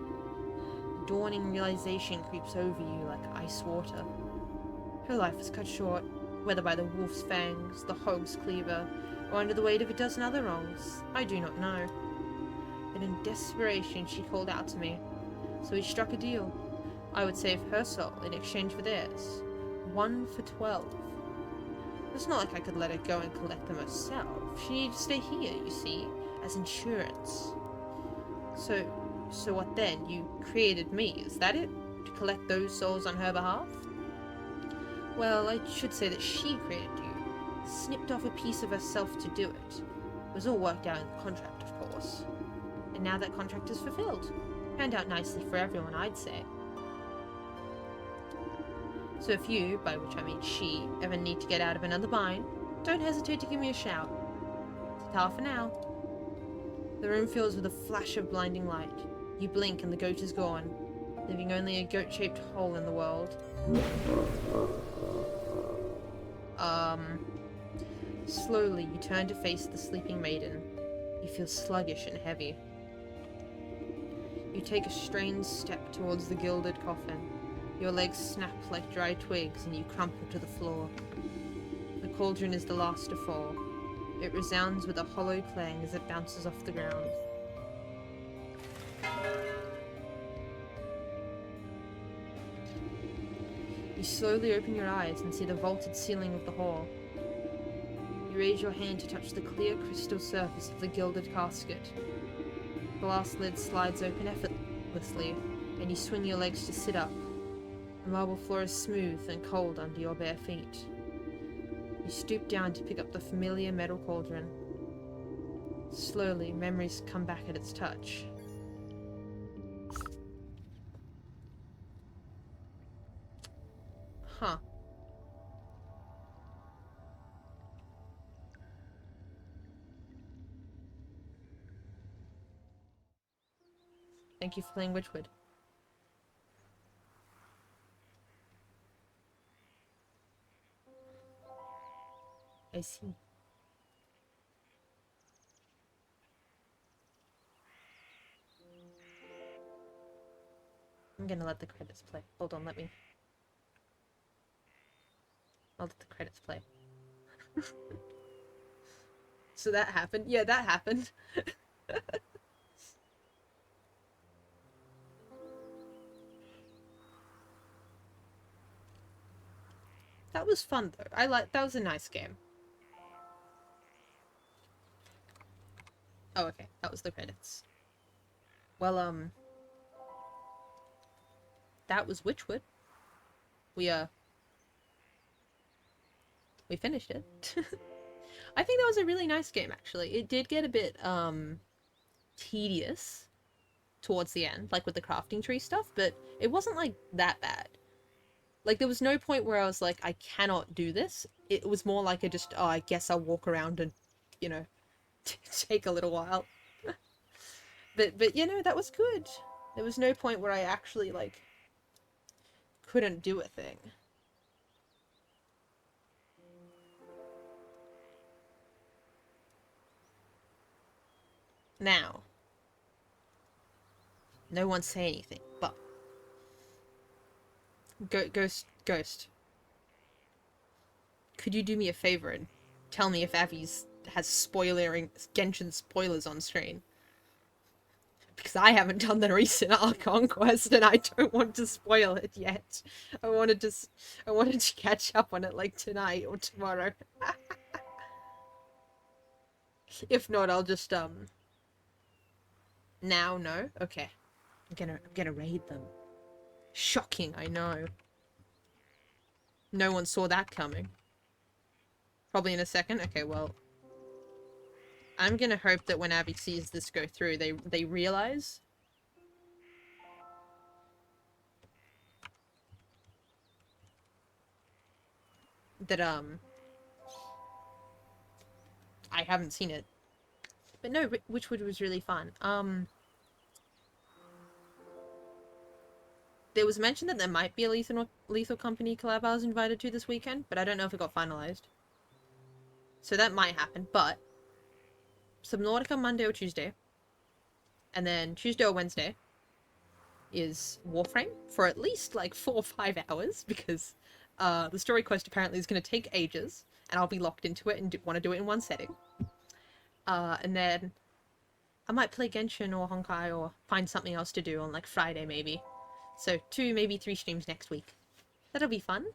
Dawning realization creeps over you like ice water. Her life was cut short, whether by the wolf's fangs, the hog's cleaver, or under the weight of a dozen other wrongs. I do not know. But in desperation she called out to me. So we struck a deal. I would save her soul in exchange for theirs. 1 for 12. It's not like I could let her go and collect them herself. She needed to stay here, you see, as insurance. So what then? You created me, is that it? To collect those souls on her behalf? Well, I should say that she created you. Snipped off a piece of herself to do it. It was all worked out in the contract, of course. And now that contract is fulfilled. Panned out nicely for everyone, I'd say. So if you, by which I mean she, ever need to get out of another bind, don't hesitate to give me a shout. Ta for now. The room fills with a flash of blinding light. You blink and the goat is gone, leaving only a goat-shaped hole in the world. Slowly you turn to face the sleeping maiden. You feel sluggish and heavy. You take a strained step towards the gilded coffin. Your legs snap like dry twigs and you crumple to the floor. The cauldron is the last to fall. It resounds with a hollow clang as it bounces off the ground. You slowly open your eyes and see the vaulted ceiling of the hall. You raise your hand to touch the clear crystal surface of the gilded casket. The glass lid slides open effortlessly, and you swing your legs to sit up. The marble floor is smooth and cold under your bare feet. You stoop down to pick up the familiar metal cauldron. Slowly, memories come back at its touch. Thank you for playing Witchwood. I see. I'm gonna let the credits play. Hold on, let me... I'll let the credits play. So that happened? Yeah, that happened. That was fun, though. That was a nice game. Oh, okay. That was the credits. Well, that was Witchwood. We finished it. I think that was a really nice game, actually. It did get a bit, tedious towards the end, like with the crafting tree stuff, but it wasn't, like, that bad. Like, there was no point where I was like, I cannot do this. It was more like I guess I'll walk around and, you know, take a little while. But, you know, that was good. There was no point where I actually, like, couldn't do a thing. Now, no one say anything, but Ghost, could you do me a favor and tell me if Avi's has Genshin spoilers on screen? Because I haven't done the recent Archon quest and I don't want to spoil it yet. I wanted to catch up on it like tonight or tomorrow. If not, I'll just now no? Okay. I'm gonna raid them. Shocking, I know. No one saw that coming. Probably in a second? Okay, well. I'm gonna hope that when Abby sees this go through, they realize that, I haven't seen it. But no, Witchwood was really fun. There was mention that there might be a Lethal Company collab I was invited to this weekend, but I don't know if it got finalized. So that might happen, but Subnautica Monday or Tuesday, and then Tuesday or Wednesday is Warframe for at least like 4 or 5 hours, because the story quest apparently is going to take ages, and I'll be locked into it and want to do it in one setting. And then I might play Genshin or Honkai or find something else to do on like Friday maybe. So 2, maybe 3 streams next week. That'll be fun.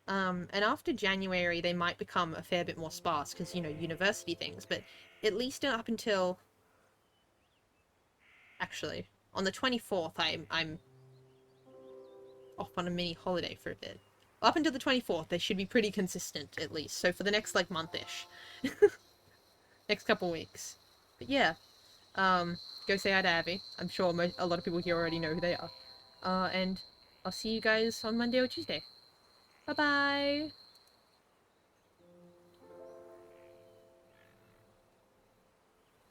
And after January, they might become a fair bit more sparse because, you know, university things. But at least up until... Actually, on the 24th, I'm off on a mini holiday for a bit. Up until the 24th, they should be pretty consistent, at least. So for the next, like, month-ish. Next couple weeks. But yeah. Go say hi to Abby. I'm sure a lot of people here already know who they are. And I'll see you guys on Monday or Tuesday. Bye-bye!